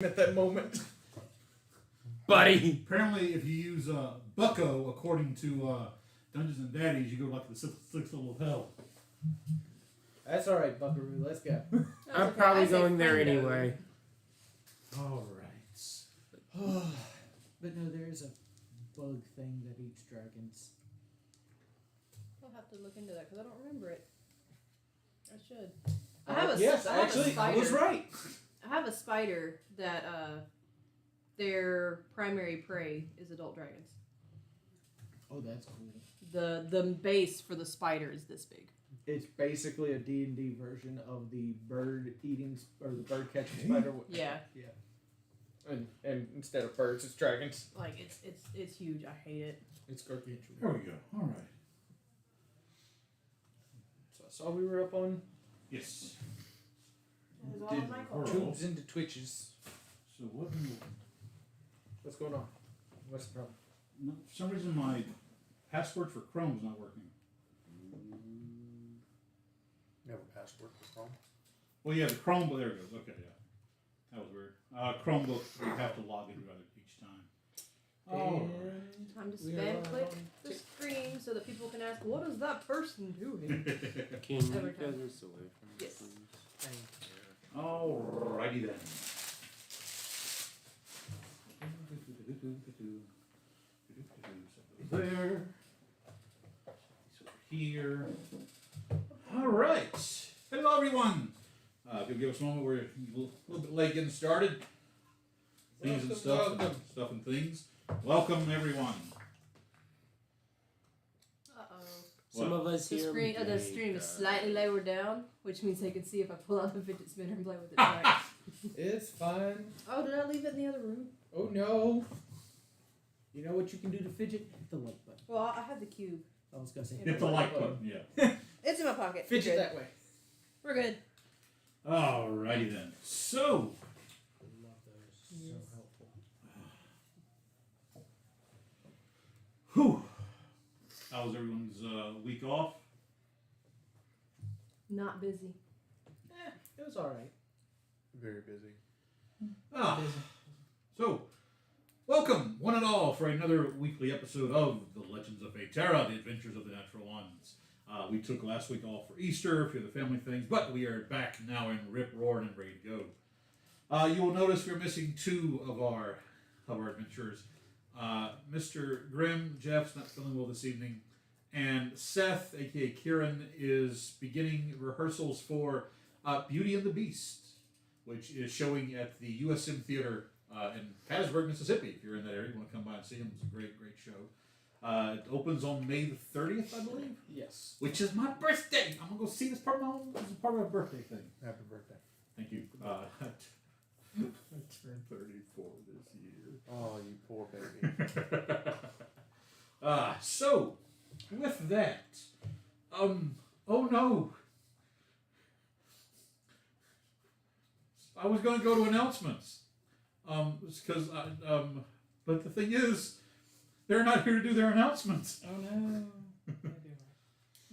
at that moment. Buddy. Apparently, if you use Bucko, according to Dungeons and Daddies, you go like the sixth level of hell. That's alright, Buckaroo. Let's go. I'm probably going there anyway. All right. But no, there is a bug thing that eats dragons. I'll have to look into that because I don't remember it. I should. I was right. I have a spider that their primary prey is adult dragons. Oh, that's cool. The base for the spider is this big. It's basically a D&D version of the bird eating or the bird catching spider. Yeah. Yeah. And instead of birds, it's dragons. Like it's huge. I hate it. It's gargantuan. There we go. All right. So I saw we were up on Yes. It was all my call. tubes into twitches. So what? What's going on? What's the problem? No, for some reason, my password for Chrome's not working. Never password for Chrome. Well, yeah, the Chrome. There it goes. Okay, yeah. That was weird. Chromebook, you have to log into it each time. Oh. Time to spam click the screen so that people can ask, what is that person doing? Can you Every get time. this away from me, Yes. please? Alrighty then. There. Here. Alright. Hello everyone. If you'll give us a moment, we're a little bit late getting started. Things and stuff and things. Welcome everyone. Some of us The here. screen the stream is slightly lower down, which means they can see if I pull out the fidget spinner and play with it. Right. It's fine. Oh, did I leave it in the other room? Oh no. You know what you can do to fidget? Hit the like button. Well, I have the cube. I was gonna say Hit the like button, yeah. It's in my pocket. Fidget We're good. that way. We're good. Alrighty then. So, I love those. So helpful. whew. How was everyone's week off? Not busy. It was alright. Very busy. Ah, so, welcome, one and all, for another weekly episode of The Legends of Aetera, The Adventures of the Natural Ones. We took last week off for Easter, a few of the family things, but we are back now in rip roaring and ready to go. You will notice we're missing two of our adventurers. Mr. Grimm, Jeff's not feeling well this evening, and Seth, aka Kieran, is beginning rehearsals for Beauty and the Beast, which is showing at the USM Theater in Hattiesburg, Mississippi. If you're in that area, you want to come by and see him. It's a great show. It opens on May the 30th, I believe. Yes. Which is my birthday. I'm gonna go see this part of my birthday thing. Happy birthday. Thank you. I turned 34 this year. Oh, you poor baby. So with that, oh no, I was gonna go to announcements, because but the thing is, they're not here to do their announcements. Oh no.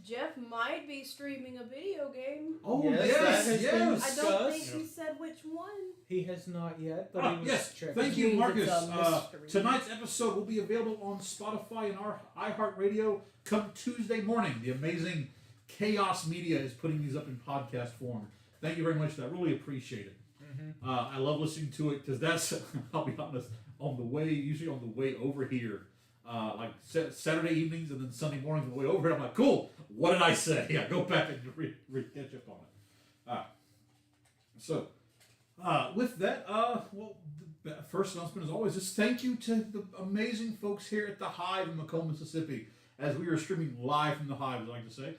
Jeff might be streaming a video game. Oh Yes, that yes, has yes. been I don't think discussed. he said which one. He has not yet, but he was Yes, checking. thank you, Means Marcus. it's a mystery. Tonight's episode will be available on Spotify and our iHeartRadio come Tuesday morning. The amazing Chaos Media is putting these up in podcast form. Thank you very much for that. Really appreciate it. Mm-hmm. I love listening to it because that's, I'll be honest, usually on the way over here, like Saturday evenings and then Sunday mornings on the way over here, I'm like, cool, what did I say? Yeah, go back and catch up on it. So, with that, well, the first announcement, as always, just thank you to the amazing folks here at the Hive in Macomb, Mississippi, as we are streaming live from the Hive, as I like to say.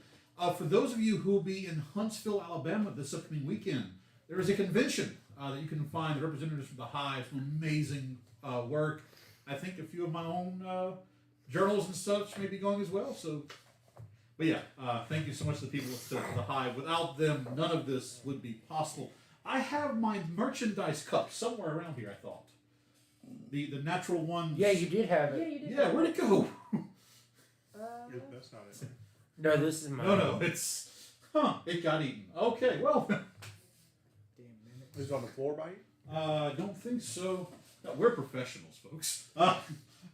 For those of you who will be in Huntsville, Alabama this upcoming weekend, there is a convention that you can find representatives from the Hive, some amazing work. I think a few of my own journals and such may be going as well. So, but yeah, thank you so much to the people at the Hive. Without them, none of this would be possible. I have my merchandise cup somewhere around here, I thought. The natural one. Yeah, you did have Yeah, it. you did. Yeah, where'd it go? That's not it. No, this is mine. No, it's... it got eaten. Okay, well... Damn minute. It's on the floor by you? Don't think so. No, we're professionals, folks.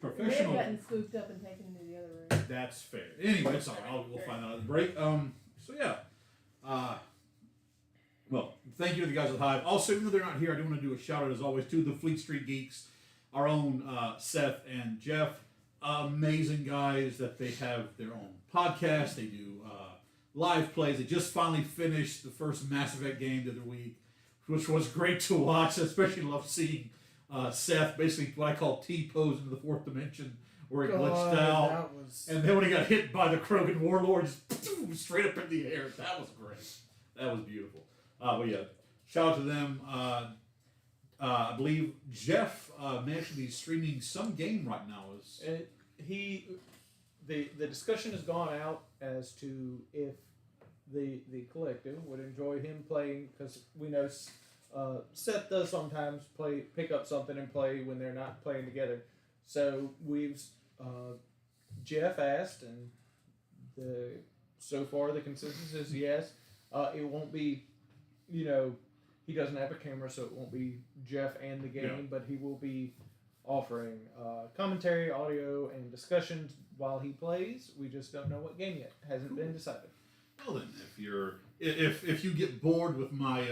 Professional. They've gotten scooped up and taken into the other room. That's fair. Anyway, sorry, we'll find out at the break. So yeah. Well, thank you to the guys at Hive. Also, even though they're not here, I do want to do a shout out as always to the Fleet Street Geeks, our own Seth and Jeff. Amazing guys that they have their own podcast. They do live plays. They just finally finished the first Mass Effect game the other week, which was great to watch. I especially love seeing Seth basically what I call T-pose into the fourth dimension where he glitched out. And then when he got hit by the Krogan warlords, straight up in the air. That was great. That was beautiful. But yeah, shout out to them. I believe Jeff may actually be streaming some game right now. The discussion has gone out as to if the collective would enjoy him playing, because we know Seth does sometimes pick up something and play when they're not playing together. So we've Jeff asked, and so far the consensus is yes. It won't be, he doesn't have a camera, so it won't be Jeff and the game, but he will be offering commentary, audio, and discussions while he plays. We just don't know what game yet. Hasn't been decided. Well then, if you get bored with my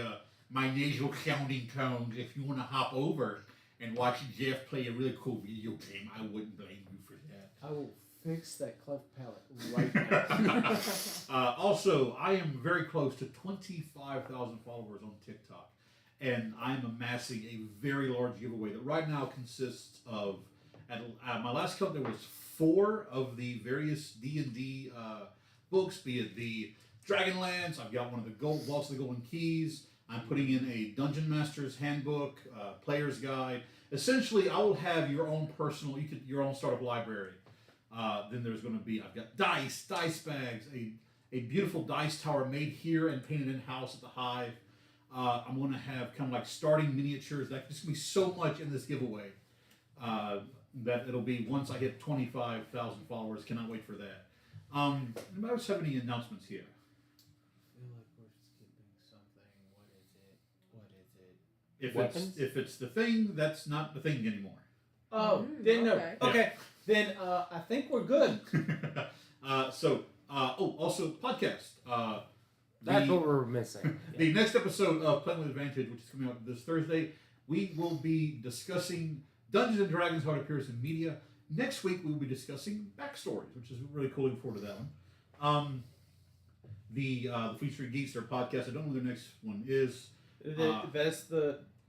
nasal sounding tones, if you want to hop over and watch Jeff play a really cool video game, I wouldn't blame you for that. I will fix that cleft palate right now. Also, I am very close to 25,000 followers on TikTok, and I'm amassing a very large giveaway that right now consists of, at my last count there was 4 of the various D&D books, be it the Dragonlance, I've got one of the Vaults of the Golden Keys, I'm putting in a Dungeon Master's Handbook, Player's Guide. Essentially, I will have your own personal, your own startup library. Then there's going to be, I've got dice bags, a beautiful dice tower made here and painted in-house at the Hive. I'm going to have kind of like starting miniatures. There's going to be so much in this giveaway that it'll be once I hit 25,000 followers. Cannot wait for that. Anybody else have any announcements here? I feel like we're skipping something. What is it? If it's the thing, that's not the thing anymore. Oh, then no. Okay. Okay, then I think we're good. Also podcast. That's what we're missing. The next episode of Playing with Advantage, which is coming out this Thursday, we will be discussing Dungeons & Dragons, how it appears in media. Next week, we will be discussing backstories, which is really cool. Looking forward to that one. The Fleet Street Geeks, their podcast, I don't know what their next one is.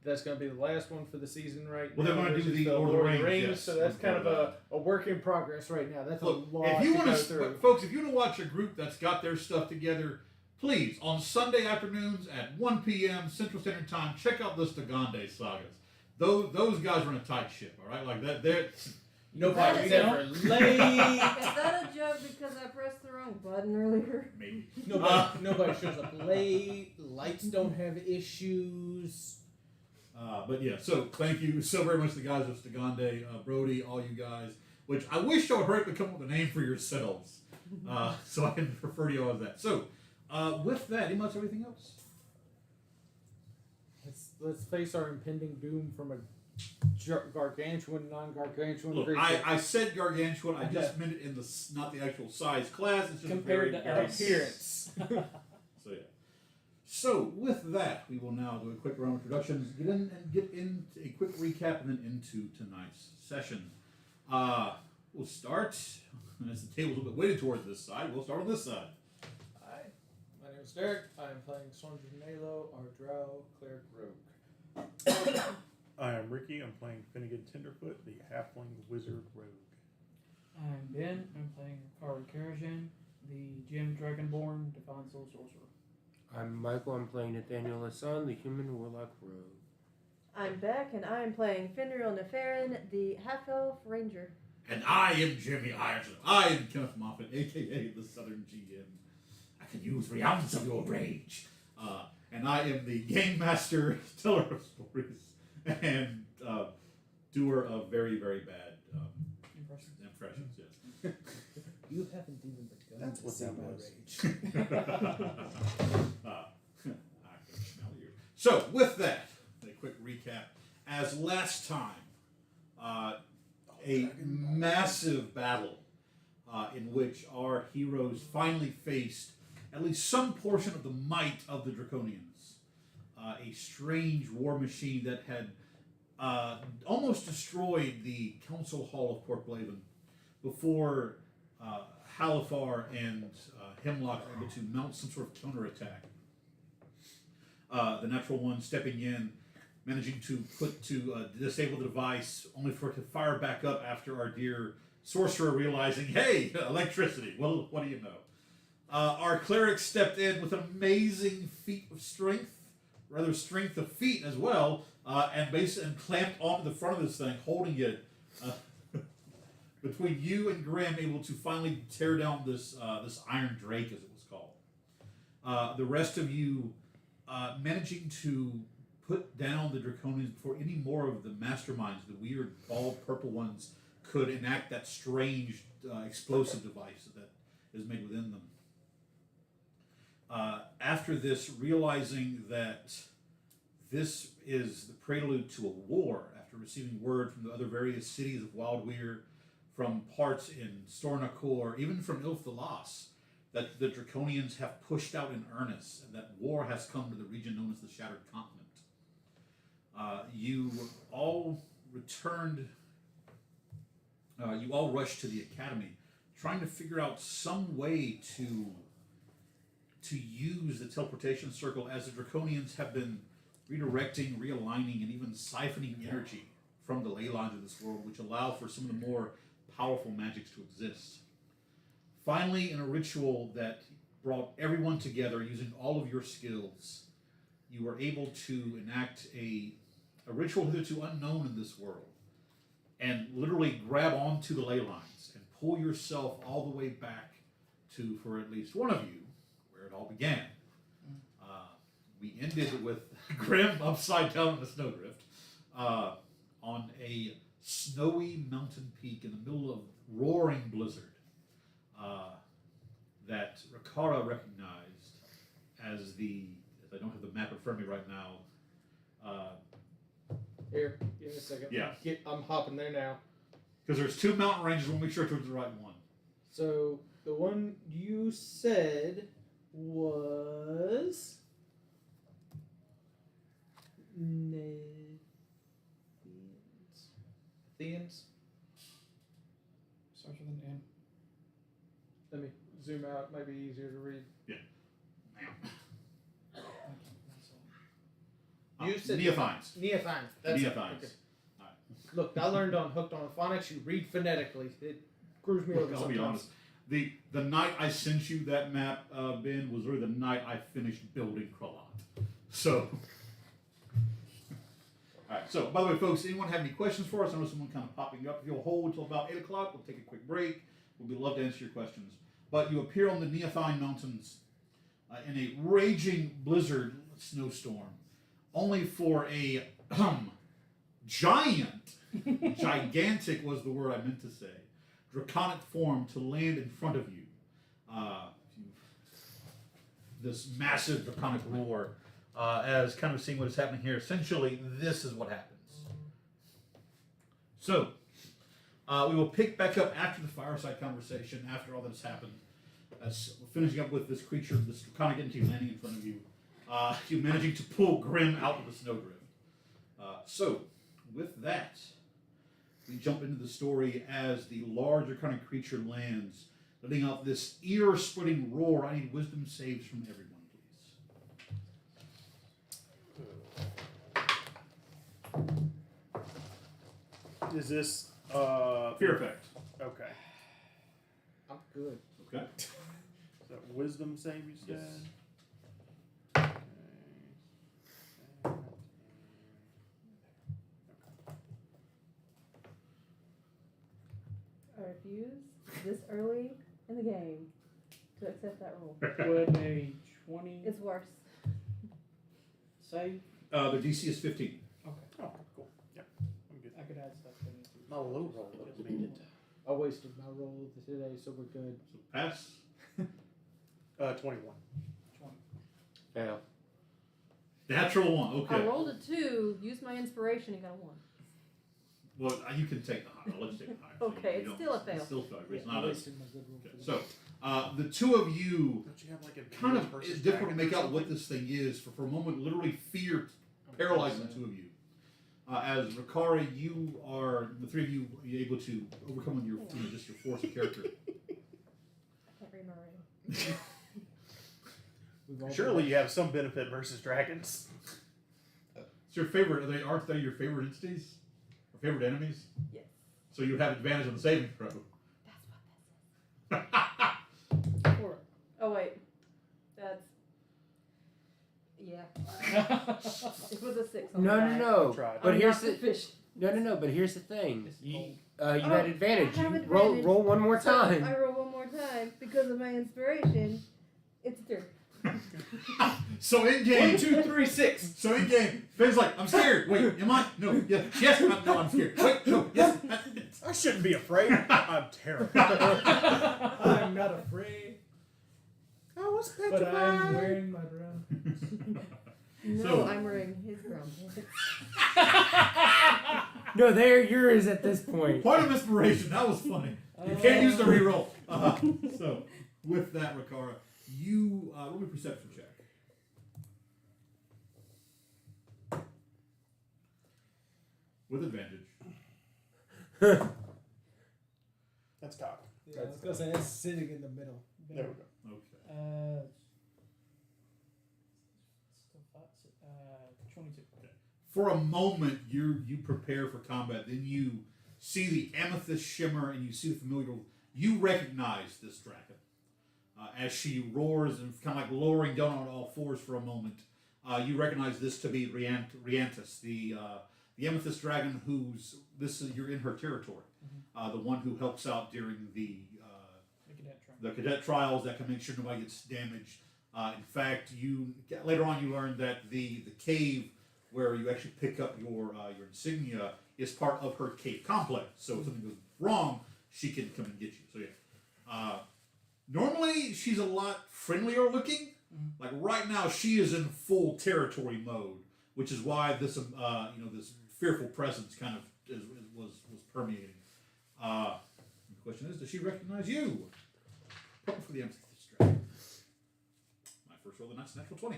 That's going to be the last one for the season right now. Well, they're going to do the Lord of the Rings, yes. so that's kind of a work in progress right now. That's Look, a lot if you to want go to, through. folks, if you want to watch a group that's got their stuff together, please, on Sunday afternoons at 1 p.m. Central Standard Time, check out the Stagande sagas. Those guys run a tight ship, all right? Like that, they're... Nobody's That ever late. Is that a joke because I pressed the wrong button earlier? Maybe. Nobody shows up late. Lights don't have issues. But yeah, so thank you so very much to the guys of Stagande, Brody, all you guys, which I wish y'all hurry to come up with a name for yourselves. So I can refer to y'all as that. So, with that, anybody else have anything else? Let's face our impending doom from a gargantuan, non-gargantuan Look, creature. I said gargantuan. I just meant it in the not the actual size class. It's just compared very, to very appearance. So yeah. So with that, we will now do a quick round of introductions, get into a quick recap, and then into tonight's session. We'll start as the table's a little bit weighted towards this side. We'll start on this side. Hi, my name is Derek. I am playing Sondra Nalo, our Drow Cleric Rogue. I am Ricky. I'm playing Finnegan Tenderfoot, the Halfling Wizard Rogue. I'm Ben. I'm playing Kara Karajan, the Gem Dragonborn Divine Soul Sorcerer. I'm Michael. I'm playing Nathaniel Hassan, the Human Warlock Rogue. I'm Beck, and I am playing Finriel Neferin, the Half-Elf Ranger. And I am Jimmy Ireton. I am Kenneth Moffat, a.k.a. the Southern GM. I can use 3 ounces of your rage. And I am the Game Master, teller of stories, and doer of very, very bad impressions. Yes. You haven't even begun That's to what see that my was. rage. I can smell you. So, with that, a quick recap as last time, a massive battle in which our heroes finally faced at least some portion of the might of the Draconians. A strange war machine that had almost destroyed the Council Hall of Port Blaven before Halifar and Hemlock were able to mount some sort of counterattack. The Natural One stepping in, managing to disable the device, only for it to fire back up after our dear sorcerer realizing, hey, electricity, well, what do you know? Our cleric stepped in with an amazing feat of strength, rather strength of feet as well, and clamped onto the front of this thing, holding it between you and Grim, able to finally tear down this Iron Drake, as it was called. The rest of you managing to put down the Draconians before any more of the masterminds, the weird bald purple ones, could enact that strange explosive device that is made within them. After this, realizing that this is the prelude to a war, after receiving word from the other various cities of Wildweir, from parts in Stornakor, even from Ilf-the-Las, that the Draconians have pushed out in earnest, and that war has come to the region known as the Shattered Continent. You all returned, you all rushed to the academy, trying to figure out some way to use the teleportation circle, as the Draconians have been redirecting, realigning, and even siphoning energy from the ley lines of this world, which allow for some of the more powerful magics to exist. Finally, in a ritual that brought everyone together using all of your skills, you were able to enact a ritual hitherto unknown in this world, and literally grab onto the ley lines and pull yourself all the way back to, for at least one of you, where it all began. We ended with Grim upside down in a snowdrift on a snowy mountain peak in the middle of roaring blizzard that Rakara recognized as I don't have the map in front of me right now. Here, give me a second. Yeah. I'm hopping there now. Because there's two mountain ranges, we'll make sure it's the right one. So the one you said was Theans. Starts with an N. Let me zoom out. It might be easier to read. You said Neophines. Neophines. That's it. Neophines. Okay. Look, I learned on Hooked on Phonics, you read phonetically. It screws me over I'll be sometimes. honest. The night I sent you that map, Ben, was really the night I finished building Kralot. So, alright, so, by the way, folks, anyone have any questions for us? I know someone kind of popping up. If you'll hold until about 8 o'clock, we'll take a quick break. We'd love to answer your questions. But you appear on the Neophine Mountains in a raging blizzard snowstorm, only for a gigantic was the word I meant to say, draconic form to land in front of you. This massive draconic roar, as kind of seeing what is happening here. Essentially, this is what happens. So, we will pick back up after the fireside conversation, after all that has happened. As we're finishing up with this creature, this draconic entity landing in front of you. You managing to pull Grim out of the snowdrift. So, with that, we jump into the story as the large draconic creature lands, letting out this ear-splitting roar. I need wisdom saves from everyone, please. Is this Fear effect. Okay. I'm good. Okay. Is that wisdom save you said? Yes. I refuse this early in the game to accept that rule. Would a 20 It's worse. save? The DC is 15. Okay. Oh, cool. Yep. I'm good. I could add stuff to it. My low roll would have made it. I wasted my roll today, so we're good. So pass. 21. 20. Fail. Natural 1. I Okay. rolled a 2, used my inspiration, and got a 1. Well, you can take the higher. I'll let you take the higher. Okay, You it's don't- still a fail. It's still a fail. It's I not a. wasted my good roll Okay, for so that. the two of you Don't you have like a kind of versus it's difficult to dragon make or out what something? this thing is. For a moment, literally fear paralyzing the two of you. As Rikari, you are the three of you are able to overcome on your just your force of character. I can't read my writing. We've all Surely you have some benefit versus dragons. It's your favorite. Aren't they your favorite entities or favorite enemies? Yes. So you would have advantage on the saving throw. That's what this is. 4. Oh, wait. That's. Yeah. It was a 6. on the die. No. Tried. But I'm here's not the proficient. no. But here's the thing. It's You cold. you Oh, had advantage. I have You advantage. roll one more So time. I roll one more time because of my inspiration. It's a turn. So in game, 1, 2, 3, 6. So in game, Finn's like, I'm scared. Wait, am I? No. Yes. No, I'm scared. Wait. No. Yes. I shouldn't be afraid. I'm terrified. I'm not afraid, I was but I'm wearing my brown. No, So- I'm wearing his brown pants. No, they're yours at this point. Point of inspiration. That was funny. You can't use the reroll. So with that, Rikara, you roll me a perception check. With advantage. That's cocked. Yeah, I was gonna say it's sitting in the middle. There we go. Okay. Still 22. For a moment, you prepare for combat. Then you see the amethyst shimmer and you see the familiar. You recognize this dragon as she roars and kind of like lowering down on all fours for a moment. You recognize this to be Riantis, the amethyst dragon. You're in her territory. The one who helps out during the cadet trials that can make sure nobody gets damaged. In fact, later on you learn that the cave where you actually pick up your insignia is part of her cave complex. So if something goes wrong, she can come and get you. So yeah. Normally she's a lot friendlier looking. Like right now she is in full territory mode, which is why this this fearful presence kind of was permeating. The question is, does she recognize you? Probably for the amethyst dragon. My first roll, the natural 20.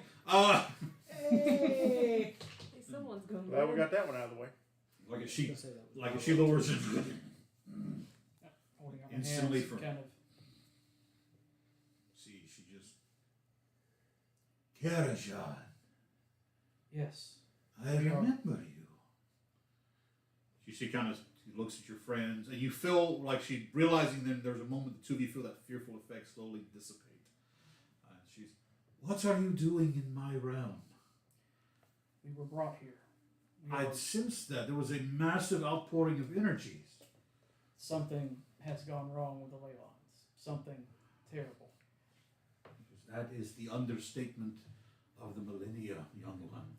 Hey! Someone's going Well, we got that one out of the way. Like if I she was gonna say that was like if she lowers it. Holding out my Instantly hands, from- kind of. See, she just Karajan, Yes. I remember you. She kind of looks at your friends, and you feel like she realizing then there's a moment the two of you feel that fearful effect slowly dissipate. She's, what are you doing in my realm? We were brought here. We I'd are- sensed that there was a massive outpouring of energies. Something has gone wrong with the ley lines. Something terrible. That is the understatement of the millennia, young one.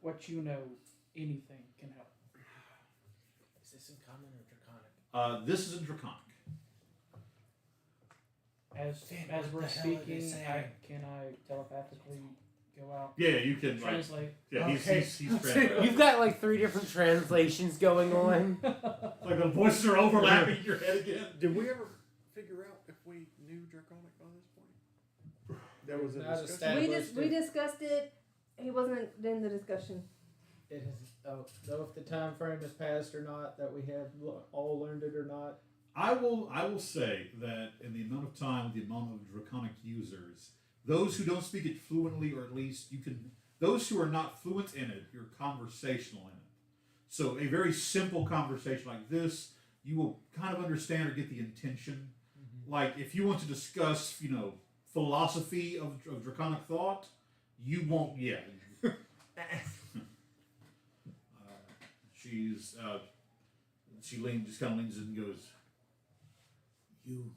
What you know, anything can help. Is this in common or draconic? This is in Draconic. As Finn, we're what the hell are they speaking, saying? can I telepathically go out? Yeah, you can. Like, Translate. yeah, Okay. he's translating. You've got like 3 different translations going on. Like the voices are overlapping in your head again. Did we ever figure out if we knew Draconic by this point? There was a Not discussion. established. We discussed it. He wasn't in the discussion. It has. Though if the time frame has passed or not, that we have all learned it or not. I will say that in the amount of time, the amount of Draconic users, those who don't speak it fluently, or at least those who are not fluent in it, you're conversational in it. So a very simple conversation like this, you will kind of understand or get the intention. Like if you want to discuss, philosophy of Draconic thought, you won't. Yeah. She just kind of leans in and goes, You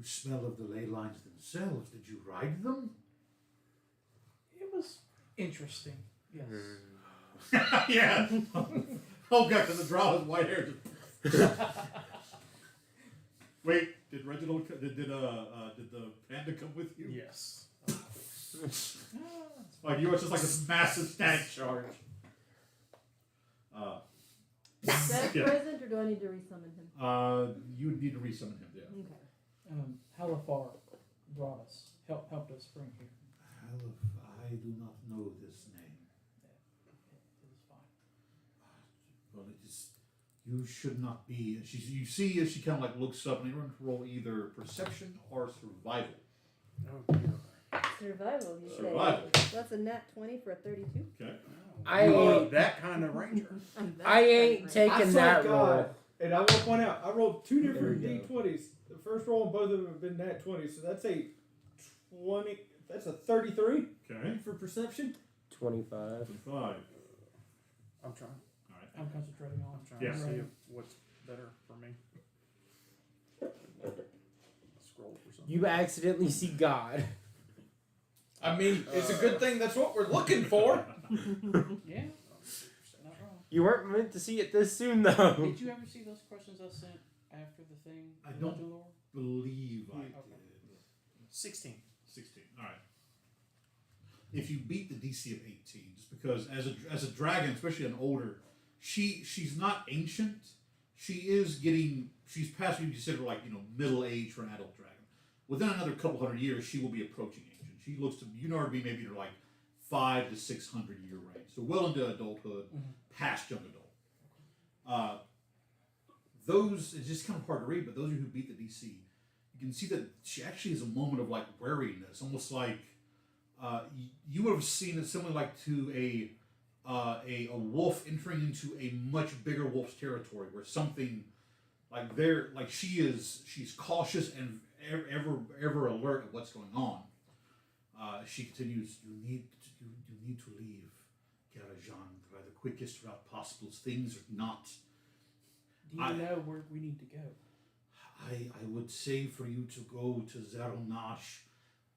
smell of the ley lines themselves. Did you ride them? It was interesting. Yes. Yeah. Oh god, because the draw is white hair. Wait, did Reginald? Did the panda come with you? Yes. Like you, it's just like this massive static charge. Is that Yeah. present, or do I need to resummon him? You would need to resummon him. Yeah. Okay. Halifar brought us, helped us bring here. I do not know this name. It was fine. Well, it is. You should not be. You see, as she kind of like looks up, and you're going to roll either perception or survival. Oh, dear. Survival, you Survival. say? That's a nat 20 for a 32. Okay. I You are ain't- that kind of ranger. I ain't I taking saw that God, roll. and I will point out, I rolled two There different we go. d20s. The first roll and both of them have been nat 20, so that's a 20. That's a 33 Okay. for perception. 25. 25. I'm trying. All right. I'm concentrating on. I'm trying Yeah. to see what's better for me. Scroll for something. You accidentally see God. I mean, it's a good thing. That's what we're looking for. Yeah, not wrong. You weren't meant to see it this soon, though. Did you ever see those questions I sent after the thing? I in don't- Legend Lore? Believe I Okay. did. 16. 16. All right. If you beat the DC of 18, just because as a dragon, especially an older, she's not ancient. She's past what you consider like middle age for an adult dragon. Within another couple hundred years, she will be approaching ancient. She looks to her to be maybe in like 500 to 600 year range, so well into adulthood, past young adult. Those it's just kind of hard to read, but those of you who beat the DC, you can see that she actually has a moment of like wariness, almost like you would have seen it similar like to a wolf entering into a much bigger wolf's territory, where something like she's cautious and ever alert at what's going on. She continues, you need to leave Karajan by the quickest route possible. Things are not. Do you know where we need to go? I would say for you to go to Zaronash,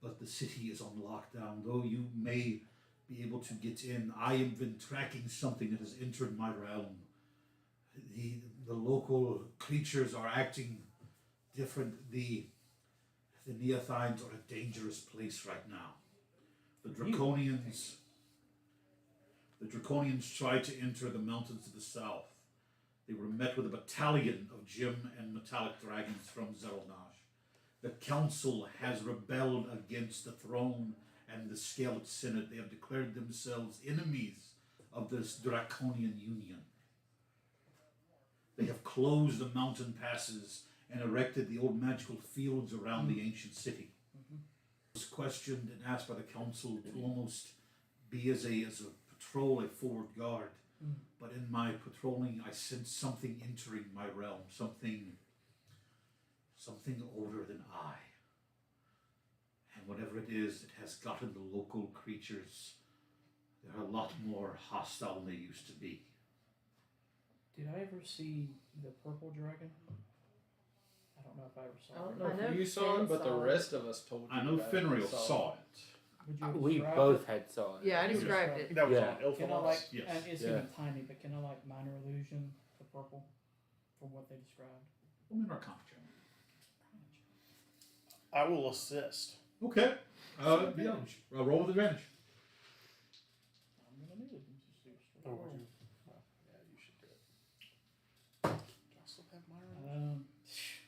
but the city is on lockdown. Though you may be able to get in, I have been tracking something that has entered my realm. The local creatures are acting different. The Neothines are a dangerous place right now. The Draconians tried to enter the mountains to the south. They were met with a battalion of gem and metallic dragons from Zaronash. The council has rebelled against the throne and the Scaled Senate. They have declared themselves enemies of this Draconian union. They have closed the mountain passes and erected the old magical fields around the ancient city. I was questioned and asked by the council to almost be as a patrol, a forward guard. But in my patrolling, I sensed something entering my realm, something older than I. And whatever it is, it has gotten the local creatures. They're a lot more hostile than they used to be. Did I ever see the purple dragon? I don't know if I ever saw I don't it. know I know if you saw Finn it, but the saw it. rest of us told you. I know about it. Fenrir saw it. Would you We describe both it? had saw it. Yeah, I described it. That was Yeah. on Ilfamos. Can I like? Yes. And it's Yeah. even tiny, but can I like minor illusion the purple from what they described? Well, in our comic channel. I will assist. Okay. Yeah, roll with advantage. I'm gonna do it. It's just a Oh, straight roll. yeah, you should do it. Do I still have mine?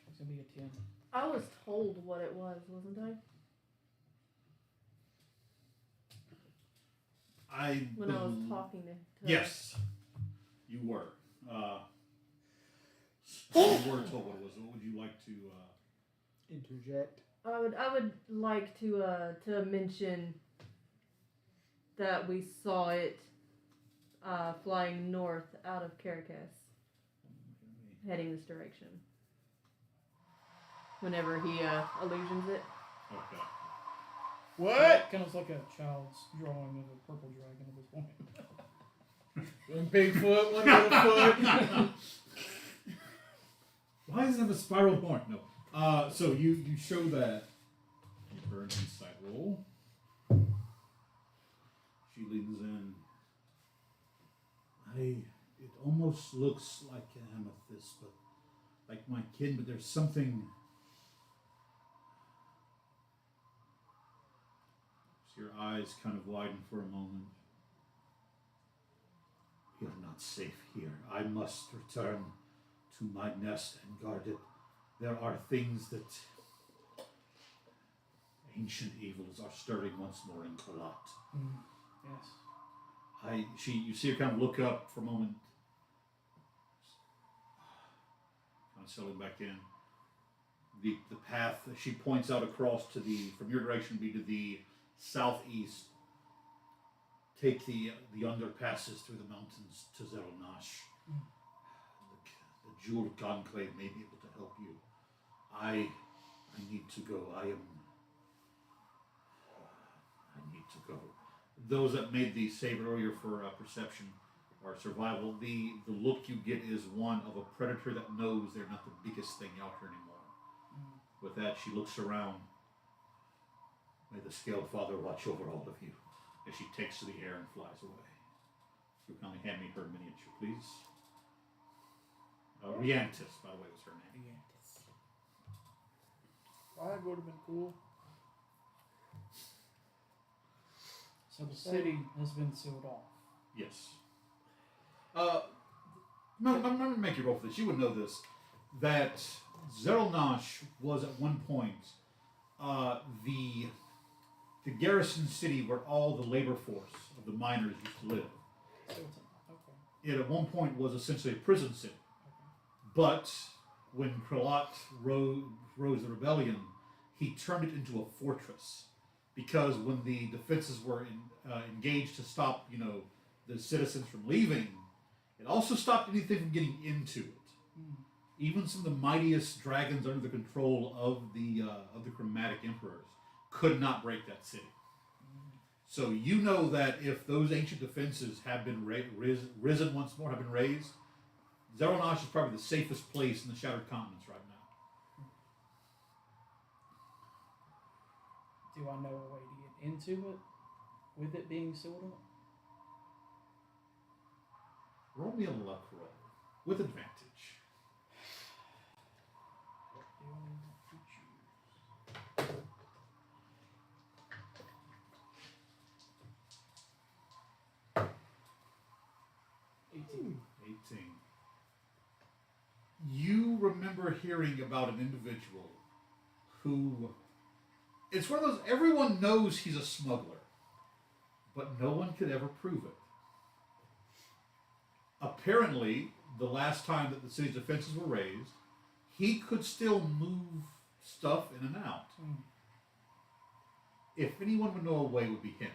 It's gonna be a 10. I was told what it was, wasn't I? When I was talking to Yes, you were. You were told what it was. What would you like to? Interject. I would like to mention that we saw it flying north out of Caracas, heading this direction. Whenever he illusions it. Okay. What? Kind of like a child's drawing of a purple dragon at this point. One big foot, one little foot. Why does it have a spiral horn? No. So you show that. Give her an insight roll. She leans in. It almost looks like an amethyst, but like my kin, but there's something. So your eyes kind of widen for a moment. You're not safe here. I must return to my nest and guard it. There are things that ancient evils are stirring once more in Kalat. Yes. You see her kind of look up for a moment, kind of settling back in. The path that she points out across to from your direction, be to the southeast. Take the underpasses through the mountains to Zeralnash. The jeweled conclave may be able to help you. I need to go. I need to go. Those that made the save earlier for perception or survival, the look you get is one of a predator that knows they're not the biggest thing out here anymore. With that, she looks around. May the Scale Father watch over all of you. As she takes to the air and flies away. You kindly hand me her miniature, please. Riantis, by the way, was her name. Flag would have been cool. So the city has been sealed off. Yes. I'm going to make you roll for this. You would know this. That Zeralnash was at one point the garrison city where all the labor force of the miners used to live. Okay. It at one point was essentially a prison city. But when Kralat rose the rebellion, he turned it into a fortress. Because when the defenses were engaged to stop, the citizens from leaving, it also stopped anything from getting into it. Even some of the mightiest dragons under the control of the chromatic emperors could not break that city. So you know that if those ancient defenses have been risen once more, have been raised, Zeralnash is probably the safest place in the Shattered Continents right now. Do I know a way to get into it with it being sealed up? Roll me a luck roll with advantage. What do I need to choose? 18. 18. You remember hearing about an individual who, it's one of those, everyone knows he's a smuggler, but no one could ever prove it. Apparently, the last time that the city's defenses were raised, he could still move stuff in and out. If anyone would know a way, it would be him.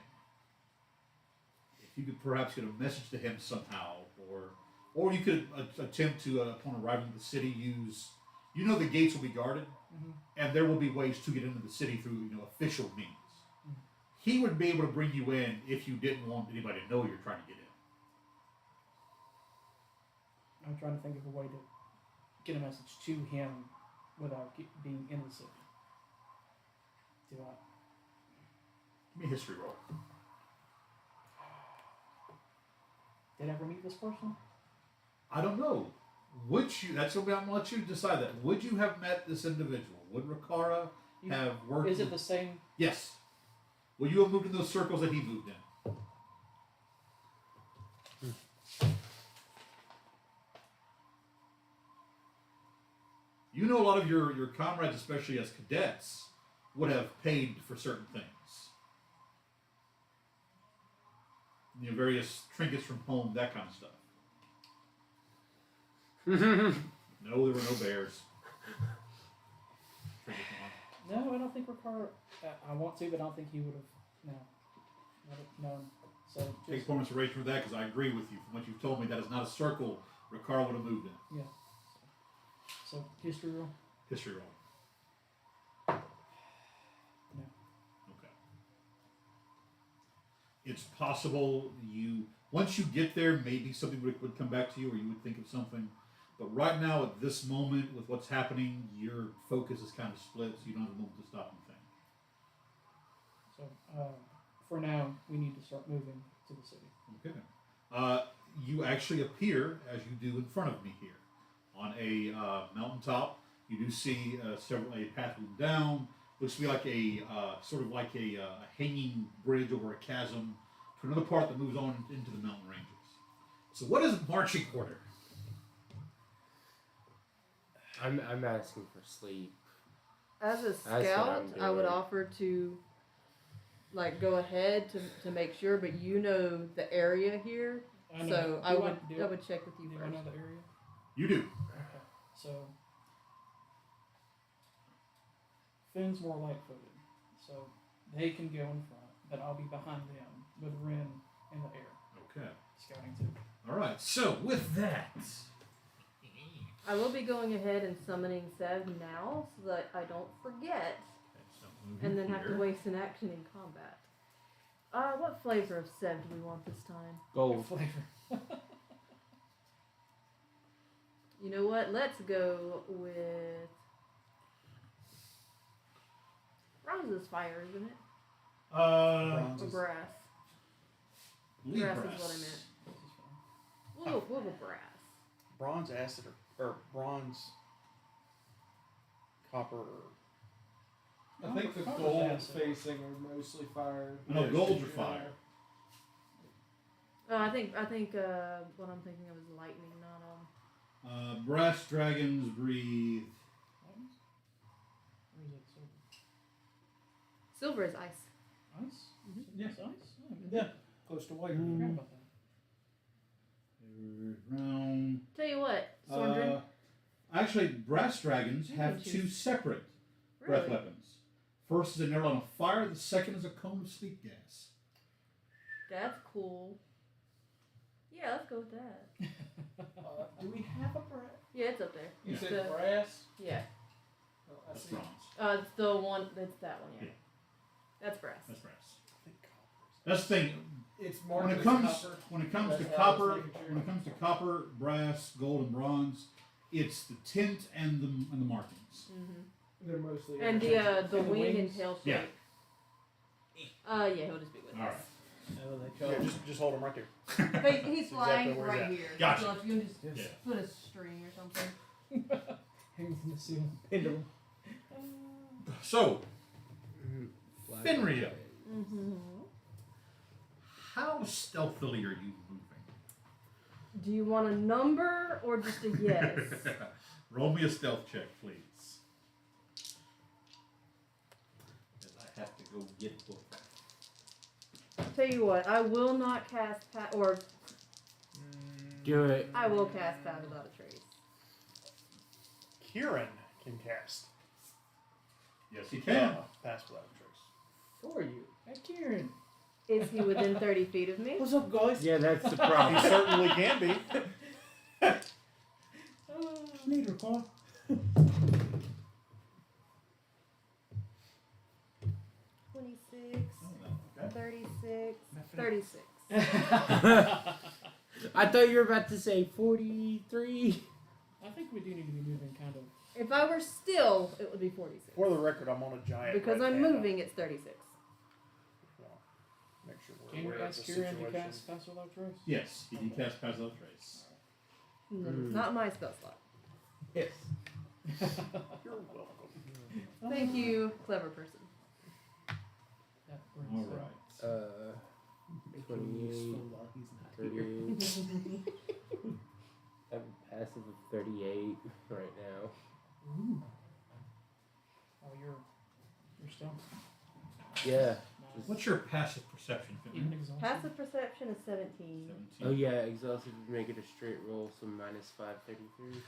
If you could perhaps get a message to him somehow, or you could attempt to, upon arriving at the city, use, the gates will be guarded, and there will be ways to get into the city through, official means. He would be able to bring you in if you didn't want anybody to know you're trying to get in. I'm trying to think of a way to get a message to him without being in the city. Do I? Give me a history roll. Did I ever meet this person? I don't know. That's what I'm going to let you decide that. Would you have met this individual? Would Rikara have worked? Is it the same? Yes. Would you have moved in those circles that he moved in? A lot of your comrades, especially as cadets, would have paid for certain things. Various trinkets from home, that kind of stuff. No, there were no bears. No, I don't think Ricard. I want to, but I don't think he would have. No. So just, Take performance erasure for that, because I agree with you. From what you've told me, that is not a circle Ricard would have moved in. Yeah. So history roll. History roll. No. Okay. It's possible once you get there, maybe something would come back to you, or you would think of something. But right now, at this moment, with what's happening, your focus is kind of split, so you don't have a moment to stop and think. So for now, we need to start moving to the city. Okay. You actually appear, as you do in front of me here, on a mountaintop. You do see a path leading down. looks to be like a sort of like a hanging bridge over a chasm to another part that moves on into the mountain ranges. So, what is marching order? I'm asking for sleep. As a That's what scout, I'm I would doing. offer to like go ahead to make sure, but you know the area here, I know. so I Do would do I would check with you do I first. know the area? You do. Okay. So Finn's more light-footed, so they can go in front, but I'll be behind them with Ren in the air, Okay. scouting too. All right. So, with that. I will be going ahead and summoning Sev now so that I don't forget So move and you then have to here. waste an action in combat. What flavor of Sev do we want this time? Gold. Flavor. You know what? Let's go with bronze is fire, isn't it? Bronze Or is- brass? Lead Brass brass. is what I meant. This is fine. We'll go brass. bronze acid or bronze copper. I think the Copper's gold acid. facing are mostly fire. No, Yes, golds are yeah. fire. I think what I'm thinking of is lightning, not Brass dragons breathe. Lightning? Or is it silver? silver is ice. Ice? Mhm. Yeah. It's ice? Oh, Yeah, close to white. I forgot about that. Round. Tell you what, Sondrin. Actually, brass dragons You have can two choose. separate breath Really? weapons. First is an arrow of fire. The second is a cone of sleep gas. That's cool. Yeah, let's go with that. Do we have a brass? Yeah, it's up there. You Yeah. said The- brass? Yeah. Oh, I That's see. bronze. It's the one. That's that one. Yeah. Yeah. That's brass. That's brass. I think copper. That's the thing. It's When marked it as comes copper. when it comes to That's why I was copper, making sure. when it comes to copper, brass, gold, and bronze, it's the tint and the markings. Mm-hmm. They're mostly And the interchangeable. the And the wing and wings? tail shape. Yeah. Yeah, he'll just be with All us. right. Oh, they Yeah, come. just hold them right there. But he's That's flying exactly where he's right at. here. Gotcha. So if you can just Yes. Yeah. put a string or something. Hangs in the ceiling. Pendulum. So, Finrio, Mm-hmm. how stealthily are you moving? Do you want a number or just a yes? Roll me a stealth check, please. As I have to go get book. Tell you what, I will not cast or Do it. I will cast Pass Without a Trace. Kieran can cast. Yes, you can. Pass without a trace. For you. Hey, Kieran. Is he within 30 feet of me? What's up, guys? Yeah, that's the He problem. certainly can be. Neither car. 26, Okay. 36, 36. I thought you were about to say 43. I think we do need to be moving kind of. If I were still, it would be 46. For the record, I'm on a giant. Because red I'm panda. moving, it's 36. Well, make sure we're Can you aware of ask the Kieran to situation. cast Pass Without Trace? Yes, he can cast Pass Without Trace. No, it's not my spell slot. Yes. You're welcome. Thank you, clever person. That brings All up- right. 28, 38. I have a passive of 38 right now. Ooh. Oh, you're still. Yeah. Nice. What's your passive perception, Even Finrio? exhausted? Passive perception is 17. 17. Oh yeah, exhausted would make it a straight roll, so minus 533.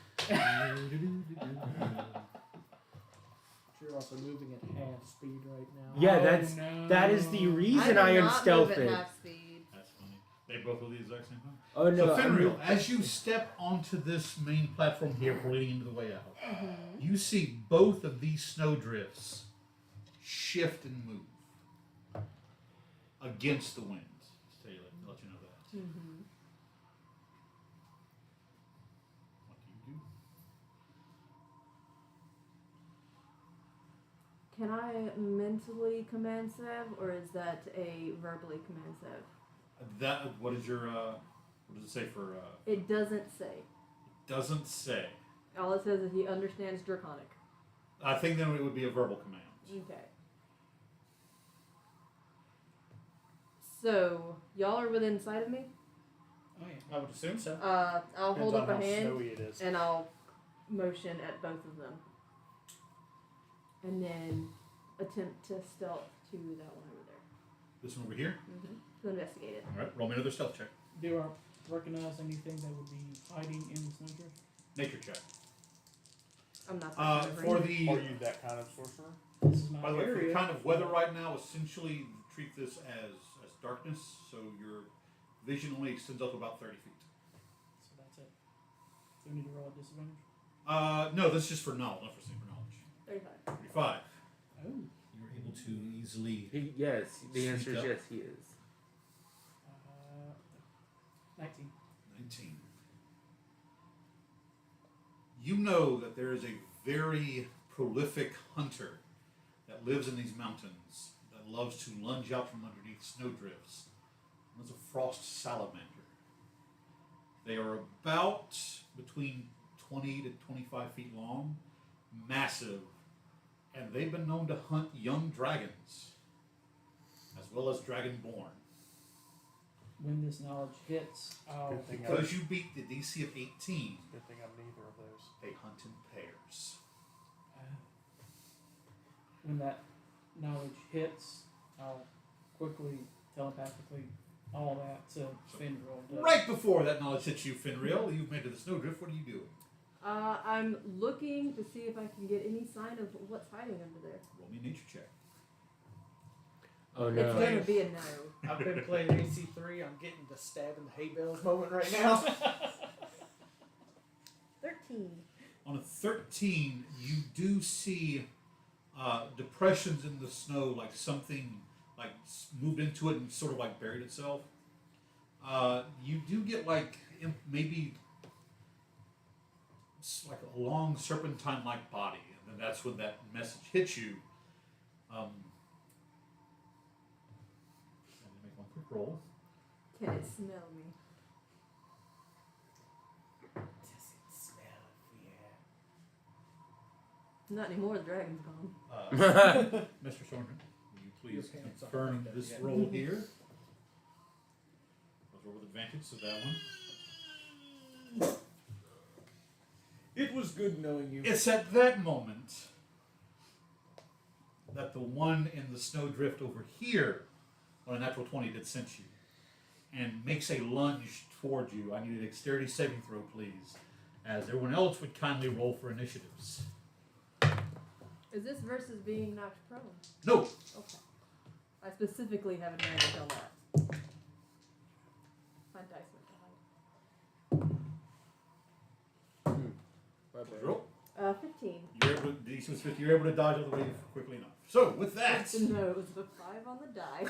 You're also moving at half speed right now. Yeah, Oh, that's no. that is the reason do I am not move at stealthy. half speed. That's funny. They both do the exact same thing. Oh no, So, I Finrio, moved- as you step onto this main platform here, we're leading into the way out, Mhm. you see both of these snowdrifts shift and move against the wind. Just let you know that. Mhm. What do you do? Can I mentally command Sev, or is that a verbally command Sev? That what is your what does it say for It doesn't say. doesn't say. All it says is he understands Draconic. I think then it would be a verbal command. Okay. So y'all are within sight of me. Oh yeah. I would assume so. I'll hold Depends up on a how hand snowy it is. and I'll motion at both of them, and then attempt to stealth to that one over there. This one over here. To investigate it. All right, roll me another stealth check. Do I recognize anything that would be hiding in the snowdrift? Nature check. I'm not. that kind of For ranger. the Are you that kind of sorcerer? This is my by the way, for the area. kind of weather right now, essentially treat this as darkness, so your vision only extends up about 30 feet. So that's it. Do we need to roll a disadvantage? No, this is just for knowledge, not for knowledge. 35. 35. Oh. You're able to easily. Yes, the answer Sneak is up. yes, he is. 19. 19. You know that there is a very prolific hunter that lives in these mountains that loves to lunge out from underneath snowdrifts. That's a frost salamander. They are about between 20 to 25 feet long, massive, and they've been known to hunt young dragons, as well as dragonborn. When this knowledge hits, I'll. Good thing Because you beat the DC of 18, Good thing I'm neither of those. they hunt in pairs. When that knowledge hits, I'll quickly, telepathically, all that to Finril. Right before that knowledge hits you, Finreal, you've made to the snowdrift. What are you doing? I'm looking to see if I can get any sign of what's hiding under there. Roll me a nature check. Oh It's no. gonna be a no. I've been playing AC3. I'm getting the stab in the hay bales moment right now. 13. On a 13, you do see depressions in the snow, like something like moved into it and sort of like buried itself. You do get like maybe like a long serpentine-like body, and then that's when that message hits you. I'm gonna make one quick roll. Can it smell me? Does it smell? Yeah. Not anymore. The dragon's gone. Mr. Thornton, will you please Your pants aren't confirm like that this yet. roll here? Let's roll with advantage, so that one. It was good knowing you. It's at that moment that the one in the snowdrift over here, on a natural 20, did sense you, and makes a lunge toward you. I need a dexterity saving throw, please, as everyone else would kindly roll for initiatives. Is this versus being knocked prone? No. Okay. I specifically have advantage on that. My dice went to hide. My bad. Roll. 15. You're able to, DC was 50. You're able to dodge out of the way quickly enough. So with that. Just a nose, the 5 on the die.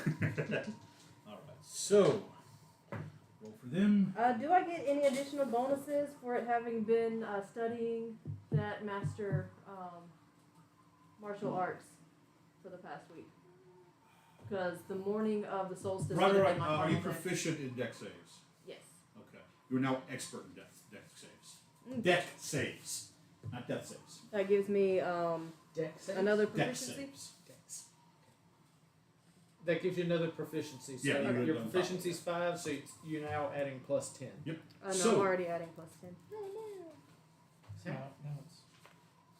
All right. So roll for them. Do I get any additional bonuses for it having been studying that master martial arts for the past week? Because the morning of the solstice Right. would have been my Are you final day. proficient in dex saves? Yes. Okay. You're now expert in dex saves. Mm. Dex saves, not death saves. That gives me Dex save? another Dex proficiency. saves. Dex. That gives you another proficiency. So Yeah, you would've your done proficiency's 5, so you're now adding plus 10. No, So- I'm already adding plus 10. No, it's.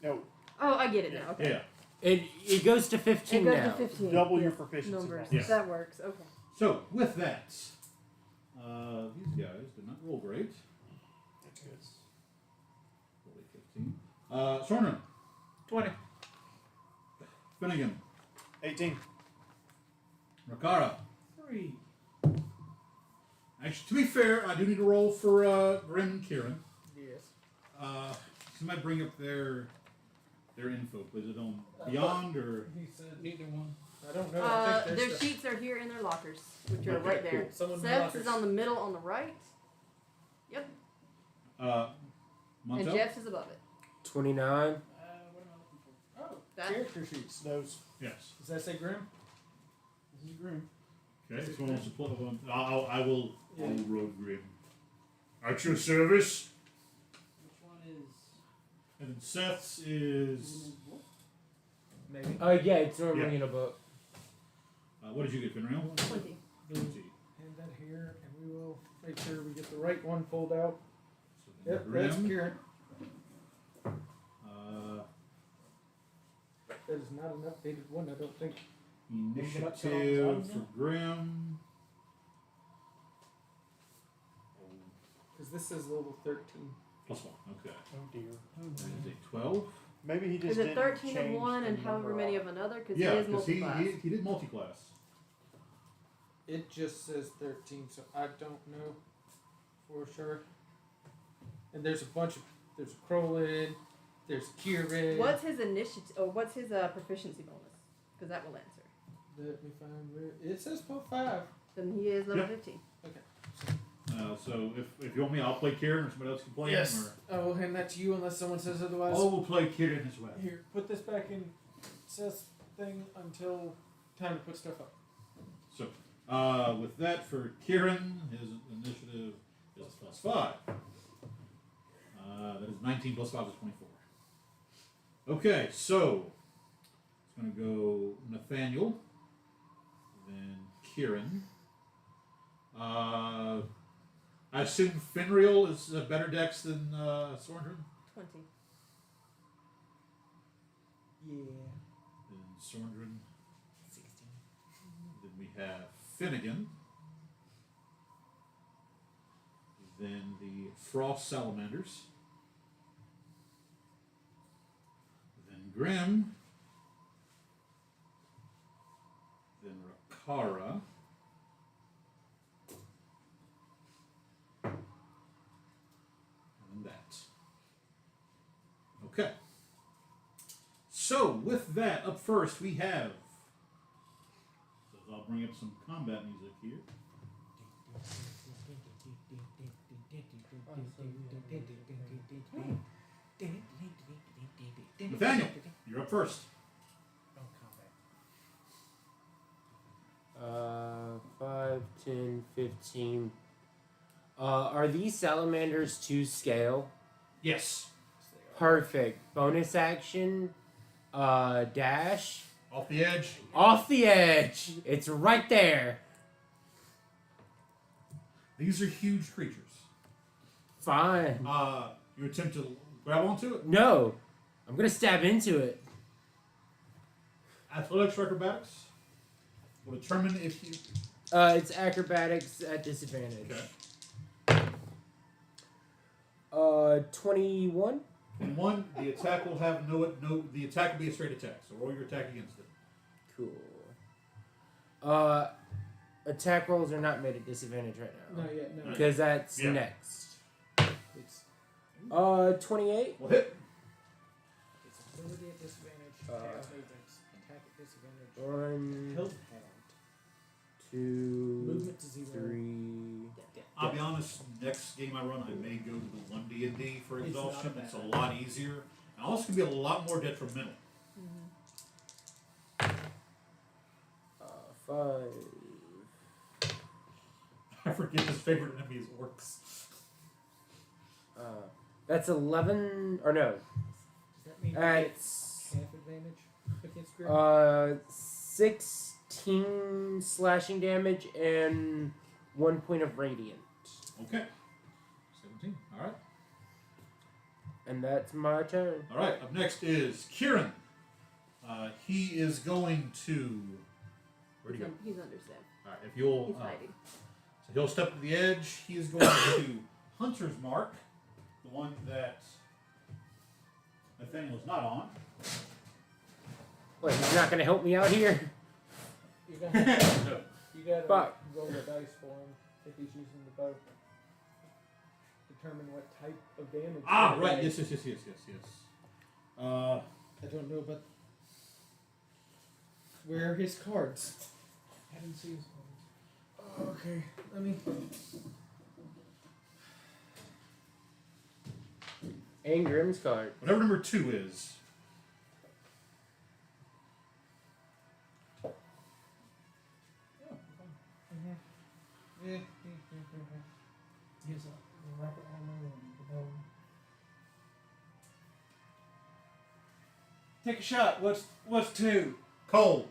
No, Oh, I get it now. Okay. Yeah. It goes to 15 It goes now. to 15. double your Yes. proficiency. Numbers. bonus. Yes. That works. Okay. So with that, these guys did not roll great. That's good. Roll a 15. Sornan, 20. Finnegan, 18. Rakara. 3. Actually, to be fair, I do need to roll for Grim and Kieran. Yes. Somebody bring up their info, please. Is it on Beyond or? He said, Neither one. I don't know. I think Their there's sheets are here in their lockers, which are Okay, right there. cool. Someone in the Seth's is lockers. on the middle on the right. Yep. Montel? And Jeff's is above it. 29. What am I looking for? Oh, That. Character sheets. Those. Yes. Does that say Grim? this is Grim. Okay, so wants to put one. I will. Yeah. I will roll Grim. At your service. Which one is? And then Seth's is maybe. Yeah, it's normally Yeah. in a book. What did you get, Finreal? 20. Hand that here, and we will make sure we get the right one pulled out. So then Yep, that's Grim. Kieran. Uh, That is not an updated one, I don't think. initiative for Grim. Because this is level 13. +1. Okay. Oh dear. That is a 12. Maybe he just Is it didn't 13 of change one the and however number many on of another? Because Yeah, he is because multi-class. he did multi-class. It just says 13, so I don't know for sure. And there's a bunch of, there's Krolin, there's Kieran. What's his initiative, or what's his proficiency bonus? Because that will answer. Let me find where, it says +5. Then he is level Yeah. 15. So if you want me, I'll play Kieran, or somebody else can play him. I will hand that to you unless someone says Or otherwise. all will play Kieran as well. Here, put this back in Seth's thing until time to put stuff up. So with that for Kieran, his initiative is +5. That is 19 +5 is 24. Okay, so it's going to go Nathaniel, then Kieran. I assume Finreal is a better dex than Sorndrin? 20. Yeah. Then Sorndrin. 16. Then we have Finnegan. Then the Frost Salamanders. Then Grim. Then Rakara. And that. Okay. So, with that, up first we have. So I'll bring up some combat music here. Nathaniel, you're up first. 5, 10, 15. Are these salamanders to scale? Yes. Perfect. Bonus action. Dash. Off the edge. Off the edge. It's right there. These are huge creatures. Fine. You attempt to grab onto it. No. I'm gonna stab into it. Athletics or acrobatics will determine if you. It's acrobatics at disadvantage. Okay. 21. 1, the attack will have no. The attack will be a straight attack. So roll your attack against it. Cool. Attack rolls are not made at disadvantage right now. Not yet, no. Because that's Yeah. next. It's 28. Well, hit. It's ability at disadvantage. Cast movements. Attack at disadvantage. 1, Health hand. 2, Movement to 0. 3. I'll be honest. Next game I run, I may go to the 1D&D for It's not exhaustion. a bad It's a idea. lot easier, and also can be a lot more detrimental. 5. I forget his favorite enemy is orcs. That's 11. Or no. Does that mean It's half advantage against Grim? 16 slashing damage and 1 point of radiant. Okay. 17. All right. And that's my turn. All right. Up next is Kieran. He is going to. Where'd he go? He's understaffed. All right. If you'll. He's hiding. So he'll step to the edge. He is going to Hunter's Mark, the one that Nathaniel is not on. Wait, he's not gonna help me out here? You gotta, No. you gotta Fuck. roll the dice for him if he's using the bow. Determine what type of damage. Ah, he'll right. do. Yes. I don't know, but where are his cards? I didn't see his cards. Okay, let me. And Grimm's card. Whatever number 2 is. Yeah. He has a rapid armor and the bow. Take a shot. What's 2? Cold.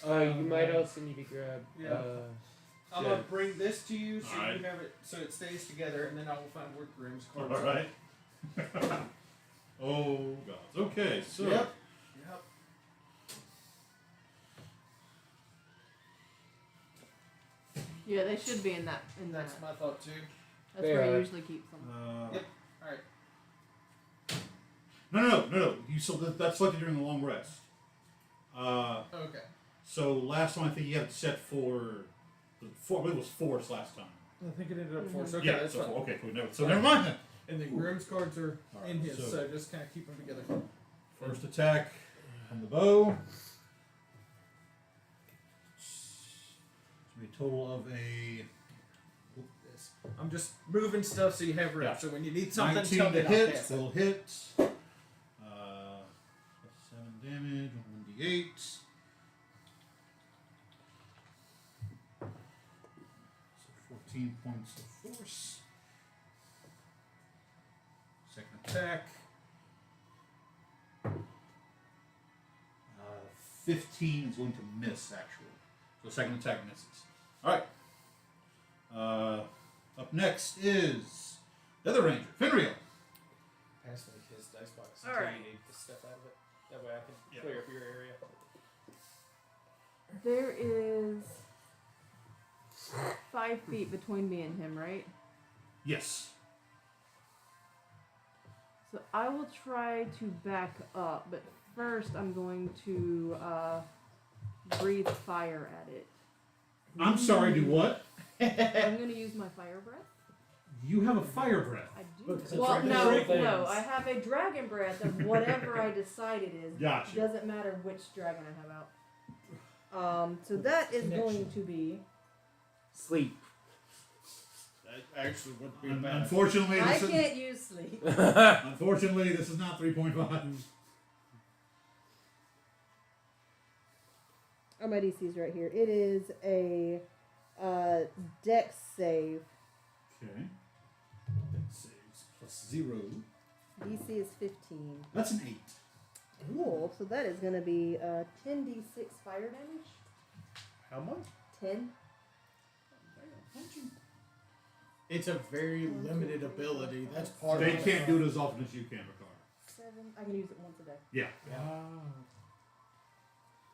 You might also need to grab. Yeah. I'm Yeah. gonna bring this to you so Alright. you have it so it stays together, and then I will find where Grimm's cards. All right. Oh gods. Okay, so Yep. Yeah, they should be in that. That's my thought too. That's They where he are. usually keeps them. Yep. All right. no. You so that's selected during the long rest. Okay. So last time I think you had it set for I believe it was force last time. I think it ended up 4. Mhm. So okay, Yeah. that's So fine. okay, cool. So never mind then. And then Grimm's cards are Alright, in his, so- so just kind of keep them together. First attack on the bow. It's gonna be a total of a This. I'm just moving stuff so you have room. Yeah. So when you need something, 19 tell me to and I'll hit. pass it. That'll hit. 7 damage on 1d8. So 14 points of force. Second attack. 15 is going to miss, actually. So second attack misses. Alright. Up next is the other ranger, Finriel. Pass me his dice box. All until right. You need to step out of it. That way I can Yeah. clear up your area. There is 5 feet between me and him, right? Yes. So I will try to back up, but first I'm going to breathe fire at it. I'm sorry, do what? I'm going to use my fire breath. You have a fire breath. I do. Look, it's Well, right no, there. no. I have a dragon breath of whatever I decide it is. Gotcha. Doesn't matter which dragon I have out. So that is going to be. Sleep. That actually would be Unfortunately, I this is, can't use sleep. unfortunately, this is not 3.5. Oh, my DC's right here. It is a Dex save. Okay. That saves +0. DC is 15. That's an 8. Cool. So that is going to be 10d6 fire damage. How much? 10. It's a very limited ability. That's part They of it. can't do it as often as you can, Ricard. 7. I can use it once a day. Yeah. Wow.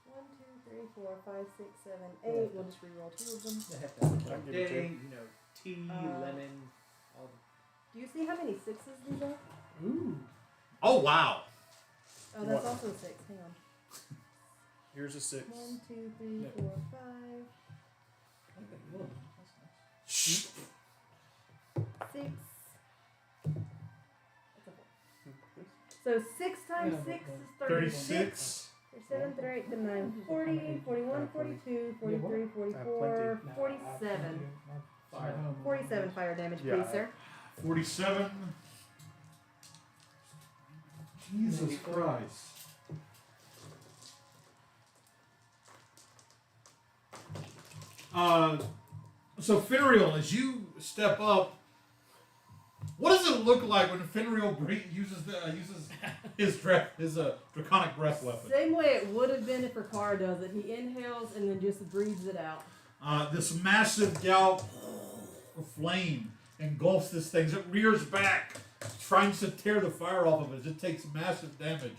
1, 2, 3, 4, 5, 6, 7, 8. We'll just reroll 2 of them. They have to have I a can give it to day, you. tea, lemon, all Do you see how many 6s these are? Ooh. Oh, wow. Oh, that's What? also a 6. Hang on. Here's a 6. 1, 2, 3, No. 4, 5, Shh. 6. That's a 4. So 6 times 6 is 36. 37, 38, 39, 40, 41, 42, 43, 44, 47. 47 fire damage, Yeah, please, sir. 47. Jesus Christ. So Finriel, as you step up, what does it look like when Finriel uses his draconic breath weapon? Same way it would have been if Ricard does it. He inhales and then just breathes it out. This massive gallop of flame engulfs this thing. It rears back, trying to tear the fire off of it. It takes massive damage.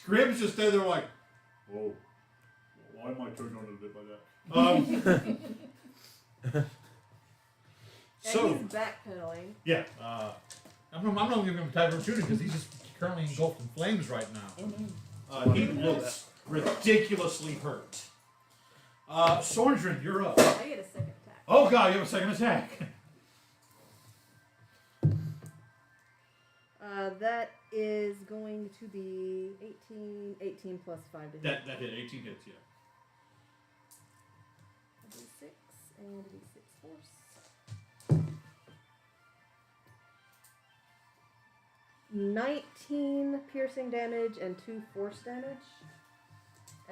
Grimm's just there like, whoa, why am I turned on a bit by that? And So, he's backpedaling. yeah, I'm not giving him a type of opportunity because he's just currently engulfed in flames right now. He looks ridiculously hurt. Sorndrin, you're up. I get a second attack. Oh god, you have a second attack. That is going to be 18 plus 5 to hit. That hit, 18 hits, yeah. A D6 and a D6 force. 19 piercing damage and 2 force damage.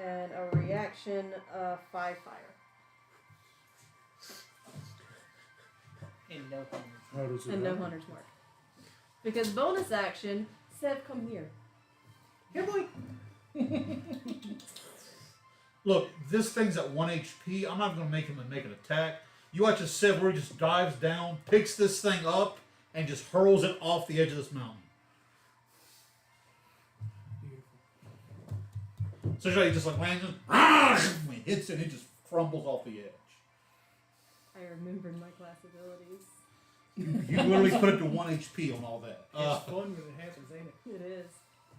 And a reaction of 5 fire. and no How does it And no happen? hunter's mark. Because bonus action, Sev, come here. Here, boy. Look, this thing's at 1 HP. I'm not going to make him make an attack. You watch a Sev where he just dives down, picks this thing up, and just hurls it off the edge of this mountain. So he just like lands and he hits it and it just crumbles off the edge. I remembered my class abilities. You literally put it to 1 HP on all that. It's fun when it happens, ain't it? It is.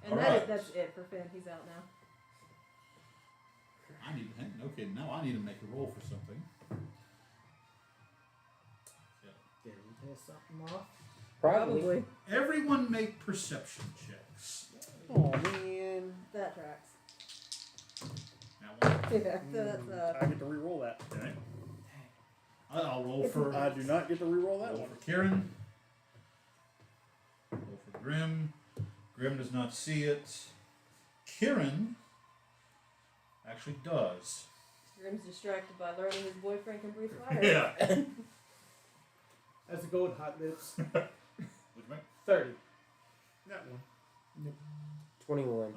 And Alright. that's it for Finn. He's out now. I need to, okay, now I need to make a roll for something. Did we test something off? Probably. Everyone make perception checks. Oh man. That tracks. That one. Yeah, that's I get to re-roll that. Okay. I'll roll for. I do not get to re-roll that Roll one. for Kieran. Roll for Grim. Grim does not see it. Kieran actually does. Grim's distracted by learning his boyfriend can breathe fire. Yeah. That's a gold hot lips. What'd you make? 30. That one. 21. Okay.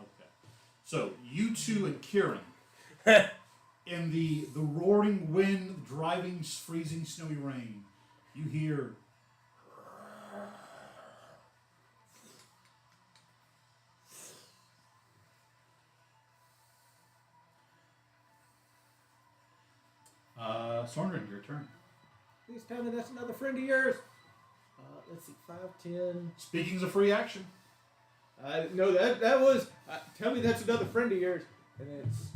So you two and Kieran, in the roaring wind, driving, freezing, snowy rain, you hear. Sorndrin, your turn. Please tell me that's another friend of yours. Let's see, 5, 10. Speaking's a free action. No, that was. Tell me that's another friend of yours. And it's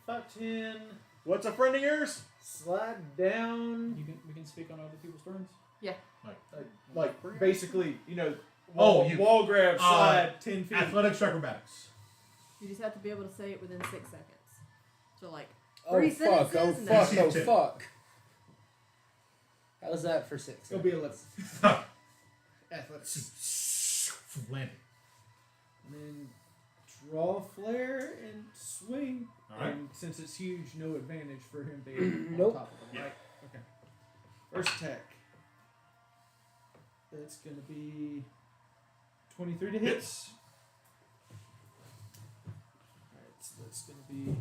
5, 10. What's a friend of yours? Slide down. We can speak on other people's turns. Like basically, wall grab, slide 10 feet. Athletics, acrobatics. You just have to be able to say it within 6 seconds. So like Oh, 3 fuck. Oh, sentences. fuck. then- Oh, fuck. How's that for 6? It'll be 11. Athletics. Landing. And then draw flare and swing. All right. And since it's huge, no advantage for him being Nope. on top of him, Yeah. right? Okay. First attack. That's going to be 23 to hit. Hits. Alright, so that's going to be.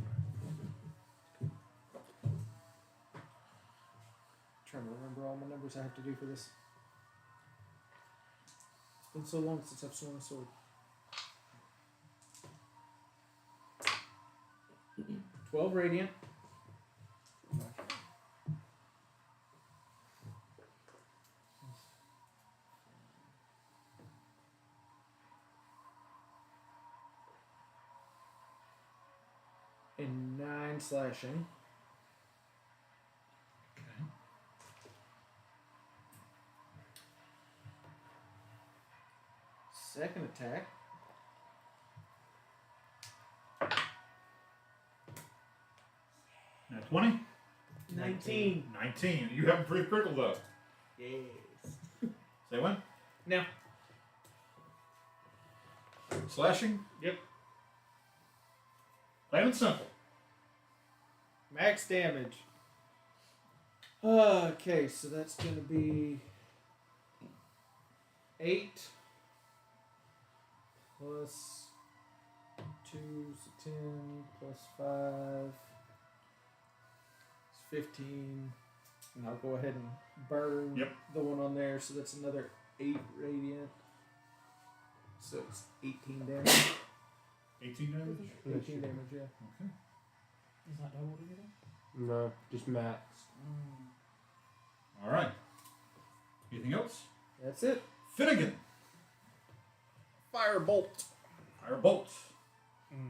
Trying to remember all my numbers I have to do for this. It's been so long since I've swung a sword. 12 radiant. And 9 slashing. Okay. Second attack. Now 20? 19. 19. You haven't proved critical though. Yes. Say when? Now. Slashing? Yep. Plain and simple. Max damage. Okay, so that's going to be 8 plus 2 is 10 plus 5 is 15. And I'll go ahead and burn Yep. the one on there, so that's another 8 radiant. So it's 18 damage. 18 damage? 18 damage, yeah. Okay. Is that double together? No, just max. All right. Anything else? That's it. Finnegan. Firebolt. Firebolt. 13.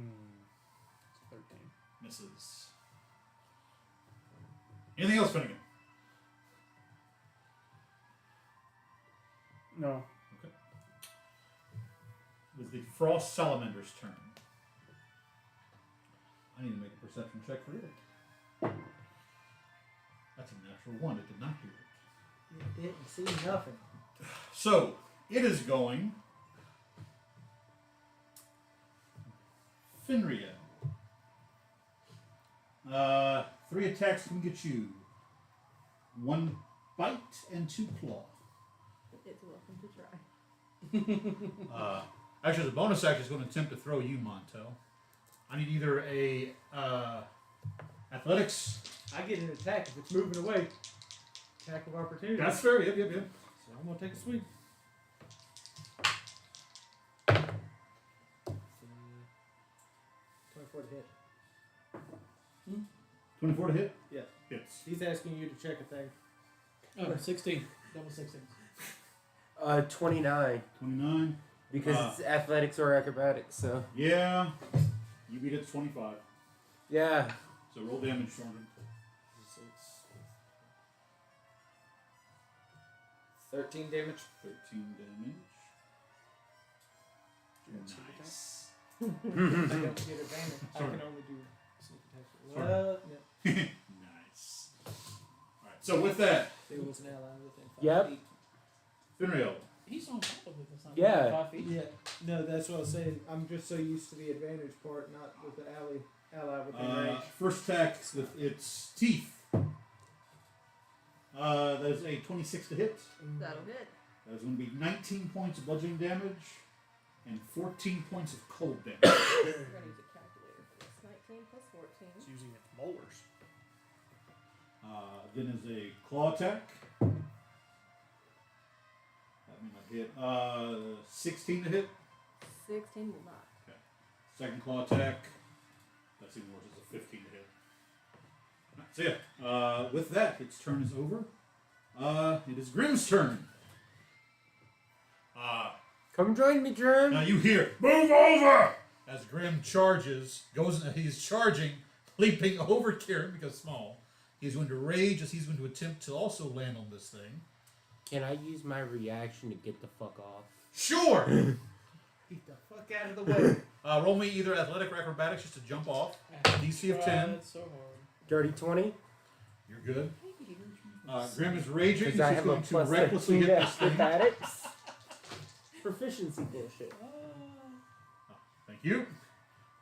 Misses. Anything else, Finnegan? No. It is the Frost Salamander's turn. I need to make a perception check for it. That's a natural 1. It did not do it. You didn't see nothing. So, it is going... Finria. 3 attacks can get you. 1 bite and 2 claw. It's welcome to try. Actually, the bonus action is going to attempt to throw you, Montel. I need either a athletics. I get an attack if it's moving away. Attack of opportunity. That's fair. Yep. So I'm gonna take a swing. 24 to hit. 24 to hit. Yeah. Hits. He's asking you to check a thing. Oh, 16. Double 16. 29. 29. Because it's athletics or acrobatics, so. Yeah. You beat it to 25. Yeah. So roll damage, Thornton. 13 damage. 13 damage. Nice. I don't get advantage. I can only do sneak attack. Sorry. Yeah. Nice. Alright, so with that, There was an ally within 5 Yep. feet. Finrail. He's on top of it. That's not Yeah. 5 feet. Yeah. No, that's what I was saying. I'm just so used to the advantage part, not with the ally within range. First attack with its teeth. That is a 26 to hit. That'll hit. That is going to be 19 points of bludgeoning damage and 14 points of cold damage. We're gonna use a calculator for this. 19 plus 14. It's using its molars. Then is a claw attack. That may not hit. 16 to hit. 16 will not. Second claw attack. That's even worse. It's a 15 to hit. Alright, so yeah, with that, its turn is over. It is Grimm's turn. Come join me, Grim. Now you hear, move over! As Grimm charges, he's charging, leaping over Kieran because small. He's going to rage as he's going to attempt to also land on this thing. Can I use my reaction to get the fuck off? Sure! Get the fuck out of the way. Roll me either athletic or acrobatics just to jump off. DC of 10. That's so hard. Dirty 20? You're good. Grimm is raging. He's Because I just have a going to plus recklessly 13 hit this thing. acrobatics. Proficiency bullshit. Thank you.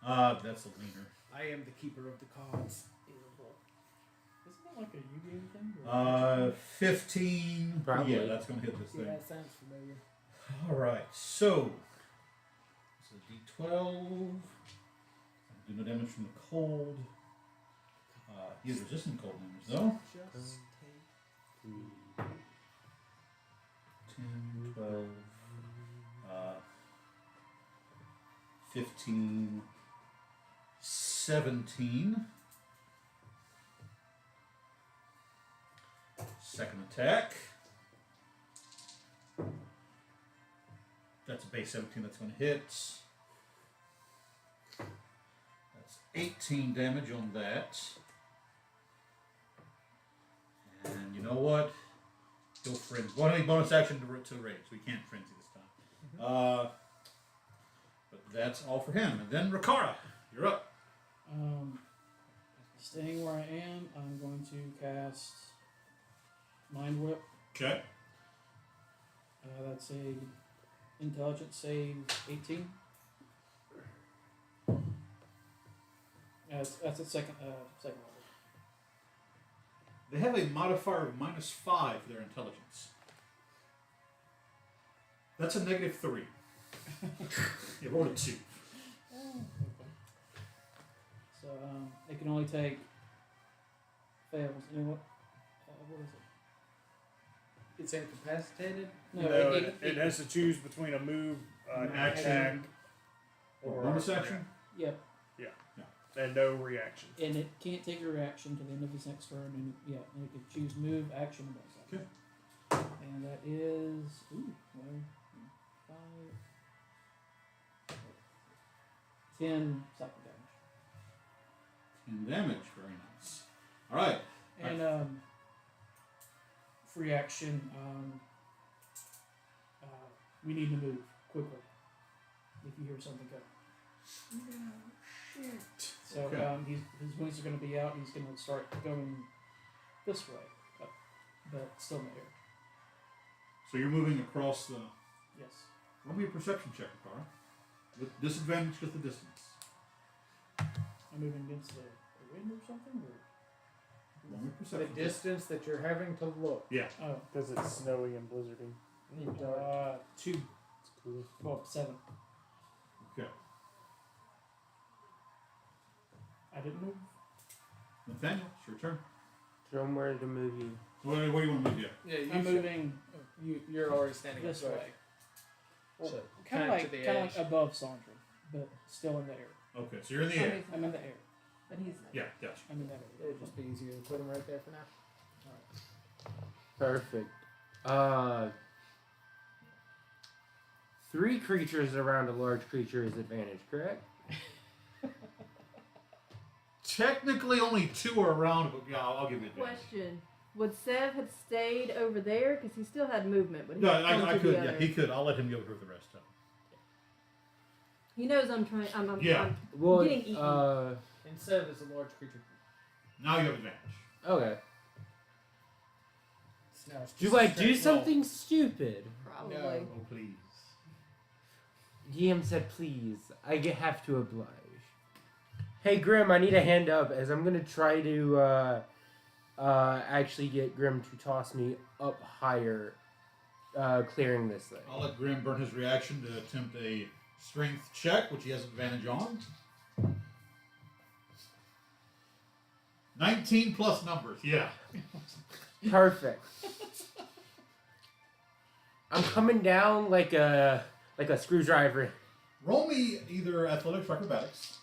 That's a leaner. I am the keeper of the cards. Isn't that like a Yu-Gi-Oh thing? 15. Probably. Yeah, that's going to hit this Yeah, thing. that sounds familiar. Alright, so. It's a d12. Do no damage from the cold. He is resistant to cold damage, though. Just 10, 12, 15, 17. Second attack. That's a base 17 that's going to hit. That's 18 damage on that. And you know what? He'll frenzy. One only bonus action to rage, so he can't frenzy this time. But that's all for him. And then Rakara, you're up. Staying where I am, I'm going to cast Mind Whip. Okay. That's a intelligence save 18. That's a second level. They have a modifier of -5 for their intelligence. That's a -3. You rolled a 2. Okay. So it can only take fails. You know what? What is it? it's incapacitated. No, It has to choose between a move, an Action. attack, Or bonus action? Yep. and no reaction. And it can't take a reaction to the end of its next turn, and and it can choose move, action, and bonus action. And that is 10 psychic damage. 10 damage. Very nice. Alright. And free action. We need to move quickly. If you hear something go. So Okay. his wings are going to be out. He's going to start going this way, but still in the air. So you're moving across the... Yes. Roll me a perception check, Akara. With disadvantage because the distance. I'm moving against the wind or something? Or? Roll me a The perception check. distance that you're having to look. Yeah. Oh. Because it's snowy and blizzarding. 2. Go up to 7. Okay. I didn't move. Nathaniel, it's your turn. Show 'em where to move you. What do you want to move yet? Yeah, you I'm should- moving You're already standing this up, right? way. Well, So, kind of kinda to like, the kind of edge. like above Sandra, but still in the air. Okay, so you're in the air. I'm in the air. But he's Yeah, gotcha. I'm in that area. It'd just be easier to put him right there for now. Perfect. 3 creatures around a large creature is advantage, correct? Technically, only 2 are around, but yeah, I'll give you advantage. question. Would Sev have stayed over there? Because he still had movement, but he No, could come I to could. the Yeah, other. he could. I'll let him go through the rest of He knows I'm trying. I'm Yeah. Well, getting eaten. And Sev is a large creature. it. Now you have advantage. okay. So now it's just Do a I do straight roll. something stupid? Probably. No. Oh, please. DM said, please. I have to oblige. Hey, Grim, I need a hand up as I'm going to try to actually get Grim to toss me up higher, clearing this thing. I'll let Grim burn his reaction to attempt a strength check, which he has advantage on. 19 plus numbers. Yeah. Perfect. I'm coming down like a screwdriver. Roll me either athletics or acrobatics.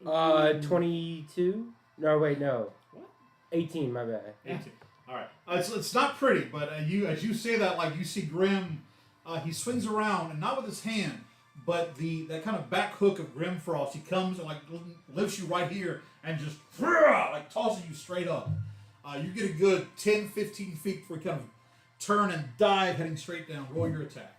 22? No, wait, no. What? 18, my bad. 18. All right. It's not pretty, but as you say that, like you see Grim, he swings around and not with his hand, but that kind of back hook of Grimfrost. He comes and like lifts you right here and just like tosses you straight up. You get a good 10, 15 feet before you kind of turn and dive, heading straight down. Roll your attack.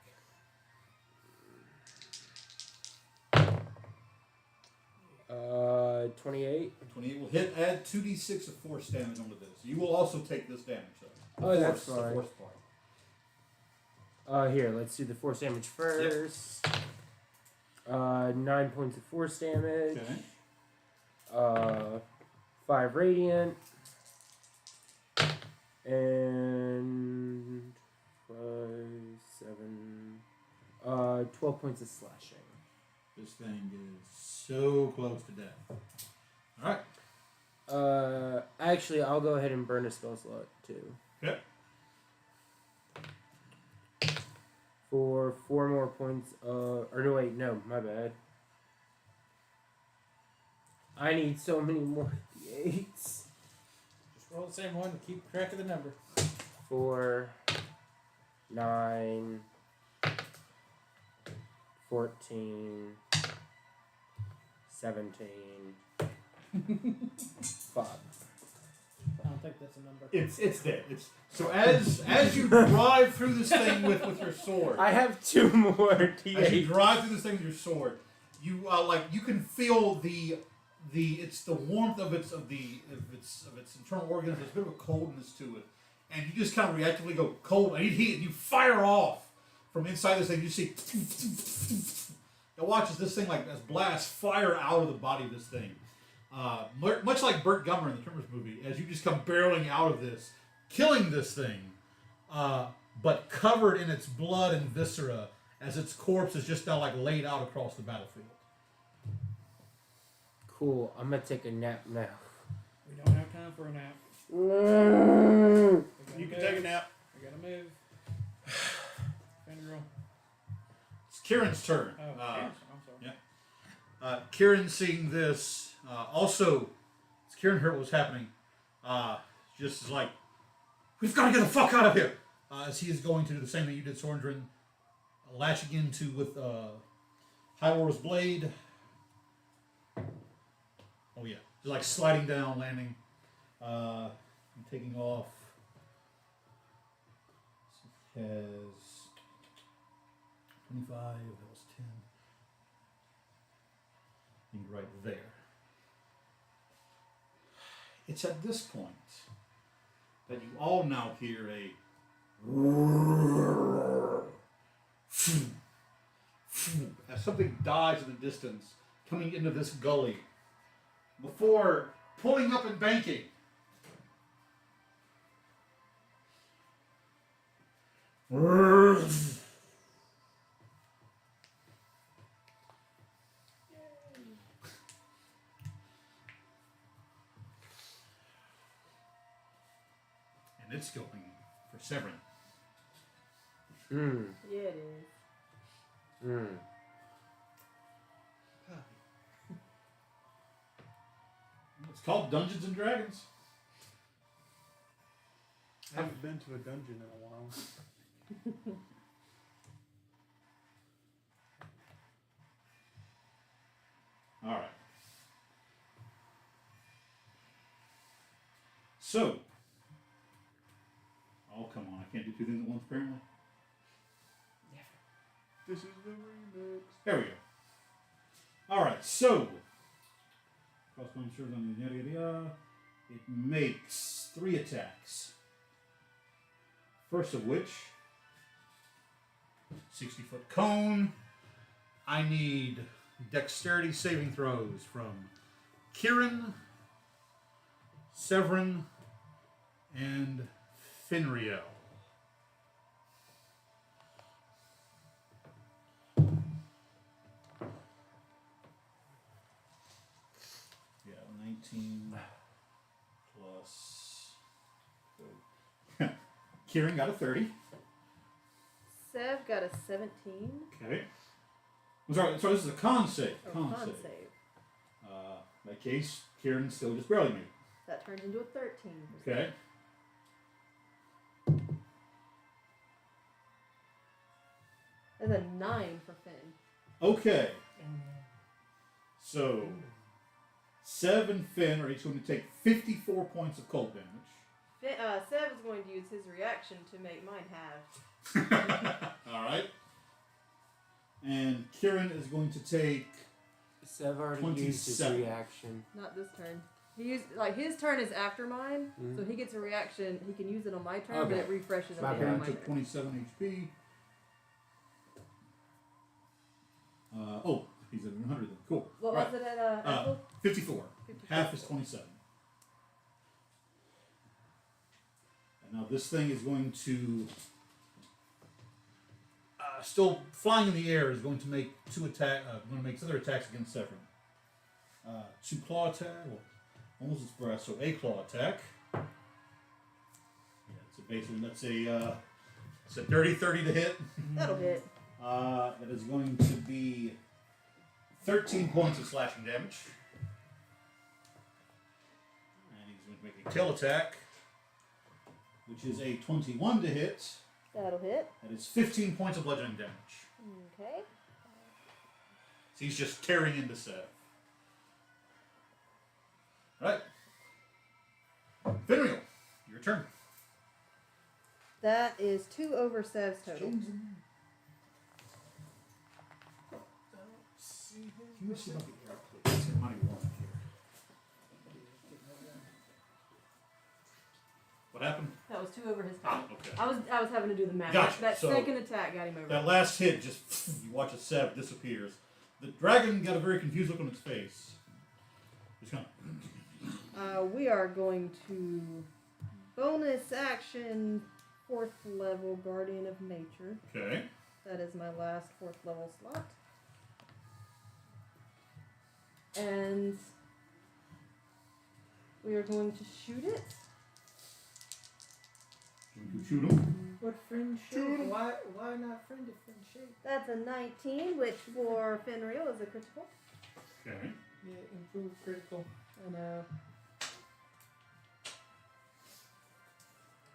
28. 28 will hit. Add 2d6 of force damage onto this. You will also take this damage, though. Oh, that's The fine. force part. Here, let's do the force damage first. 9 points of force damage. Okay. 5 radiant. And 5, 7, 12 points of slashing. This thing is so close to death. All right. Actually, I'll go ahead and burn a spell slot too. Okay. For 4 more points. Or no, wait, no, my bad. I need so many more d8s. Just roll the same one and keep track of the number. 4, 9, 14, 17, 5. I don't think that's a number. It's dead. It's so as you drive through this thing with your sword. I have 2 more As you d8s. drive through this thing with your sword, you you can feel the warmth of its internal organs. There's a bit of a coldness to it, and you just kind of reactively go cold. I need heat, and you fire off from inside this thing. You see, now watch as this thing as blasts fire out of the body of this thing. Much like Burt Gummer in the Tremors movie, as you just come barreling out of this, killing this thing, but covered in its blood and viscera, as its corpse is just now laid out across the battlefield. Cool, I'm gonna take a nap now. We don't have time for a nap. You can take a nap. I gotta move. Fender It's Kieran's turn. Oh, yes, I'm sorry. Kieran seeing this, also, as Kieran heard what was happening, just is like, we've got to get the fuck out of here! As he is going to do the same thing you did, Sorndrin, lashing into with High War's blade. Oh yeah, just sliding down, landing, and taking off. So he has 25, that was 10. And right there. It's at this point that you all now hear a as something dies in the distance, coming into this gully, before pulling up and banking. it's going for Severin. Hmm. Yeah, it is. Hmm. It's called Dungeons and Dragons. I haven't been to a dungeon in a while. All right. So, oh come on, I can't do two things at once apparently. This is the remix. There we go. All right, so crossbow shores on the yada yada yada. It makes 3 attacks. First of which, 60-foot cone. I need dexterity saving throws from Kieran, Severin, and Finriel. Yeah, 19 plus. Kieran got a 30. Sev got a 17. Okay. I'm sorry, this is a con save. Oh, Con con save. save. In that case, Kieran still just barely made it. That turns into a 13. Okay. That's a 9 for Finn. Okay. So, Sev and Finn are each going to take 54 points of cold damage. Sev is going to use his reaction to make mine halved. Alright. And Kieran is going to take. Sev already used his 27. reaction. Not this turn. He used his turn is after mine, Mhm. so he gets a reaction. He can use it on my turn, Okay. but it refreshes My at the end Kieran of my took turn. 27 HP. Oh, he's at 100 then. Cool. What Right. was it at Ethel? 54. 54. Half is 27. And now this thing is going to. Still flying in the air is going to make 2 other attacks against Severin. 2 claw attack, well, almost its breath, so a claw attack. Yeah, it's a basically, let's say, it's a dirty 30 to hit. That'll hit. That is going to be 13 points of slashing damage. And he's going to make a tail attack, which is a 21 to hit. That'll hit. That is 15 points of bludgeoning damage. Okay. So he's just tearing into Sev. Alright. Finriel, your turn. That is 2 over Sev's total. Can you see about the air, please? It might be warm here. What happened? That was 2 over his total. Okay. I was having to do the math. Gotcha. That So- second attack got him over. That last hit just, you watch as Sev disappears. The dragon got a very confused look on its face. Just kind of, We are going to bonus action 4th level Guardian of Nature. okay. That is my last 4th level slot. And we are going to shoot it. You shoot him. What friend shape? Why not friend if friend shape? That's a 19, which for Fenrir is a critical. Okay. Yeah, improved critical. I know.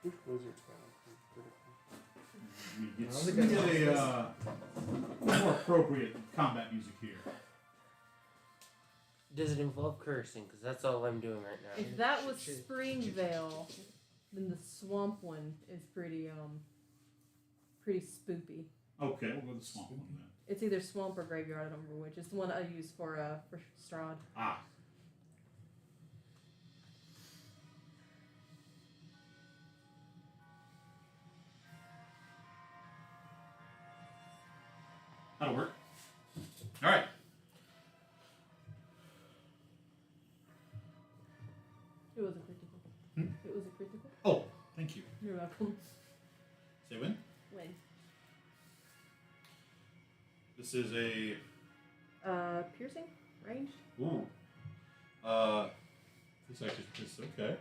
Which wizard spell? We get a more appropriate combat music here. Does it involve cursing? Because that's all I'm doing right now. If that was Springvale, then the swamp one is pretty spoopy. Okay, we'll go with the swamp one then. It's either swamp or graveyard. I don't remember which. It's the one I use for Strahd. Ah. That'll work. All right. It was a critical. It was a critical. Oh, thank you. You're welcome. Say when? When? This is a. Piercing? Ranged? Ooh. This actually is okay.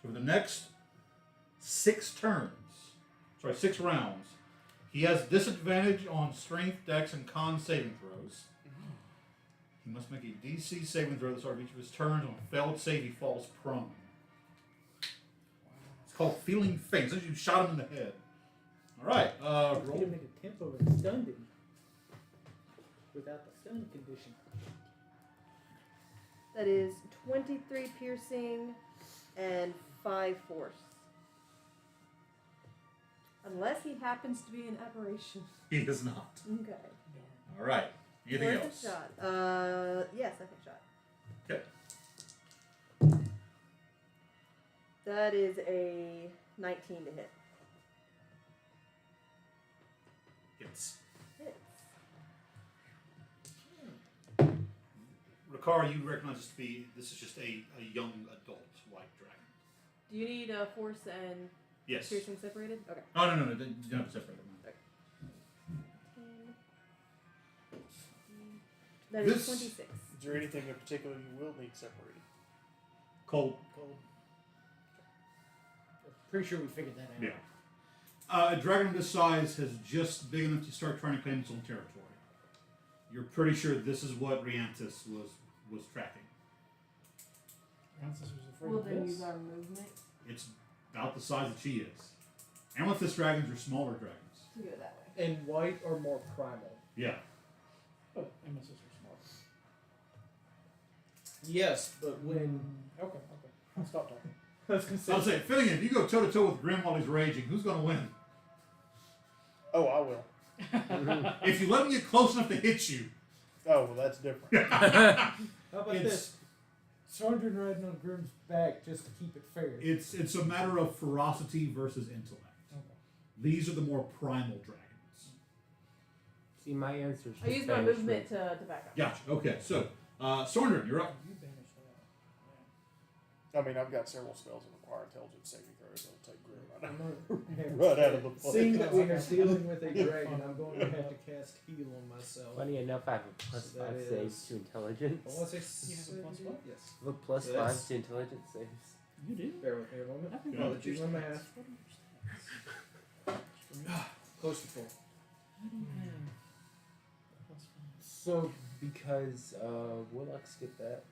So for the next 6 rounds, he has disadvantage on strength, dex, and con saving throws. He must make a DC saving throw at the start of each of his turns. On a failed save, he falls prone. It's called feeling faint. Since you shot him in the head. All right. You Roll. could make a tempo and stunned him without the stun condition. That is 23 piercing and 5 force. Unless he happens to be an aberration. He is not. Okay. All right. Anything Worth else? a shot. Yeah, second shot. Okay. That is a 19 to hit. Hits. Hits. Ricard, you recognize this is just a young adult white dragon. Do you need a force and Yes. piercing separated? Okay. Oh, no. You don't have to separate them. That is 26. Is there anything in particular you will need separated? Cold. Pretty sure we figured that out. Yeah. A dragon of this size is just big enough to start trying to claim its own territory. You're pretty sure this is what Riantis was tracking. Francis was afraid We'll of then this. use our movement It's about the size that she is. Amethyst dragons are smaller dragons. to go that way. And white or more primal. Yeah. Oh, Amos are smart. Yes, but when Okay. I'll stop talking. I was gonna I'll say, Finnegan, if you go toe to toe with Grim while he's raging, who's going to win? Oh, I will. If you let him get close enough to hit you. Oh, well, that's different. How about It's- this? Sargent riding on Grim's back just to keep it fair. It's a matter of ferocity versus intellect. Okay. These are the more primal dragons. See, my answer is I use my movement to back up. Gotcha. Okay, so Sorndrin, you're up. You banish that. I mean, I've got several spells that require intelligence saving throws. It'll take Grim I'm right out of the play. Seeing that we are dealing with a dragon, I'm going to have to cast heal on myself. Funny enough, I have a plus So that 5 is- saves to intelligence. I want to say You have a plus 70? what? Yes. Look, plus So 5 that's- to intelligence saves. You do? Bear with me a moment. I think Yeah. I'll do my math. Close to full. How do you have plus 5? So Because warlocks get that.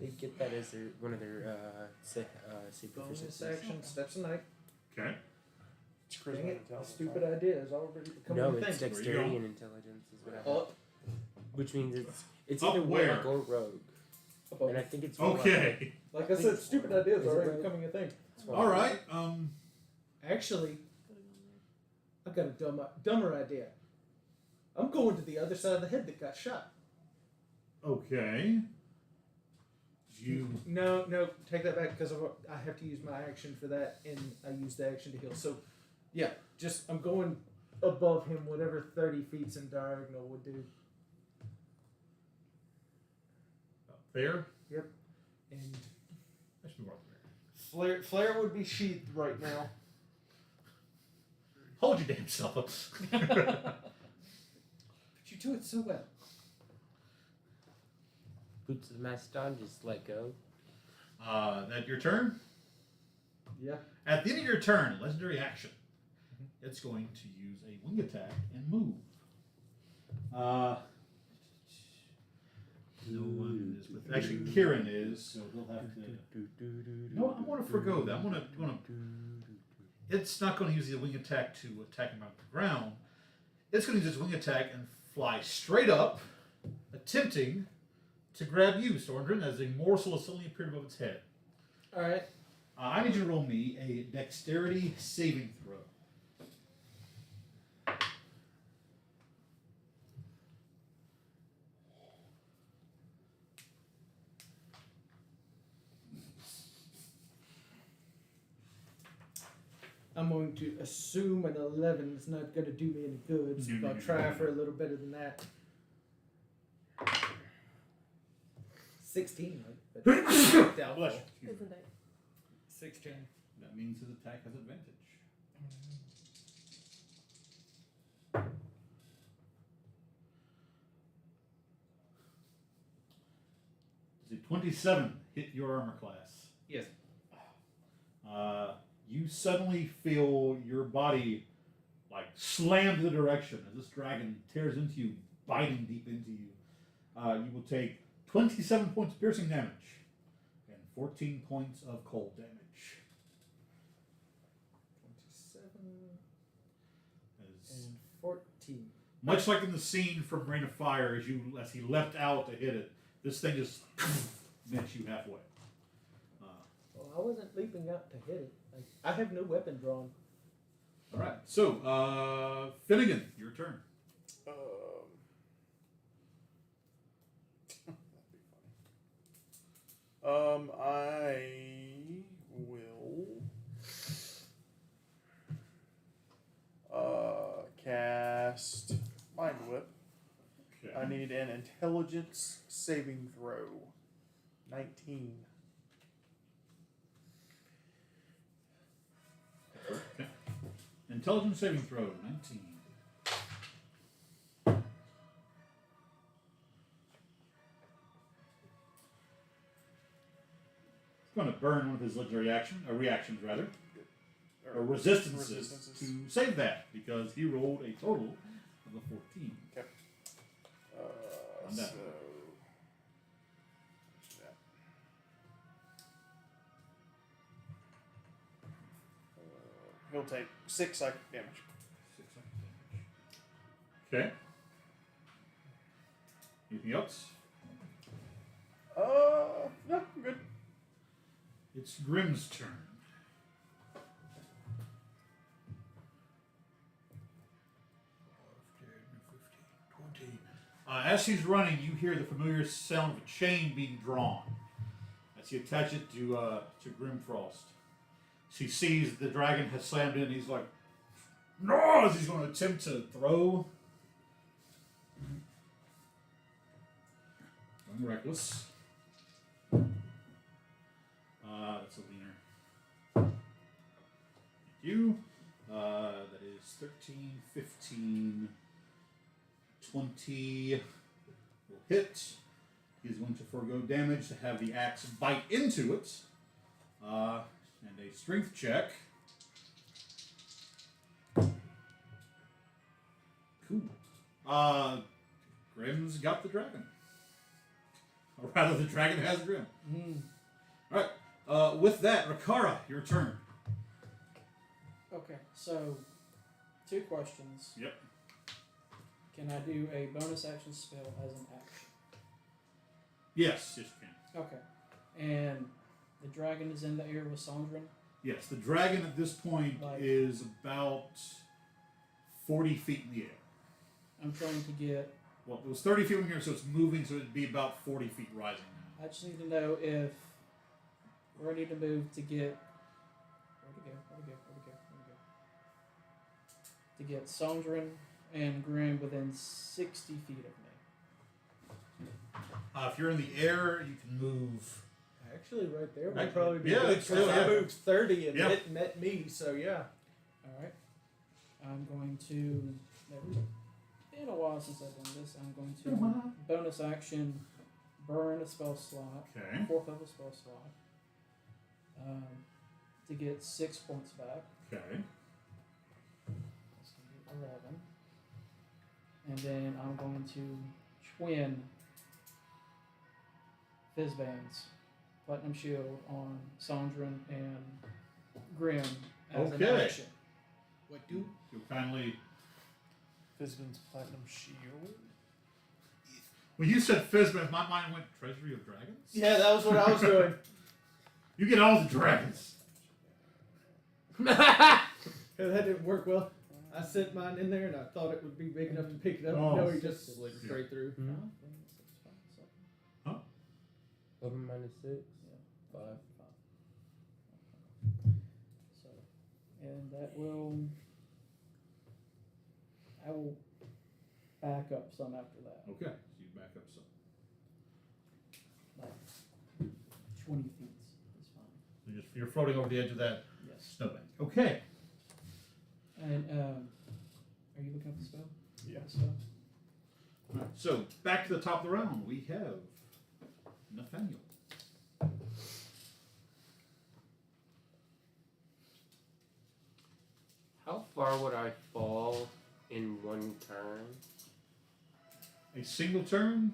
They get that as one of their save bonus proficiencies. action, steps a night. Okay. It's Dang charisma and it, intelligence. stupid idea is already becoming No, a it's thing. dexterity go. and intelligence is what I have. Up, Which means it's Up either where? warlock or rogue. above. And I think it's warlock. Okay. Like I said, stupid idea is Is it already really? becoming a thing. It's warlock. All right. Actually, I got a dumber idea. I'm going to the other side of the head that got shot. Okay. You. No, take that back because I have to use my action for that, and I use the action to heal. So, yeah, I'm going above him, whatever 30 feet in diagonal would do. There. And That should be right there. flare would be sheathed right now. Hold your damn self up. But you do it so well. Boots of the Mastodon, just let go. That your turn? Yeah. At the end of your turn, legendary action, it's going to use a wing attack and move. No one is with. Actually, Kieran is, so he'll have to. No, I'm going to forgo that. I'm going to. It's not going to use the wing attack to attack him on the ground. It's going to use its wing attack and fly straight up, attempting to grab you, Sorndrin, as a morsel has suddenly appeared above its head. All right. I need you to roll me a dexterity saving throw. I'm going to assume an 11 is not going to do me any good, so No, I'll no, try no. for a little better than that. 16, right? But doubtful. Bless you. Isn't it? 16. That means his attack has advantage. Does a 27 hit your armor class? Yes. You suddenly feel your body like slammed in the direction as this dragon tears into you, biting deep into you. You will take 27 points of piercing damage and 14 points of cold damage. 27 As, and 14. much like in the scene from Rain of Fire, as he leapt out to hit it, this thing just met you halfway. Well, I wasn't leaping out to hit it. I have no weapon drawn. All right, so Finnegan, your turn. That'd be funny. I will cast Mind Whip. Okay. I need an intelligence saving throw. 19. Okay. Intelligence saving throw, 19. He's going to burn one of his legendary reactions, or resistances to save that, because he rolled a total of a 14. Okay. On that. So. He'll take 6 psychic damage. 6 damage. Okay. Anything else? No, I'm good. It's Grimm's turn. As he's running, you hear the familiar sound of a chain being drawn. As he attaches it to Grimfrost. So he sees the dragon has slammed in. He's like, no! As he's going to attempt to throw. Going reckless. That's a leaner. Thank you. That is 13, 15, 20 will hit. He's going to forego damage to have the axe bite into it. And a strength check. Cool. Grimm's got the dragon. Or rather, the dragon has Grimm. Alright. With that, Rakara, your turn. Okay, so 2 questions. Yep. Can I do a bonus action spell as an action? Yes, you can. Okay. And the dragon is in the air with Sondrin? Yes, the dragon at this point is about 40 feet in the air. I'm trying to get... Well, it was 30 feet in here, so it's moving, so it'd be about 40 feet rising now. I just need to know if where I need to move to get... Where'd it go? To get Sondrin and Grim within 60 feet of me. If you're in the air, you can move... Actually, right there Right. would probably be Yeah, good, it's 'cause still- I yeah. moved 30 and Yeah. it met me, so yeah. Alright. I'm going to... It's been a while since I've done this. I'm going to bonus action burn a spell slot. Okay. 4th level spell slot. To get 6 points back. Okay. That's going to be 11. And then I'm going to twin Fizzbands, Platinum Shield on Sondrin and Grim as an Okay. action. What do? You'll kindly... Fizban's Platinum Shield. When you said Fizzman, my mind went Treasury of Dragons? Yeah, that was what I was doing. You get all the dragons. Yeah, that didn't work well. I sent mine in there and I thought it would be big enough to pick it up. Oh. No, he just slid straight through. 11 minus 6. 5. So, and that will... I will back up some after that. Okay, so you back up some. Like 20 feet is fine. So you're floating over the edge of that Yes. snowbank. Okay. And are you looking up the spell? Yeah. The spell? All right, so back to the top of the round, we have Nathaniel. How far would I fall in one turn? A single turn.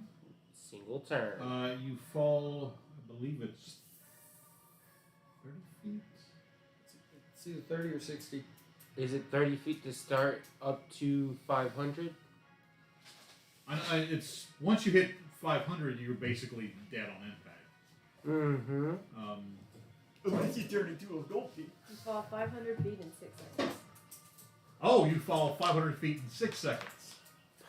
Single turn. You fall. I believe it's 30 feet. It's either 30 or 60. Is it 30 feet to start up to 500? It's once you hit 500, you're basically dead on impact. Mm-hmm. Unless you turn into a goldfish. You fall 500 feet in 6 seconds. Oh, you fall 500 feet in 6 seconds.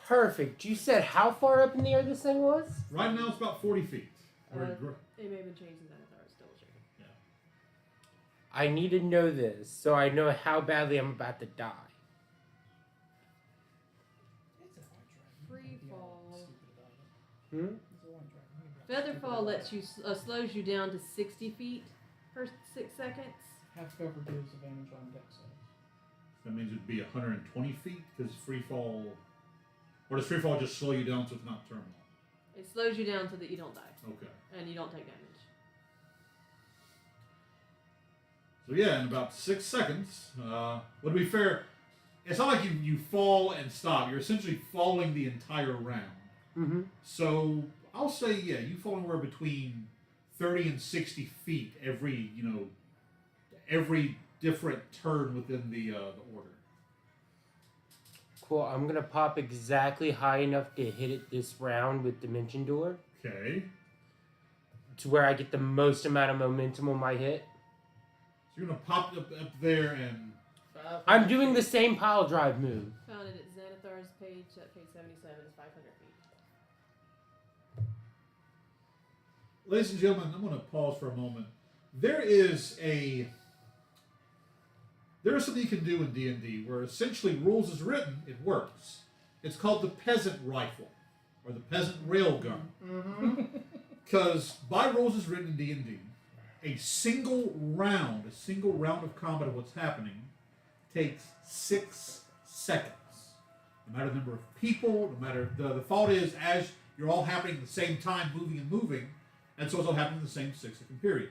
Perfect. You said how far up in the air this thing was? Right now, it's about 40 feet. It may have been changed since I was double checking. I need to know this so I know how badly I'm about to die. It's a white dragon. Free Don't be all fall. stupid about it. Hmm? It's a white dragon. Featherfall lets you slows you down to 60 feet per 6 seconds. Half cover gives advantage on deck saves. That means it'd be 120 feet because free fall. Or does free fall just slow you down so it's not terminal? It slows you down so that you don't die Okay. and you don't take damage. So yeah, in about 6 seconds, well, to be fair, it's not like you fall and stop. You're essentially falling the entire round. Mm-hmm. So I'll say, yeah, you fall anywhere between 30 and 60 feet every different turn within the order. Cool. I'm going to pop exactly high enough to hit it this round with Dimension Door Okay. to where I get the most amount of momentum on my hit. So you're going to pop up there and... I'm doing the same pile drive move. Found it at Xanathar's page at page 77 is 500 feet. Ladies and gentlemen, I'm going to pause for a moment. There is something you can do in D&D where essentially rules is written, it works. It's called the peasant rifle or the peasant railgun. Because by rules is written in D&D, a single round of combat of what's happening takes 6 seconds. No matter the number of people, no matter the thought is as you're all happening at the same time, moving, and so it's all happening in the same 6-second period.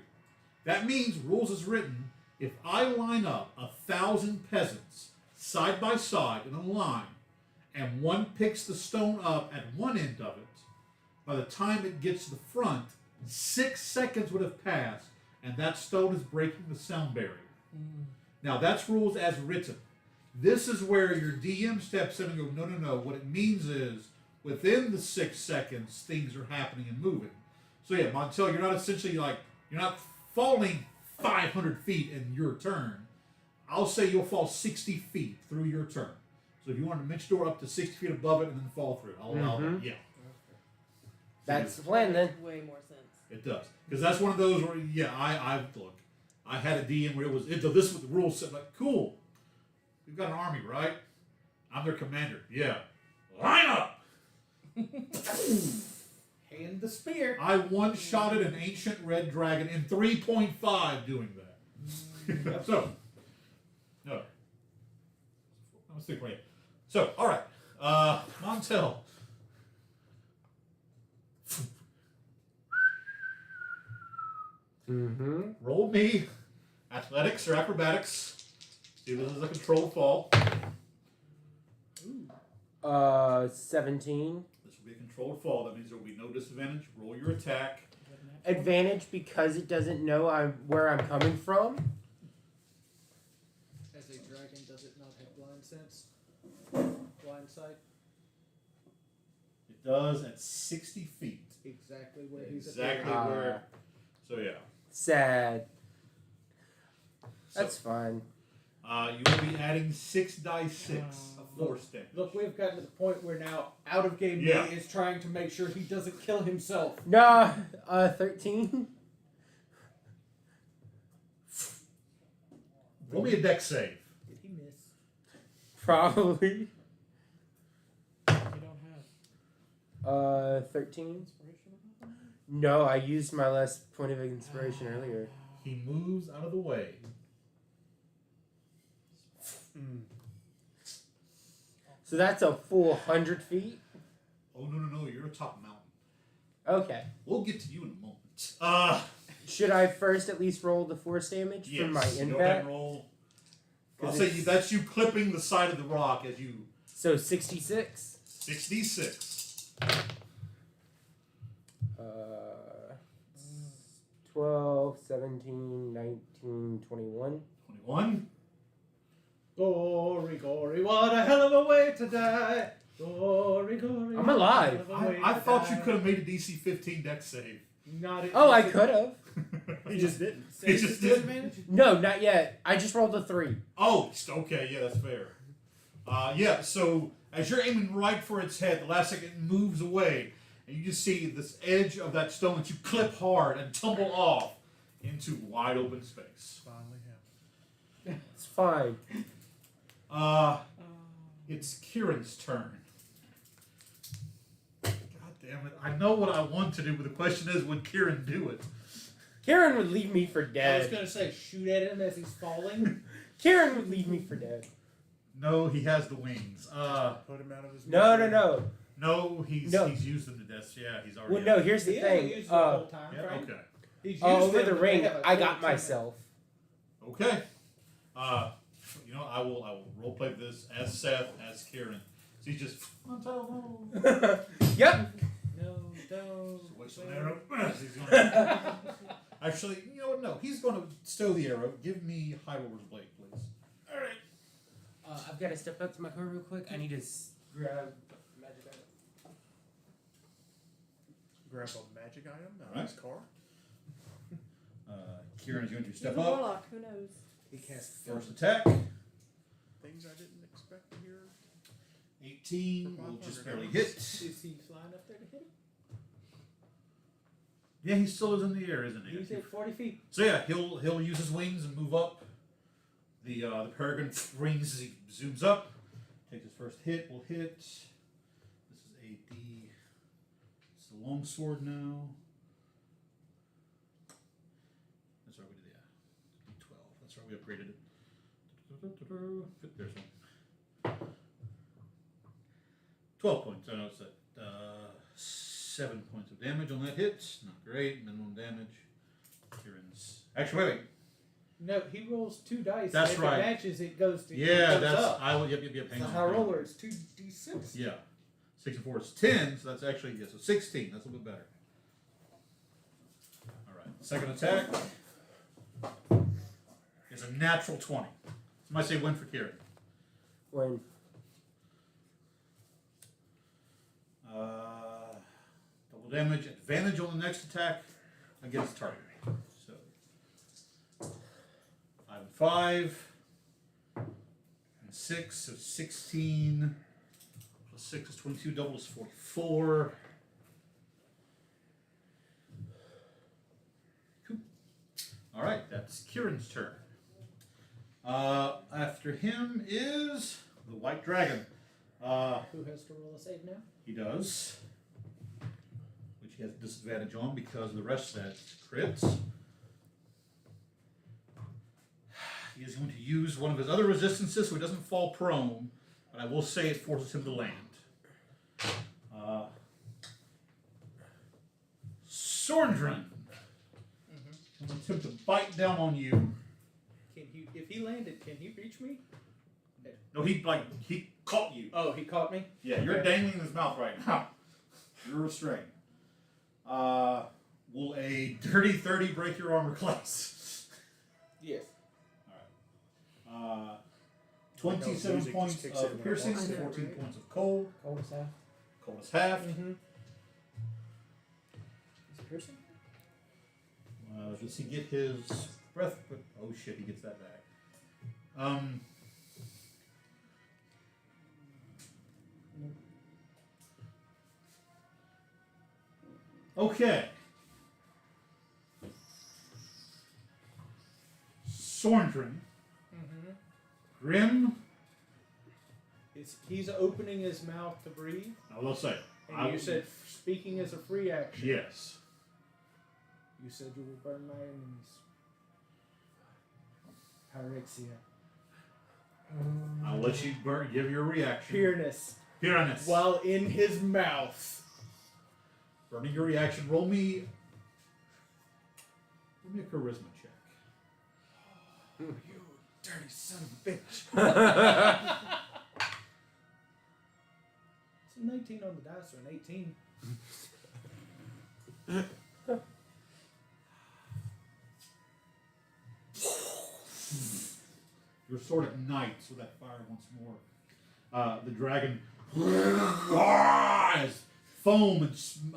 That means rules is written. If I line up 1,000 peasants side by side in a line, and one picks the stone up at one end of it, by the time it gets to the front, 6 seconds would have passed, and that stone is breaking the sound barrier. Now that's rules as written. This is where your DM steps in and goes, no. What it means is within the 6 seconds, things are happening and moving. So yeah, Montel, you're not essentially you're not falling 500 feet in your turn. I'll say you'll fall 60 feet through your turn. So if you want to dimension door up to 60 feet above it and then fall through, I'll allow that. Yeah. That's the plan then. Makes way more sense. It does. Because that's one of those where, look, I had a DM where this is what the rules said. Like, cool. We've got an army, right? I'm their commander. Yeah. Line up! Hand the spear. I one-shotted an ancient red dragon in 3.5 doing that. So, no. I'm going to stick right here. So, all right. Montel. Mm-hmm. Roll me athletics or acrobatics. See, this is a controlled fall. 17. This will be a controlled fall. That means there will be no disadvantage. Roll your attack. Advantage because it doesn't know where I'm coming from. As a dragon, does it not have blind sense? Blind sight? It does at 60 feet. Exactly where he's Exactly at. where. So, yeah. Sad. So, That's fine. you will be adding 6 dice 6 of force damage. Look, we've gotten to the point where now out of game Yeah. is trying to make sure he doesn't kill himself. No, 13. Roll me a dex save. Did he miss? Probably. You don't have 13. inspiration or nothing? No, I used my last point of inspiration earlier. He moves out of the way. So that's a full 100 feet? Oh, no. You're atop a mountain. Okay. We'll get to you in a moment. Should I first at least roll the force damage Yes. for my Go ahead and impact? roll. I'll say that's you clipping the side of the rock as you. So 66. 66. 12, 17, 19, 21. 21. Gory, gory, what a hell of a way to die. Gory, gory. I'm alive. I thought you could have made a DC 15 deck save. Not Oh, I could have. He just didn't. He just did. No, not yet. I just rolled a 3. Oh, okay, yeah, that's fair. Yeah, so as you're aiming right for its head, the last second it moves away, and you just see this edge of that stone that you clip hard and tumble off into wide open space. Finally happened. It's fine. It's Kieran's turn. God damn it. I know what I want to do, but the question is, would Kieran do it? Kieran would leave me for I was dead. gonna say, shoot at him as he's falling. Kieran would leave me for dead. No, he has the wings. Put him out of his No, misery. No, he's No. used them to death. Yeah, he's already. Well, no, here's the He thing. hasn't used it the whole time, Yeah, right? okay. He's used Over them, the but ring, they have a I got 32 myself. Okay. You know, I will role play this as Seth, as Kieran. So he's just Yep. No, don't. waste an arrow. He's gonna, actually, you know what? No, he's going to stow the arrow. Give me High Roller's blade, please. All right. I've got to step up to my car real quick. I need to grab magic item. Grab a magic item out Alright. of his car. Kieran is going to He's step a up. warlock, who knows? He can't. First attack. Things I didn't expect to hear. 18 will just 500. barely hit. Is he flying up there to hit him? Yeah, he still is in the air, isn't he? He's at 40 feet. So yeah, he'll use his wings and move up. The peregrine rings as he zooms up. Takes his first hit. Will hit. This is a D. It's the long sword now. That's right, we did D12. That's right, we upgraded it. There's one. 12 points. I know it's at 7 points of damage on that hit. Not great. Minimum damage. Kieran's. Actually, wait. No, he rolls 2 dice. That's and if right. It matches. It goes to. Yeah, it goes that's. up. I will. Yep. It's Hang a on. high roller. It's 2d6. Yeah. 6 and 4 is 10, so that's actually, yeah, so 16. That's a little bit better. Alright. Second attack is a natural 20. Somebody say win for Kieran. When Double damage, advantage on the next attack against target. So 5 and 5 and 6, so 16 plus 6 is 22, double is 44. Cool. Alright, that's Kieran's turn. After him is the White Dragon. Who has to roll a save now? He does. Which he has disadvantage on because the rest of that crits. He is going to use one of his other resistances so he doesn't fall prone, but I will say it forces him to land. Sorndrin. Will attempt to bite down on you. Can he? If he landed, can he reach me? No, he caught you. Oh, he caught me. Yeah, you're dangling in his mouth right now. You're restrained. Will a dirty 30 break your armor class? Yes. 27 music points just kicks in when of I piercing, walk in. 14 points of cold. Cold as half. Cold as half. Mm-hmm. Is it piercing? Does he get his breath? Oh shit, he gets that back. Okay. Sorndrin. Mm-hmm. Grim. He's opening his mouth to breathe, I will say. and you said speaking is a free action. Yes. You said you will burn my enemies. Pyrexia. I'll let you give your reaction. Pureness. Pureness. While in his mouth. Burning your reaction. Roll me a charisma check. You dirty son of a bitch. It's an 18 on the dice or an 18. Your sword ignites with that fire once more. The dragon, as foam and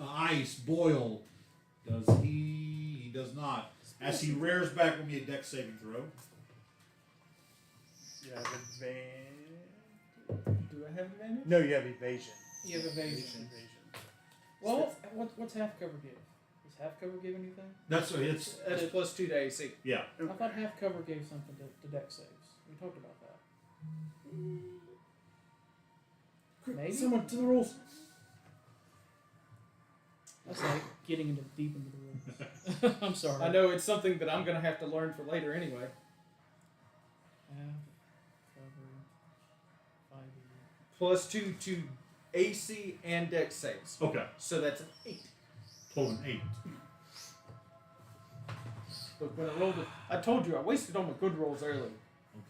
ice boil. Does he? He does not. As he rears back, with me a dex saving throw. You have advantage. Do I have advantage? No, you have evasion. You have evasion. Evasion. Well, what's half cover give? Does half cover give anything? That's it's That's plus 2 to AC. yeah. I thought half cover gave something to deck saves. We talked about that. Maybe. Someone to the rules. That's like getting into deep into the rules. I'm sorry. I know it's something that I'm going to have to learn for later anyway. Half cover 5e. Plus 2 to AC and dex saves. Okay. So that's an 8. Total an 8. But when I rolled it, I told you I wasted all my good rolls early.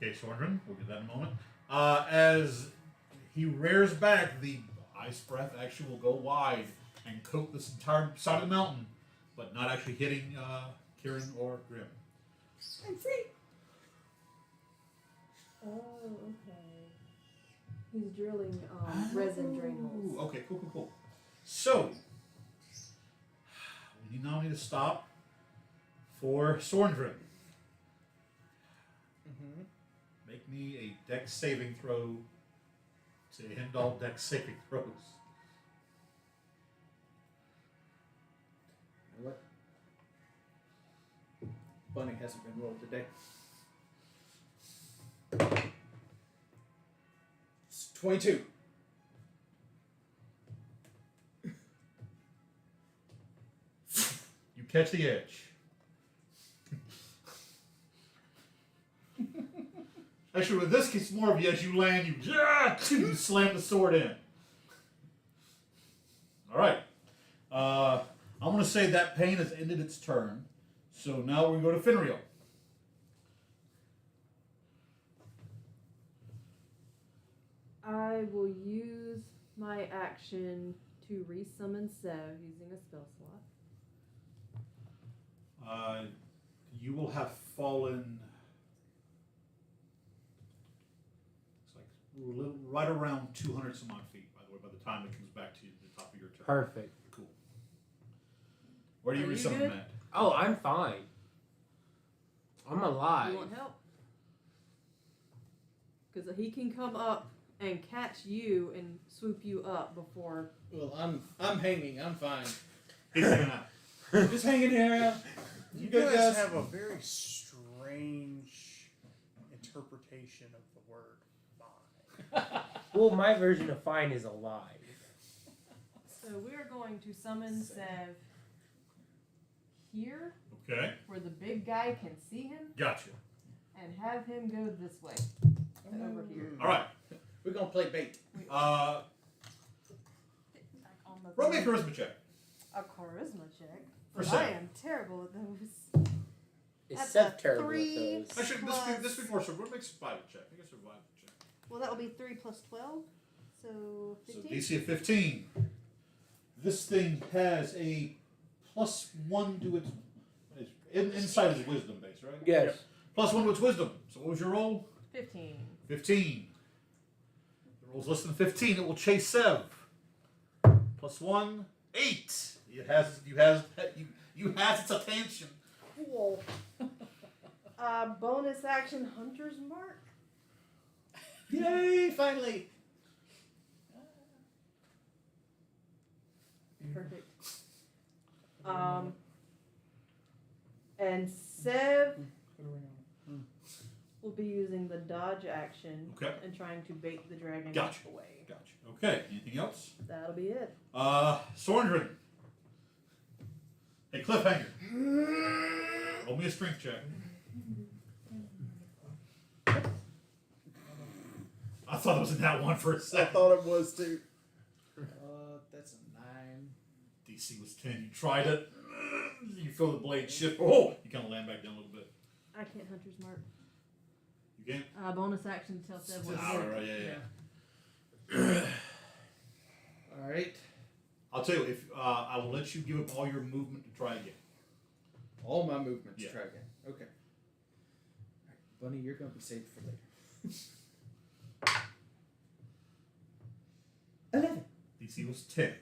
Okay, Sordrin, we'll get that in a moment. As he rears back, the ice breath actually will go wide and coat this entire side of the mountain, but not actually hitting Kieran or Grim. I'm free. Oh, okay. He's drilling resin drain holes. Ooh, okay, cool. So, we now need to stop for Sordrin. Mm-hmm. Make me a dex saving throw to end all dex saving throws. What? Bunny hasn't been rolled today. It's 22. You catch the edge. Actually, with this, it's more of you as you land, you slam the sword in. All right. I'm going to say that pain has ended its turn. So now we go to Finrio. I will use my action to resummon Sev using a spell slot. You will have fallen. It's like right around 200 some odd feet, by the way, by the time it comes back to the top of your turn. Perfect. Cool. Where do you Are you resummon good? that? Oh, I'm fine. I'm alive. You want help? Because he can come up and catch you and swoop you up before. Well, I'm hanging. I'm fine. He's hanging out. Just hanging here. You good, guys guys? have a very strange interpretation of the word fine. Well, my version of fine is alive. So we're going to summon Sev here, Okay. where the big guy can see him, Gotcha. and have him go this way to over here. All right. We're gonna play bait. Back on the Roll me a charisma check. a charisma check. For But Sev. I am terrible at those. Is That's Seth a terrible 3. with those? Actually, Plus- this before, so roll me a survival check. I think a survival check. Well, that will be 3 plus 12, so So 15. DC of 15. This thing has a +1 to its inside is wisdom base, right? Yes. +1 to its wisdom. So what was your roll? 15. 15. The roll's less than 15. It will chase Sev. +1, 8. It has you has its attention. Cool. Bonus action Hunter's Mark. Yay! Finally. Perfect. And Sev Put a ring on will be using the dodge action Okay. and trying to bait the dragon Gotcha. away. Gotcha. Okay. Anything else? That'll be it. Sorndrin. Hey, cliffhanger. Roll me a strength check. I thought it was in that one for a I second. thought it was too. That's a 9. DC was 10. You tried it. You feel the blade shift. Oh, you kind of land back down a little bit. I can't Hunter's Mark. You can't. Bonus action to tell Seb what to All do. right, yeah. All right. I'll tell you, if I will let you give up all your movement to try again. All my movements. Yeah. Try again. Okay. All right, Bunny, you're gonna be saved for later. 11. DC was 10.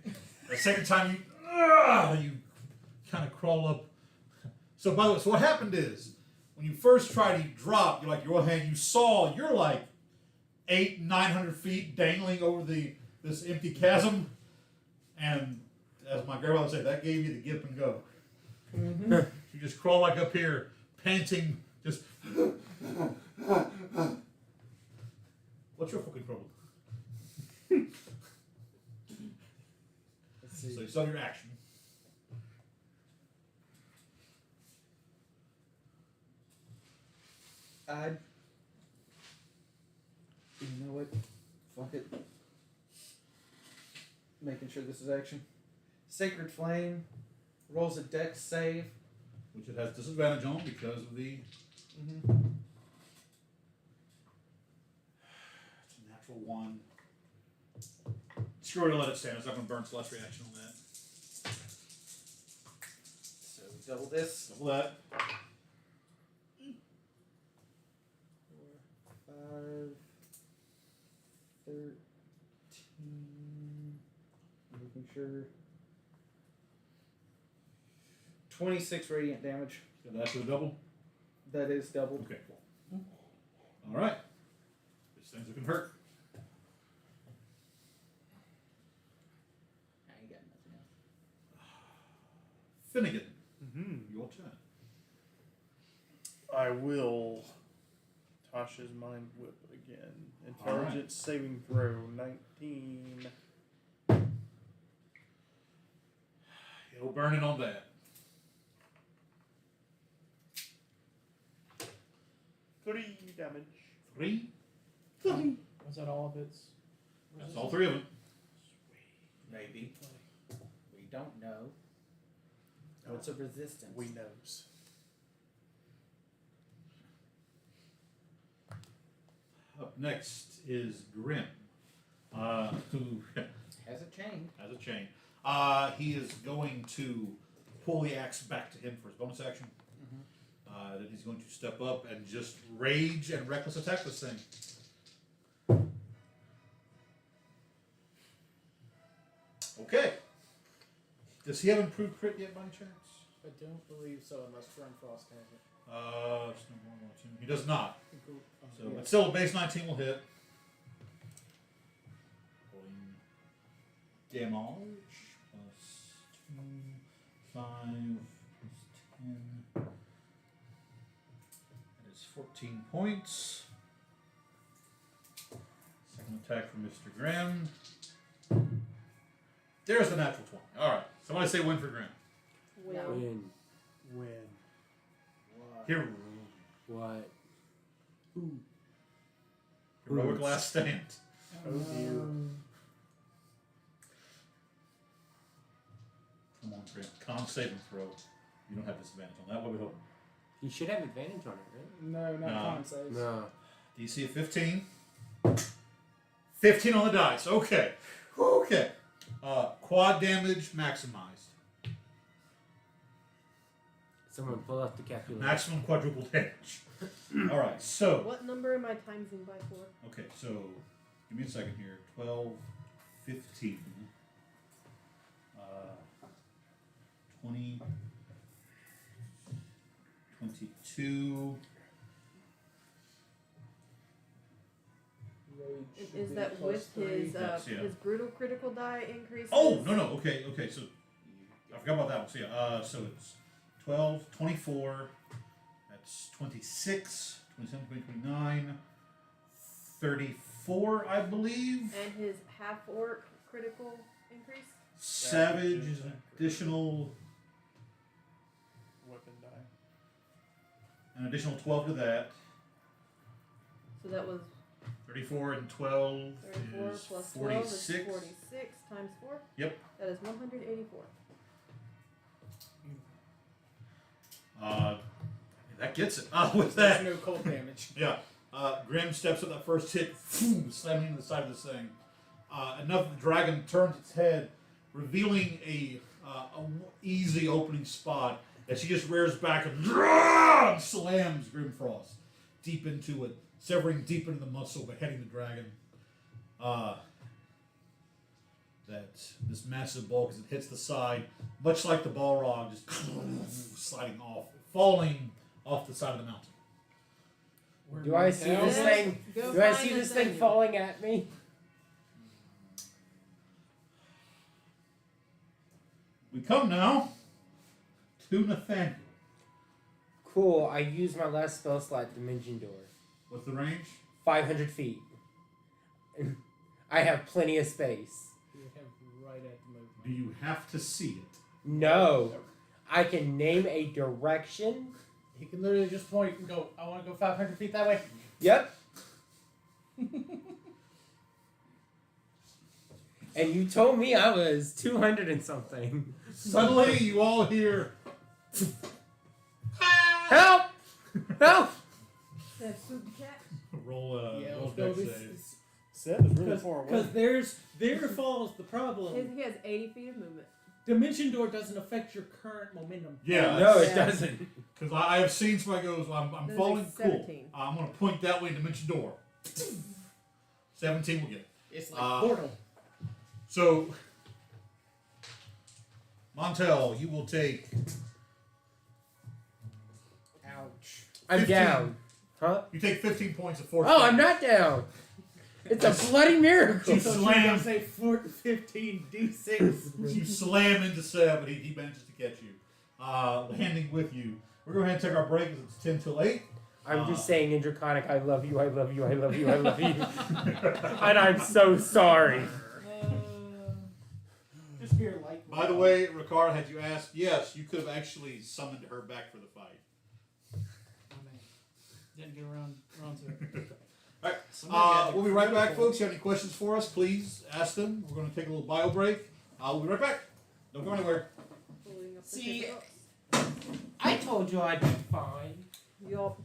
The second time you kind of crawl up. So by the way, so what happened is when you first tried, you dropped. You're like your hand. You saw you're like 800-900 feet dangling over this empty chasm, and as my grandmother said, that gave you the get up and go. Mm-hmm. You just crawl like up here, panting, just. What's your fucking problem? Let's see. So you saw your action. You know what? Fuck it. Making sure this is action. Sacred Flame rolls a dex save. Which it has disadvantage on because of the. Mm-hmm. It's a natural 1. Screw it, let it stand. It's not going to burn less reaction on that. So double this. Double that. 4, 5, 13. Making sure. 26 radiant damage. So that's a double. That is doubled. Okay, cool. All right. This thing's looking hurt. I ain't got nothing else. Finnegan, Mm-hmm. your turn. I will Tasha's Mind Whip again. Intelligence saving throw 19. It'll burn it on that. 3 damage. 3. Was that all of its? That's all 3 of them. Maybe. We don't know. What's a resistance? We knows. Up next is Grim, who Has a chain. has a chain. He is going to pull the axe back to him for his bonus action. Then he's going to step up and just rage and reckless attack this thing. Okay. Does he have improved crit yet by any chance? I don't believe so unless Frost has it. It's number 1, 2. He does not. So, yeah. but still, base 19 will hit. Rolling damage plus 2, 5 plus 10. That is 14 points. Second attack from Mr. Graham. There's the natural 20. Alright, somebody say win for Graham. No. Win. Win. Here, What? heroic last stand. Oh dear. Come on, Graham. Con saving throw. You don't have disadvantage on that. What are we hoping? You should have advantage on it, right? No, not No. con saves. No. DC of 15. 15 on the dice. Okay. Okay. Quad damage maximized. Someone pull out the calculator. Maximum quadruple damage. Alright, so. What number am I timesing by 4? Okay, so. Give me a second here. 12, 15. 20. 22. Is that with his Yes, yeah. his brutal critical die increases? Oh, no. Okay, so. I forgot about that one. So, yeah. So it's 12, 24. That's 26, 27, 29, 34, I believe. And his half orc critical increase? Savage is an additional. Weapon die. An additional 12 to that. So that was 34 and 12 34 is plus 12 is 46. 46 times 4? Yep. That is 184. That gets it. With that. There's no cold damage. Yeah. Grim steps up that first hit, slamming into the side of this thing. Enough that the dragon turns its head, revealing a easy opening spot as she just rears back and slams Grimfrost deep into it, severing deep into the muscle, beheading the dragon. That this massive bulk, as it hits the side, much like the Balrog, just sliding off, falling off the side of the mountain. Do I see this thing? Go Do I find see this Nathaniel. thing falling at me? We come now to Nathaniel. Cool. I use my last spell slot, Dimension Door. What's the range? 500 feet. I have plenty of space. You have right at the movement. Do you have to see it? No. I can name a direction. He can literally just point and go, I want to go 500 feet that way. Yep. And you told me I was 200 and something. Suddenly, you all hear. Help! Help! That spooked cat. Roll Yeah, roll let's go. dex This, save. Seth is really far away. Because there falls the problem. He has 80 feet of movement. Dimension Door doesn't affect your current momentum. Yeah, No, it Yeah. doesn't. because I have seen somebody goes, I'm Then it's falling. like Cool. 17. I'm going to point that way, Dimension Door. 17 will get it. It's like Uh, Portal. So, Montel, you will take. Ouch. I'm 15. down. Huh? You take 15 points of force. Oh, I'm damage. not down. It's a bloody miracle. You So you were slam. gonna say 15 D6. You slam into Seb, but he manages to catch you, landing with you. We're going to take our break because it's 10 till 8. I'm just saying in Draconic, I love you, I love you, I love you, I love you. And I'm so sorry. Just hear like. By the way, Ricard, had you asked, yes, you could have actually summoned her back for the fight. Oh, man. Didn't get around to it. Alright, we'll be right back, folks. You have any questions for us, please ask them. We're going to take a little bio break. We'll be right back. Don't go anywhere. Pulling up the See, pickups. I told you I'd be fine. Yup.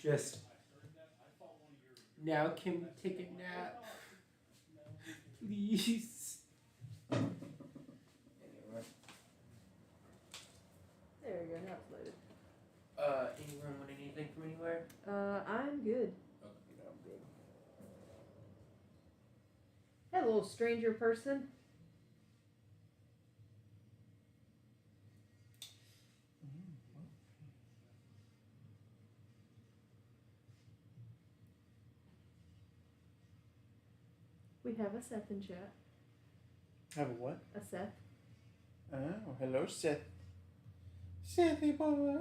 Just now, can we take a nap, please? Anyway, There you go. Now it's loaded. anyone want anything from anywhere? I'm good. Hello, stranger person. We have a Seth in chat. Have a what? A Seth. Oh, hello, Seth. Sethy boy.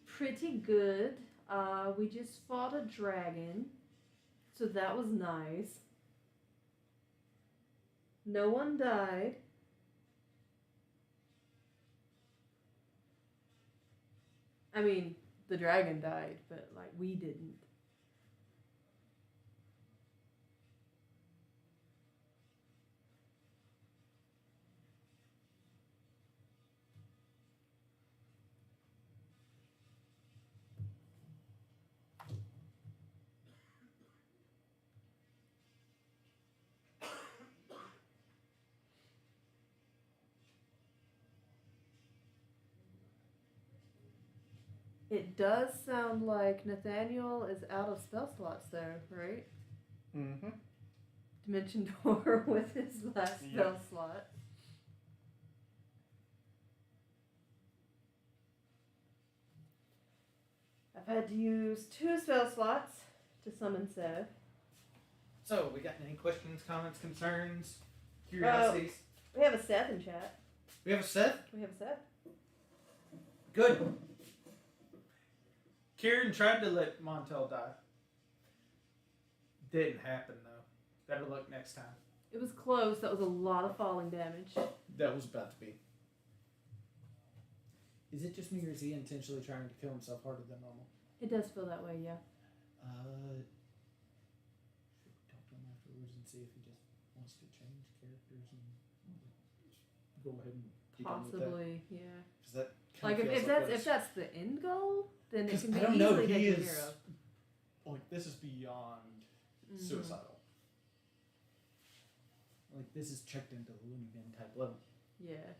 Pretty good. We just fought a dragon, so that was nice. No one died. I mean, the dragon died, but like we didn't. It does sound like Nathaniel is out of spell slots though, right? Mm-hmm. Dimension Door with his last Yep. spell slot. I've had to use 2 spell slots to summon Seb. So, we got any questions, comments, concerns, curiosities? We have a Seth in chat. We have a Seth? We have a Seth. Good. Kieran tried to let Montel die. Didn't happen though. Better luck next time. It was close. That was a lot of falling damage. That was about to be. Is it just me, or is he intentionally trying to kill himself harder than normal? It does feel that way, yeah. Should we talk to him afterwards and see if he just wants to change characters and go ahead and keep on with that? Possibly, yeah. 'Cause that kinda Like feels if what that's it's- if that's the end goal, then it 'cause can be I don't know, easily he taken is care of. like this is beyond Mhm. suicidal. Like this is checked into the loony bin type level. Yeah.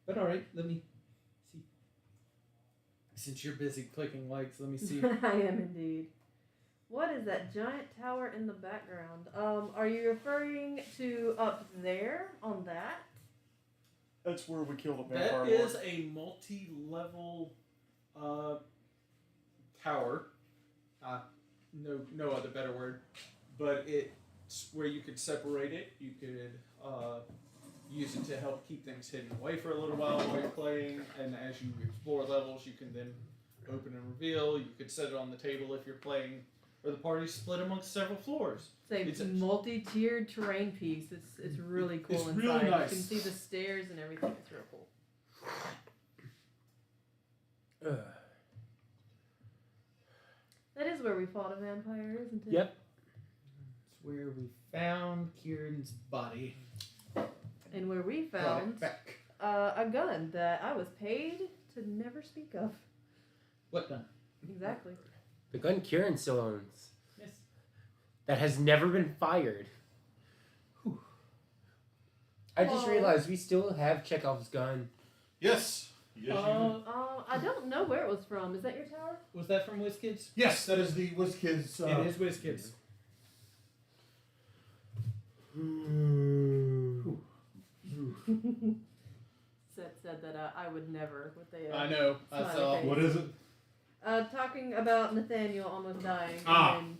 But all right, let me see. Since you're busy clicking likes, let me see. I am indeed. What is that giant tower in the background? Are you referring to up there on that? That's where we kill the vampire That is lord. a multi-level tower. No other better word. But it's where you could separate it. You could use it to help keep things hidden away for a little while you're playing. And as you explore levels, you can then open and reveal. You could set it on the table if you're playing, or the party's split amongst several floors. It's a It's a- multi-tiered terrain piece. It's really cool It's inside. really nice. You can see the stairs and everything. It's real cool. That is where we fought a vampire, isn't it? Yep. It's where we found Kieran's body. And where we Brought found it back. a gun that I was paid to never speak of. What gun? Exactly. The gun Kieran still owns. Yes. That has never been fired. I just Oh. realized we still have Chekhov's gun. Yes. Yes, you do. I don't know where it was from. Is that your tower? Was that from WizKids? Yes, that is the WizKids. It is WizKids. said that I would never with a I know. I smiley saw. face. What is it? Talking about Nathaniel almost dying Ah. and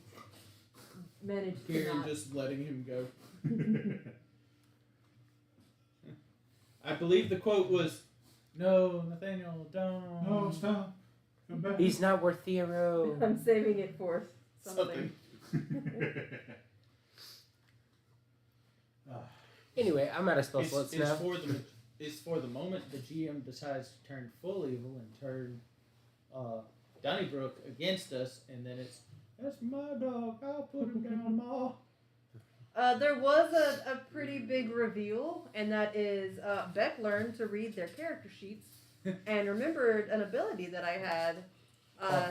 then managed to Kieran not. just letting him go. I believe the quote was, "No, Nathaniel, don't." No, stop. Come back. He's not worth the arrow. I'm saving it for something. Anyway, I'm out of spell It's, slots it's now. it's for the moment the GM decides to turn full evil and turn Donnybrook against us, and then that's my dog. I'll put him down, Ma. There was a pretty big reveal, and that is Beck learned to read their character sheets and remembered an ability that I had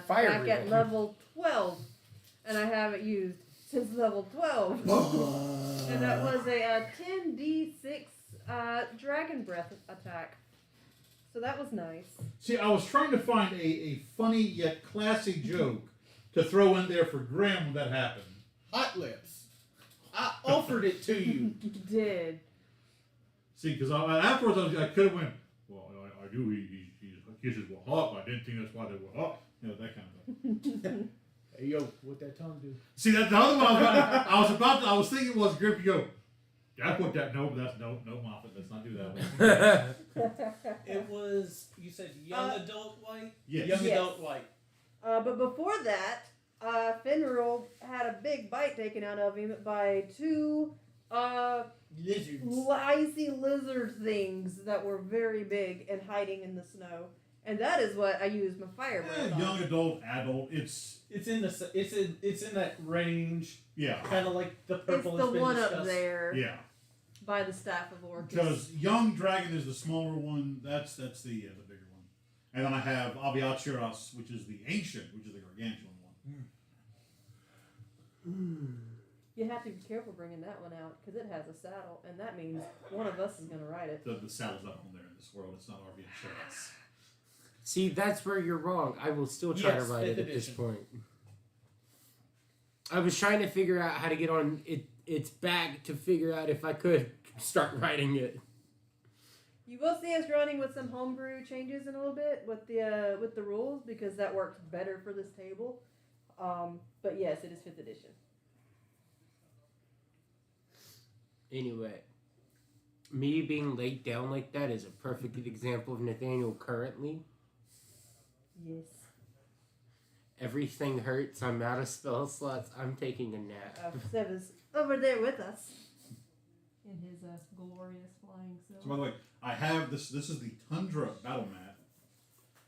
fire back at breathing. level 12, and I haven't used since level 12. And that was a 10d6 dragon breath attack. So that was nice. See, I was trying to find a funny yet classy joke to throw in there for Grim when that happened. Hot lips. I offered it to you. You did. See, because afterwards I could have went, well, I knew his kisses were hot, but I didn't think that's why they were hot. You know, that kind of thing. Hey, yo, what that tongue do? See, that the other one I was thinking it was Grip. You go, I put that. No, that's no, Moffat. Let's not do that. It was, you said young Uh, adult white? Yes. Young Yes. adult white. But before that, Finral had a big bite taken out of him by two Lizards. icy lizard things that were very big and hiding in the snow. And that is what I used my fire breath on. Young adult, it's It's in that range, yeah, kind of like the It's purple. the has been one up discussed. there yeah. by the staff of Orcus. Because Young Dragon is the smaller one. That's the bigger one. And then I have Aviachuras, which is the ancient, which is the gargantuan one. You have to be careful bringing that one out because it has a saddle, and that means one of us is going to ride it. The saddle's not on there in this world. It's not Aviachuras. See, that's where you're wrong. I will still try Yes, to ride it fifth at this edition. point. I was trying to figure out how to get on its back to figure out if I could start riding it. You will see us running with some homebrew changes in a little bit with the rules because that works better for this table. But yes, it is 5th edition. Anyway, me being laid down like that is a perfect example of Nathaniel currently. Yes. Everything hurts. I'm out of spell slots. I'm taking a nap. Seva's over there with us. in his glorious flying So self. by the way, I have this. This is the Tundra battle mat.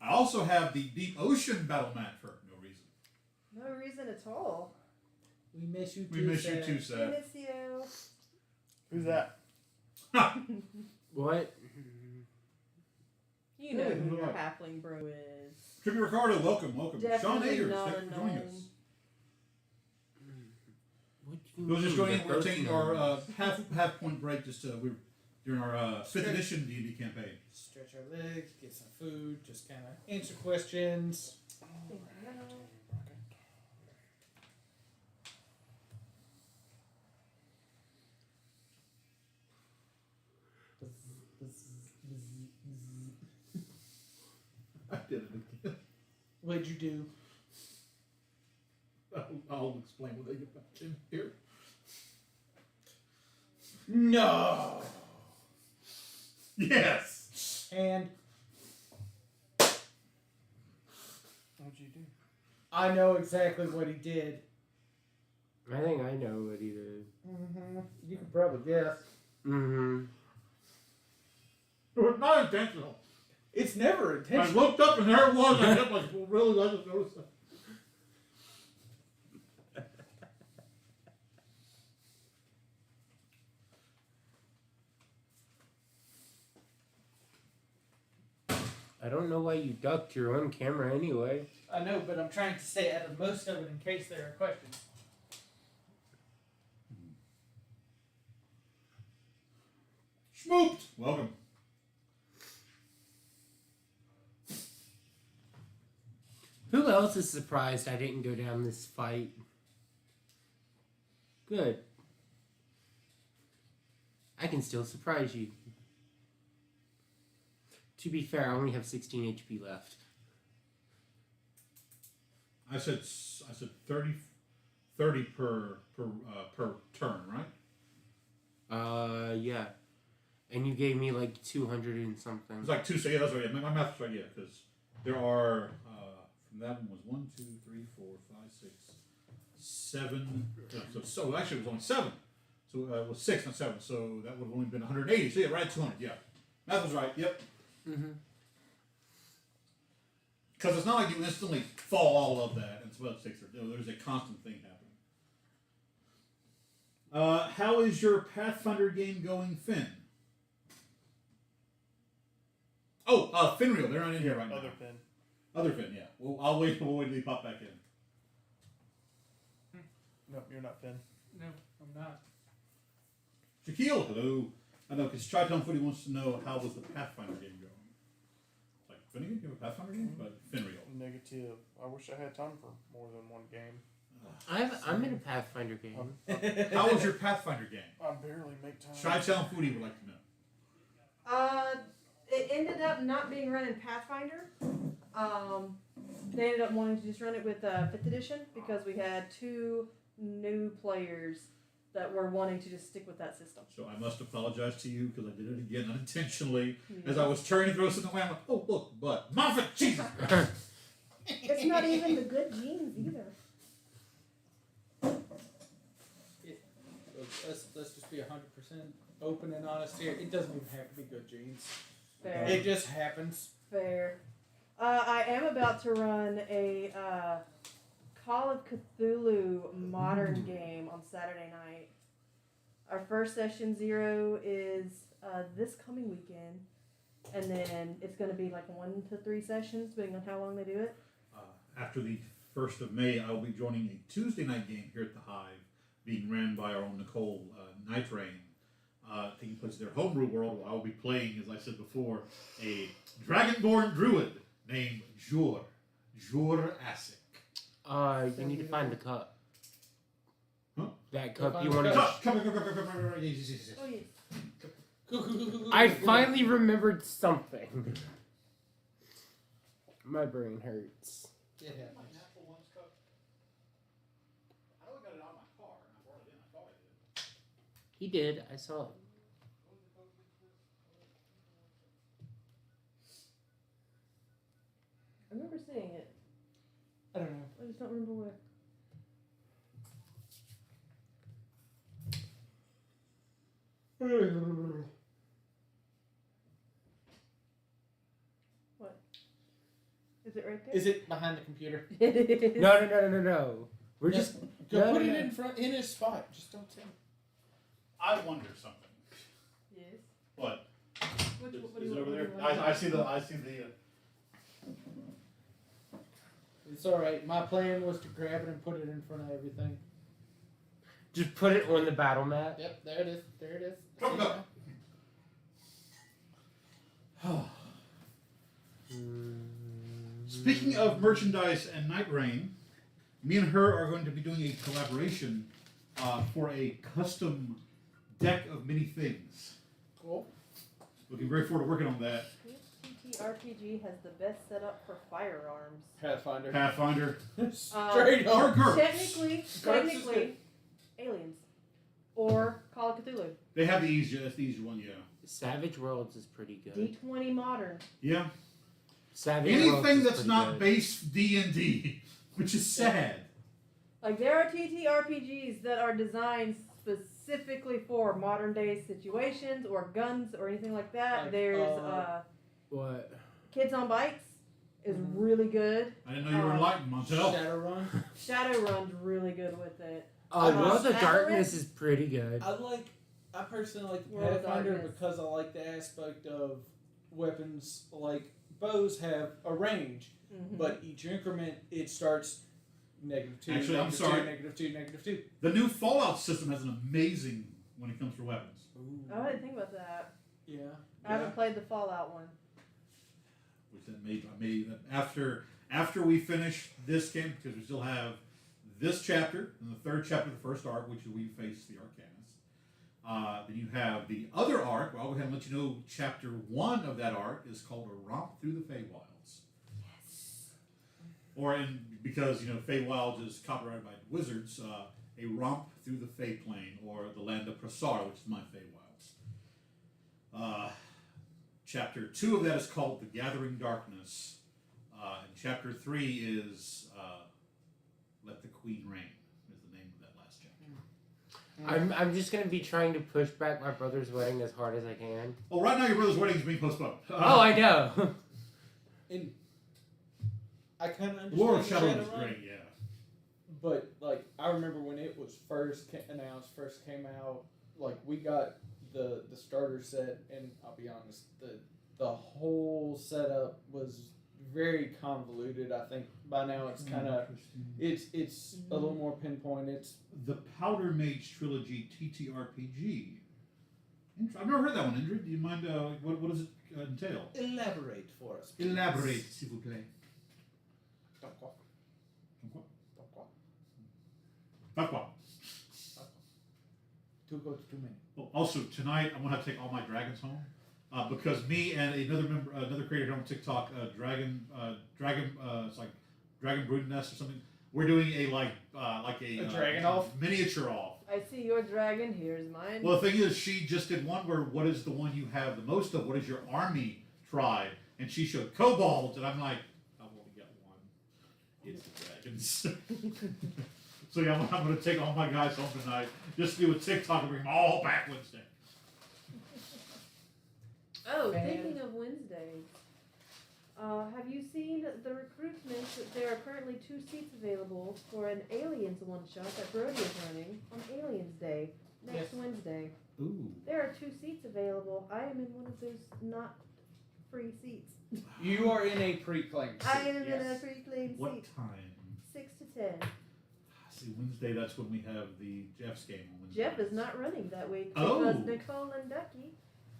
I also have the Deep Ocean battle mat for no reason. No reason at all. We miss you too. We miss you too, I Seth. miss you. Who's that? What? You know Hey, who your look. halfling bro is. Trippy Ricardo, welcome. Sean Definitely Ayers, not thank you for joining a us. What do you We're just mean? joining. The We're taking our Pokemon? half point break. Just we're during our 5th edition D&D campaign. Stretch our legs, get some food, just kind of answer questions. I did it again. What'd you do? I'll explain when they get back in here. No. Yes. And What'd you do? I know exactly what he did. I think I know what he did. Mm-hmm. You can probably guess. Mm-hmm. It was not intentional. It's never I intentional. looked up and there it was. I kept like, well, really? I just noticed that. I don't know why you ducked your own camera anyway. I know, but I'm trying to stay out of most of it in case there are questions. Schmooped. Welcome. Who else is surprised I didn't go down this fight? Good. I can still surprise you. To be fair, I only have 16 HP left. I said 30 per turn, right? Yeah. And you gave me like 200 and something. It's like 2. So yeah, that's right. Yeah, my math's right. Yeah, because there are from that one was 1, 2, 3, 4, 5, 6, 7. So actually it was only 7. So it was 6, not 7. So that would have only been 180. So yeah, right at 200. Yeah, math was right. Yep. Mm-hmm. Because it's not like you instantly fall all of that and spell 6 or no. There's a constant thing happening. How is your Pathfinder game going, Finn? Oh, Finreal, they're not in here right now. Other Finn. Other Finn, yeah. Well, I'll wait. We'll wait till he pop back in. No, you're not Finn. No, I'm not. Shaquille, hello. I know, because Tri-Town Footy wants to know how was the Pathfinder game going. It's like, Finnegan, you have a Pathfinder game? But Finreal. Negative. I wish I had time for more than one game. I'm in a Pathfinder game. How was your Pathfinder game? I barely make time. Tri-Town Footy would like to know. It ended up not being run in Pathfinder. They ended up wanting to just run it with 5th edition because we had 2 new players that were wanting to just stick with that system. So I must apologize to you because I did it again unintentionally. As I was turning to throw something away, I'm like, oh, look, but Moffat, Jesus! It's not even the good genes either. Let's just be 100% open and honest here. It doesn't even have to be good genes. Fair. It just happens. Fair. I am about to run a Call of Cthulhu modern game on Saturday night. Our first session 0 is this coming weekend, and then it's going to be like 1 to 3 sessions, depending on how long they do it. After the 1st of May, I will be joining a Tuesday night game here at the Hive, being ran by our own Nicole Night Rain, taking place in their homebrew world. I will be playing, as I said before, a dragonborn druid named Jur Asic. You need to find the cup. Huh? That cup Find you the want cup. to... Come. Yes. Oh, yes. I finally remembered something. My brain hurts. It happens. He did. I saw it. I remember seeing it. I don't know. I just don't remember where. Is it right there? Is it behind the computer? It is. No. We're Yeah. just Go no, put no, it no. in front, in his spot. Just don't tell him. I wonder something. Yes. What? What Is do it you over want? there? What do you want? I see the. It's all right. My plan was to grab it and put it in front of everything. Just put it on the battle map. Yep, there it is. There it is. Come on. Speaking of merchandise and Night Rain, me and her are going to be doing a collaboration for a custom deck of many things. Cool. Looking very forward to working on that. TTRPG has the best setup for firearms. Pathfinder. Pathfinder. Straight Or up. GURPS. Technically, Aliens. Or Call of Cthulhu. They have the easier. That's the easier one. Yeah. Savage Worlds is pretty good. D20 Modern. Yeah. Savage Worlds Anything is that's pretty not good. base D&D, which is sad. Like, there are TTRPGs that are designed specifically for modern day situations or guns or anything like that. Like, There's What? Kids on Bikes is Mhm. really good. I didn't know you were enlightened, Montel. Shadowrun. Shadowrun's really good with it. World of Smatter Darkness It? is pretty good. I personally like World of Pathfinder Darkness. because I like the aspect of weapons. Like bows have a range, Mhm. but each increment it starts -2. Actually, I'm -2, sorry. -2, -2. The new Fallout system has an amazing when it comes to weapons. Ooh. Oh, I didn't think about that. Yeah. I haven't played the Fallout one. Which that made after we finish this game, because we still have this chapter and the third chapter of the first arc, which is we face the Arcanus. Then you have the other arc. Well, I'll go ahead and let you know. Chapter 1 of that arc is called A Romp Through the Feywilds. Yes. Because Feywilds is copyrighted by Wizards. A Romp Through the Fey Plane, or the Land of Prasar, which is my Feywilds. Chapter 2 of that is called The Gathering Darkness. And chapter 3 is Let the Queen Reign, is the name of that last chapter. I'm just gonna be trying to push back my brother's wedding as hard as I can. Oh, right now your brother's wedding is being postponed. Oh, I know. And I kind of understand Lord of Shadow was Shadowrun, great, yeah. but like I remember when it was first announced, first came out. Like we got the starter set, and I'll be honest, the whole setup was very convoluted. I think by now it's kind of it's a little more pinpoint. It's The Powder Mage Trilogy TTRPG. I've never heard that one, Indrid. Do you mind, what does it entail? elaborate for us. please. Elaborate, s'il vous plaît. Don't quack. Comme quoi? Don't quack. Pas quoi. Two goats, too many. Oh, also, tonight I'm going to have to take all my dragons home. Because me and another creator here on TikTok, it's like Dragon Brood Nest or something. We're doing a dragon off? miniature off. I see your dragon. Here's mine. Well, the thing is, she just did one where what is the one you have the most of? What is your army tribe? And she showed kobolds, and I'm like, I've only got one. It's the dragons. So yeah, I'm going to take all my guys home tonight. Just do a TikTok and bring them all back Wednesday. Oh, thinking of Wednesdays. Have you seen the recruitment? There are currently 2 seats available for an Aliens one-shot that Brody is running on Aliens Day, next Wednesday. Ooh. There are 2 seats available. I am in one of those not free seats. You are in a pre-claimed seat. I am in a yes. pre-claimed What seat. time? 6 to 10. See, Wednesday, that's when we have the Jeff's game on Wednesday. Jeff is not running that week Oh. because Nicole and Ducky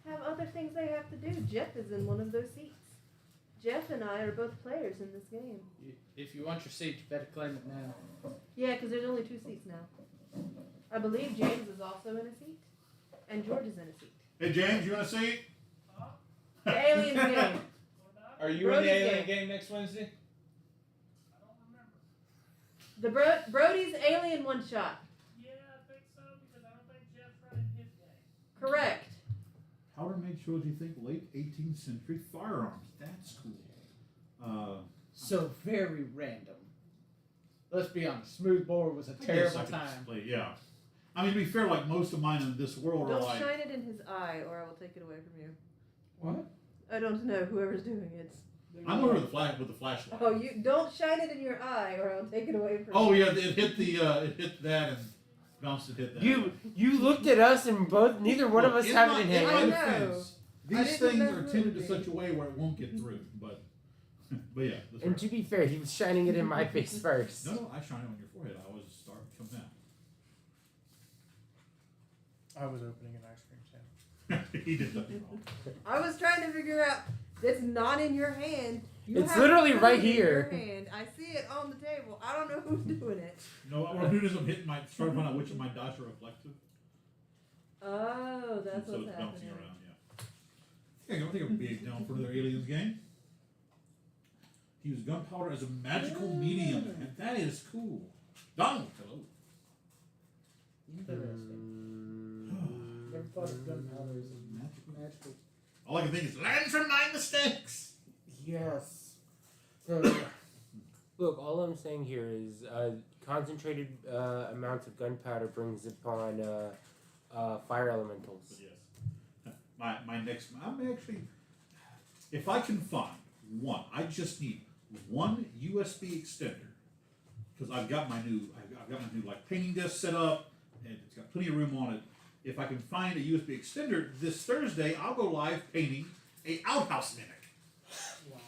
have other things they have to do. Jeff is in one of those seats. Jeff and I are both players in this game. If you want your seat, you better claim it now. Yeah, because there's only 2 seats now. I believe James is also in a seat, and George is in a seat. Hey, James, you want a seat? The Aliens game. Are you Brody's in the alien game. game next Wednesday? The Brody's Alien one shot. Yeah, I think so, because I don't think Jeff's running his game. Correct. Powder Mage Trilogy, think late 18th century firearms. That's cool. So very random. Let's be honest. Smoothbore was a I guess terrible I could time. play, yeah. I mean, to be fair, like most of mine in this world are Don't like. shine it in his eye, or I will take it away from you. What? I don't know. Whoever's doing it. I'm over the with the flashlight. Oh, you don't shine it in your eye, or I'll take it away from Oh you. yeah, it hit the it hit that and bounced and hit that. You looked at us and both neither one of us have it in my hand. defense, I these didn't things know are who tinted it in would such a way where it won't get through. But yeah. That's And right. to be fair, he was shining it in my face first. No, I shine it on your forehead. I was starting to come down. I was opening an ice cream sandwich. He did nothing wrong. I was trying to figure out. It's not in your hand. You It's have literally food right in here. Your hand. I see it on the table. I don't know who's doing it. No, what I'm doing is I'm hitting my trying to find out which of my dice are reflective. Oh, that's so what's it's bouncing happening. around. Yeah. I don't think I'm being down for another Aliens game. He used gunpowder as a magical medium, and that is cool. Donald, hello. Interesting. Never thought of gunpowder as a magical. All I can think is learn from my mistakes. Yes. Look, all I'm saying here is concentrated amounts of gunpowder brings upon fire elementals. But yes, my next. I'm actually, if I can find one, I just need one USB extender because I've got my new like painting desk set up and it's got plenty of room on it. If I can find a USB extender this Thursday, I'll go live painting a outhouse mimic. Wow.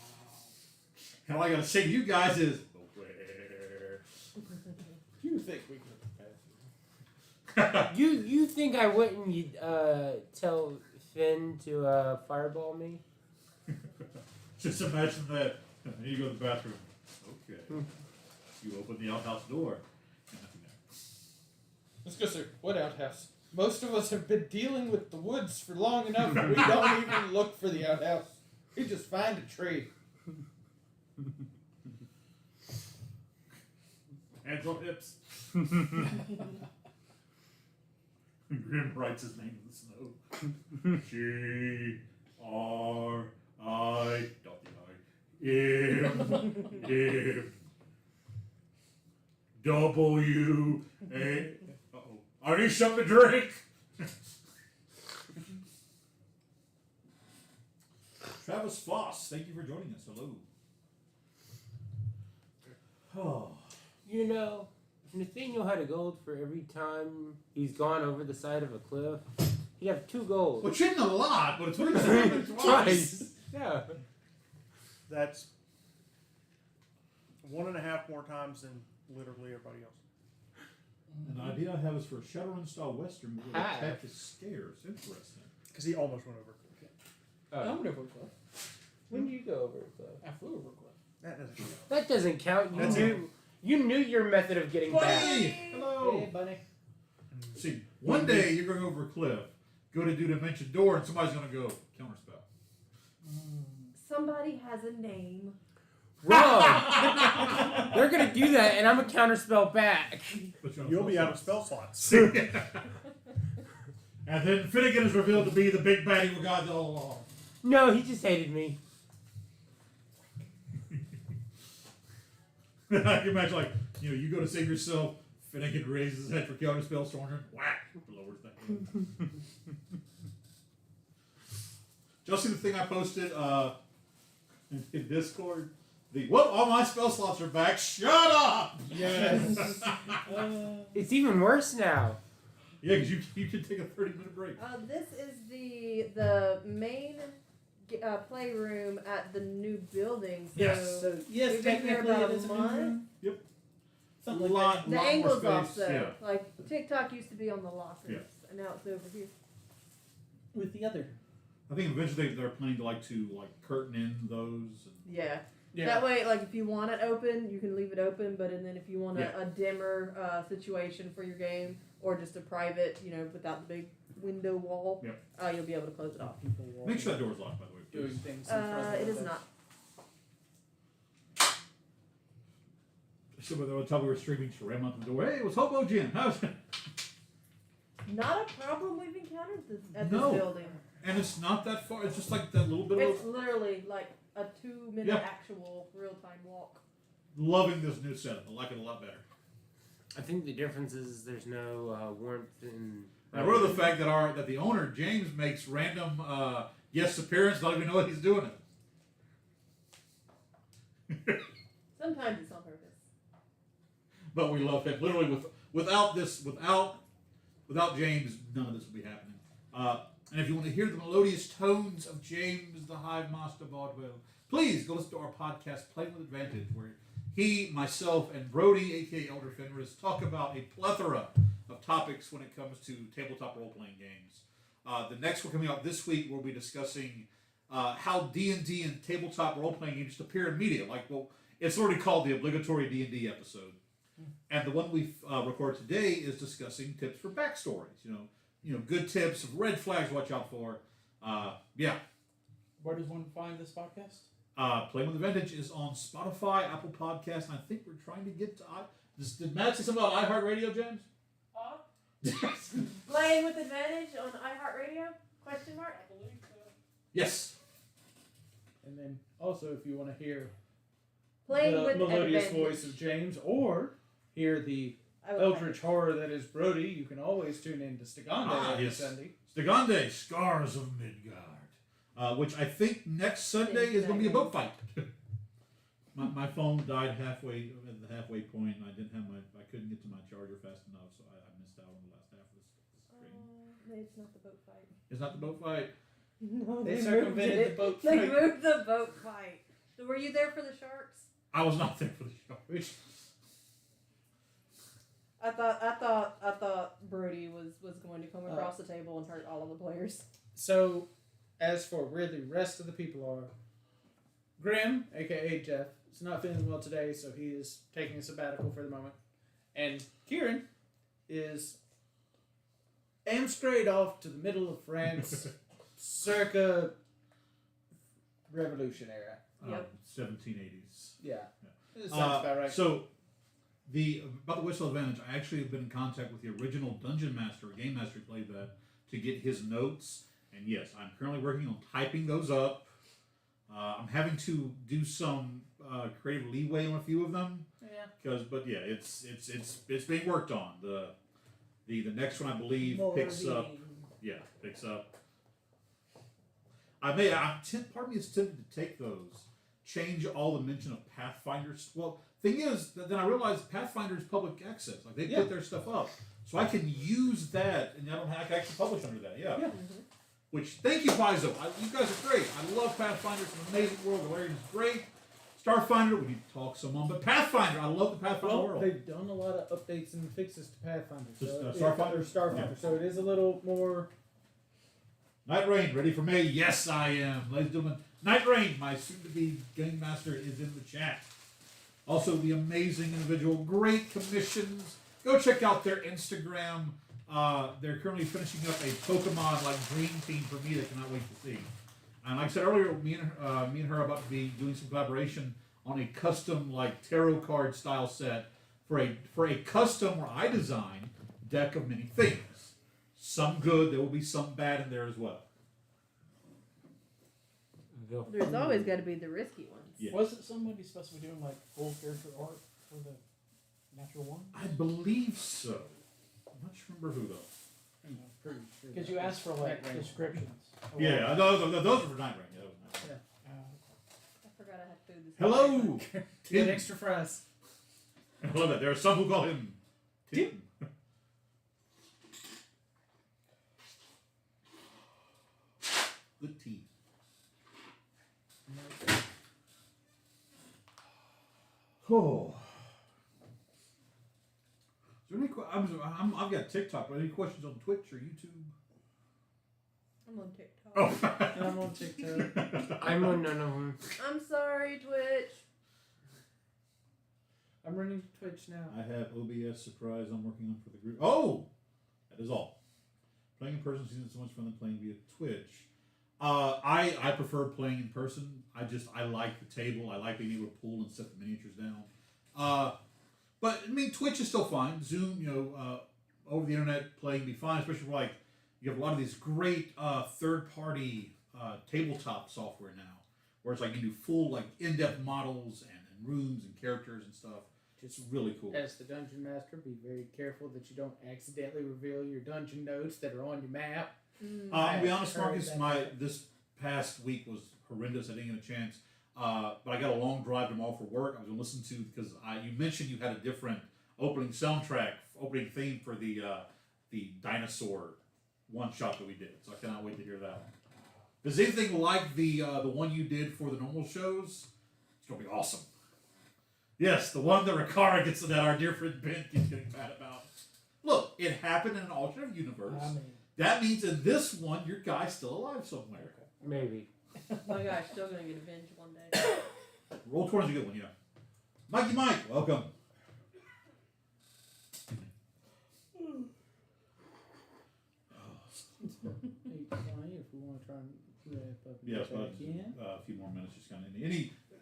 And all I gotta say to you guys is, You think we could? You think I wouldn't tell Finn to fireball me? just imagine that. Here you go to the bathroom. Okay. You open the outhouse door. And nothing there. Let's go, sir. What outhouse? Most of us have been dealing with the woods for long enough. We don't even look for the outhouse. We just find a tree. Hands on hips. Grim writes his name in the snow. G-R-I. Dot the I. M. W. A. Uh-oh. I need something to drink. Travis Foss, thank you for joining us. Hello. Oh. You know, if Nathaniel had a gold for every time he's gone over the side of a cliff, he'd have 2 golds. Which isn't a lot, but it's only happened twice. Yeah. That's 1.5 more times than literally everybody else. An idea I have is for a Shadowrun style western with Ah. attack is scarce. Interesting. Because he almost went over. I went over a cliff. When did you go over a cliff? I flew over a cliff. That doesn't count. That doesn't count. That's You knew your method of getting back. Hello. Hey, bunny. See, one day you're going over a cliff, go to do Dimension Door, and somebody's going to go counterspell. Somebody has a name. Wrong. They're gonna do that, and I'm gonna counterspell back. But You'll be out of spell slots. And then Finnegan is revealed to be the big baddie we got all along. No, he just hated me. I can imagine, like, you go to save yourself, Finnegan raises his head for counterspell, Stormer, whack, lowers that. Did y'all see the thing I posted in Discord? All my spell slots are back. Shut up! Yes. It's even worse now. Yeah, because you can take a 30-minute break. This is the main playroom at the new building. So Yes. So, yes, we've been here technically about it a is a month. room. Yep. Something like Lot- the more angle's space, off though. yeah. Like TikTok used to be on the lockers, Yeah. and now it's over here. that. With the other. I think eventually they're planning to curtain in those. Yeah. Yeah. That way, like if you want it open, you can leave it open. But and then if you want Yeah. a dimmer situation for your game, or just a private, without the big window wall, Yep. you'll be able to close it off. People Make sure that door's locked, by the way. doing Please. things. In front of It is us. not. Somebody on top we were streaming, she ran out the door. Hey, it was Hobo Jim. How's it? Not a problem we've encountered at No. this building. And it's not that far. It's just like that little bit It's of literally like a 2-minute Yeah. actual real-time walk. loving this new setup. I like it a lot better. I think the difference is there's no warmth in. Now, what are the fact that the owner James makes random guest appearance, not even know that he's doing it. Sometimes it's on purpose. But we love him. Literally, without James, none of this would be happening. And if you want to hear the melodious tones of James the Hive Master Bardwell, please go listen to our podcast, Playing with Advantage, where he, myself, and Brody, aka Elder Fenris, talk about a plethora of topics when it comes to tabletop role-playing games. The next one coming out this week, we'll be discussing how D&D and tabletop role-playing games just appear in media. It's already called the obligatory D&D episode. And the one we record today is discussing tips for backstories. You know, good tips, red flags to watch out for. Yeah. Where does one find this podcast? Playing with Advantage is on Spotify, Apple Podcasts, and I think we're trying to get to... Did Matt say something about iHeartRadio, James? Playing with Advantage on iHeartRadio? Question mark? I believe so. Yes. And then also, if you want to hear Playing the with melodious Advantage. voice of James, or hear the I will eldritch horror that is Brody, you can always tune in to Stigande every yes. Sunday. Stigande, Scars of Midgard, which I think next Sunday is going to be a boat fight. my phone died halfway at the halfway point, and I couldn't get to my charger fast enough, so I missed out on the last half of this stream. It's not the boat fight. It's not the boat fight. No, They moved circumvented it. the boat They fight. moved the boat fight. So were you there for the sharks? I was not there for the show. Which, I thought Brody was going to come across the table and hurt all of the players. so, as for where the rest of the people are, Grim, aka Jeff, is not feeling well today, so he is taking a sabbatical for the moment. And Kieran is straight off to the middle of France, circa Revolution era. Yep. 1780s. Yeah, it sounds about right. So, about the Whistle Advantage, I actually have been in contact with the original Dungeon Master, Game Master who played that, to get his notes. And yes, I'm currently working on typing those up. I'm having to do some creative leeway on a few of them. Yeah. But yeah, it's being worked on. The next one I believe picks up. Yeah, picks up. Part of me is tempted to take those, change all the mention of Pathfinders. Well, thing is, then I realized Pathfinder is public access. Like they put their stuff up, so I can use that, and I can actually publish under that. Yeah. Mm-hmm. Which, thank you, Paizo. You guys are great. I love Pathfinder. It's an amazing world. Valerian is great. Starfinder, we need to talk some on, but Pathfinder, I love the Pathfinder world. They've done a lot of updates and fixes to Pathfinder. Just, So Starfinder? Starfinder. Yeah. So it is a little more. Night Rain, ready for me? Yes, I am. Ladies and gentlemen, Night Rain, my soon-to-be game master, is in the chat. Also, the amazing individual, great commissions. Go check out their Instagram. They're currently finishing up a Pokemon dream team for me that I cannot wait to see. And like I said earlier, me and her are about to be doing some collaboration on a custom tarot card style set for a custom where I design deck of many things. Some good, there will be some bad in there as well. There's always got to be the risky ones. Yes. Wasn't somebody supposed to be doing full character art for the natural one? I believe so. I'm not sure remember who though. I'm pretty sure. Because you asked for Night Rain. descriptions. Yeah, those are for Night Rain. Yeah, that was Night Rain. I forgot I had food this Hello, morning. Get Tim. extra fries. I love that. There are some who call him Tim. Good tea. Oh. Is there any I've got TikTok, but any questions on Twitch or YouTube? I'm on TikTok. Oh. I'm on TikTok. I'm on none of them. I'm sorry, Twitch. I'm running Twitch now. I have OBS surprise I'm working on for the group. Oh! That is all. Playing in person isn't so much fun than playing via Twitch. I prefer playing in person. I like the table. I like being able to pull and set the miniatures down. But I mean, Twitch is still fine. Zoom, over the internet playing be fine, especially for you have a lot of these great third-party tabletop software now, where it's you do full in-depth models and rooms and characters and stuff. Just really cool. as the dungeon master, be very careful that you don't accidentally reveal your dungeon notes that are on your map. I'll be honest, Heard Marcus. that. This past week was horrendous. I didn't get a chance, but I got a long drive tomorrow for work. I was gonna listen to because you mentioned you had a different opening soundtrack, opening theme for the dinosaur one shot that we did. So I cannot wait to hear that one. If there's anything like the one you did for the normal shows, it's gonna be awesome. Yes, the one that Riccara gets that our dear friend Ben keeps getting mad about. Look, it happened in an alternate universe. I mean, That means in this one, your guy's still alive somewhere. Maybe. My guy's still gonna get avenged one day. Roll 20 is a good one, yeah. Mikey Mike, welcome. If we want to try and wrap up and Yes, get but back in. a few more minutes. Just kind of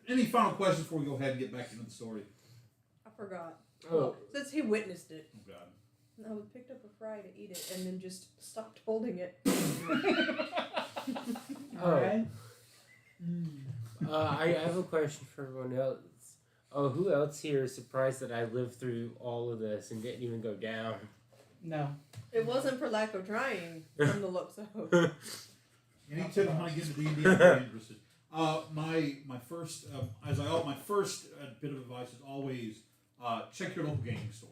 any final questions before we go ahead and get back into the story? I forgot. Oh. Well, since he witnessed it, Oh God. I picked up a fry to eat it and then just stopped holding it. Oh. I have a question for everyone else. Oh, who else here is surprised that I lived through all of this and didn't even go down? no. It wasn't for lack of trying, from the looks of. Any tips on how to get into D&D? I'm very interested. My first my first bit of advice is always check your local gaming store.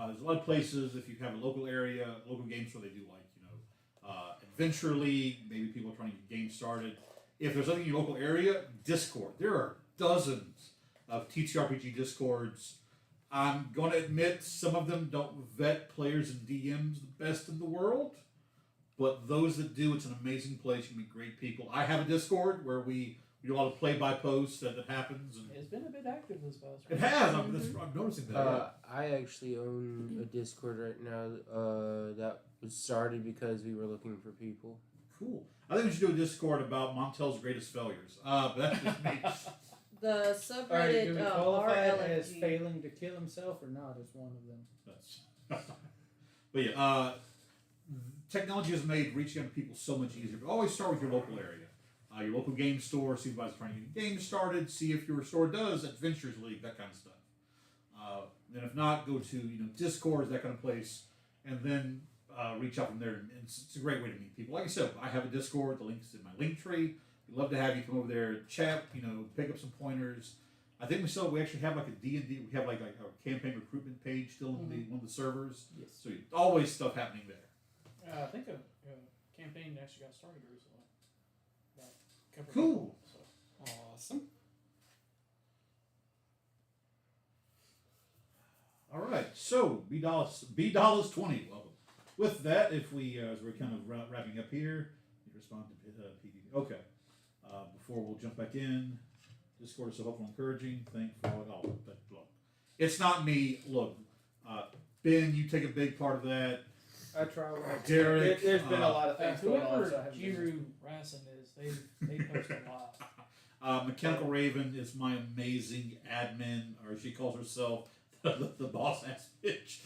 There's a lot of places, if you have a local area, local game store, they do Adventure League, maybe people are trying to get games started. If there's something in your local area, Discord. There are dozens of TTRPG Discords. I'm going to admit some of them don't vet players and DMs the best in the world, but those that do, it's an amazing place. You meet great people. I have a Discord where we do a lot of play-by-post that happens. And It's been a bit active this past it week. has. I'm noticing that. I actually own a Discord right now that was started because we were looking for people. Cool. I think we should do a Discord about Montel's greatest failures. But that's just me. The All right, subreddit do we qualify it as RLFG. failing to kill himself or not as one of them? That's but yeah, technology has made reaching out to people so much easier. But always start with your local area. Your local game store, see if anybody's trying to get games started, see if your store does Adventures League, that kind of stuff. Then if not, go to Discord, that kind of place, and then reach out from there. And it's a great way to meet people. Like I said, I have a Discord. The link's in my link tree. We'd love to have you come over there, chat, pick up some pointers. I think we actually have like a D&D, we have like a campaign recruitment page still in one of the servers. Yes. So always stuff happening there. I think a campaign actually got started recently. That covered Cool. people, so. Awesome. All right, so B-Dollars 20, welcome. With that, if we, as we're kind of wrapping up here, you respond to PvP. Okay. Before we'll jump back in, Discord is so helpful and encouraging. Thankful. Look, it's not me. Look, Ben, you take a big part of that. I try. Derek, There's been a lot of things going on. Whoever So I haven't been- Jiru Rassen is, they post a lot. Mechanical Raven is my amazing admin, or she calls herself the boss ass bitch.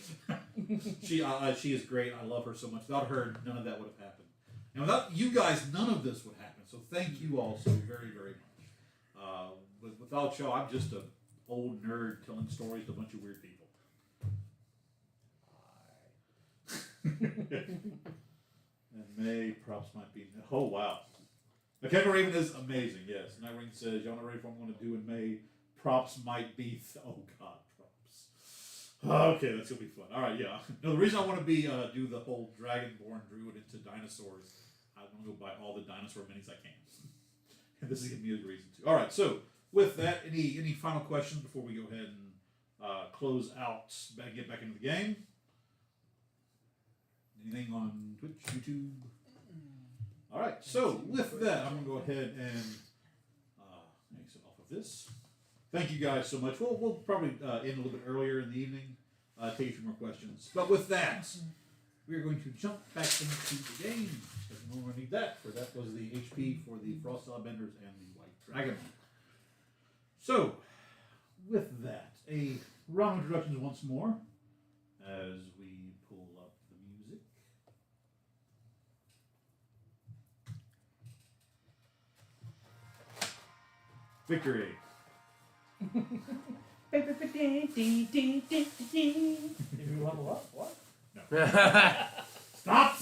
She is great. I love her so much. Without her, none of that would have happened. And without you guys, none of this would happen. So thank you all so very, very much. Without y'all, I'm just an old nerd telling stories to a bunch of weird people. And May props might be. Oh wow. Mechanical Raven is amazing. Yes. Night Ring says, "Y'all not ready for what I'm going to do in May? Props might be. Oh God, props. Okay, that's gonna be fun. All right, yeah. No, the reason I want to be do the whole Dragonborn Druid into dinosaurs. I want to go buy all the dinosaur minis I can. And this is giving me a reason to. All right, so with that, any final questions before we go ahead and close out? Get back into the game. Anything on Twitch, YouTube? All right, so with that, I'm going to go ahead and exit off of this. Thank you guys so much. We'll probably end a little bit earlier in the evening, take a few more questions. But with that, we're going to jump back into the game. Because we're going to need that, for that was the HP for the Frost Benders and the White Dragon. So, with that, a round of introductions once more, as we pull up the music. Victory. If you level up, what? Stop!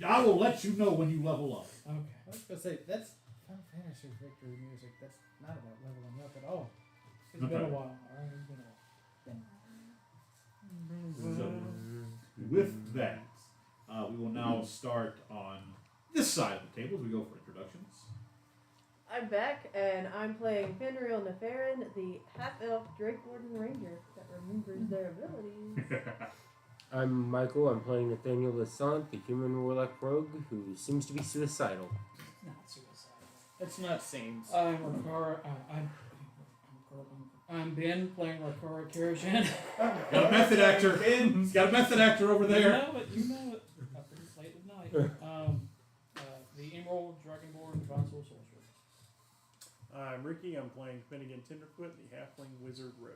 I will let you know when you level up. Okay. I was gonna say that's Final Fantasy victory music. That's not about leveling up at all. It's been a while. Alright, it's been a while. So, with that, we will now start on this side of the table as we go for introductions. I'm back, and I'm playing Fenrir Neferin, the half-elf Drake Warden Ranger that remembers their abilities. I'm Michael. I'm playing Nathaniel Lassant, the human warlock rogue who seems to be suicidal. Not suicidal. It's not seems. I'm Rakara. I'm Ben playing Rakara Karajan. Got a method actor. He's got a method actor over there. You know it. You know it. I think it's late at night. The Emerald Dragonborn Console Sorcerer. I'm Ricky. I'm playing Finnegan Tenderfoot, the Halfling Wizard Rogue.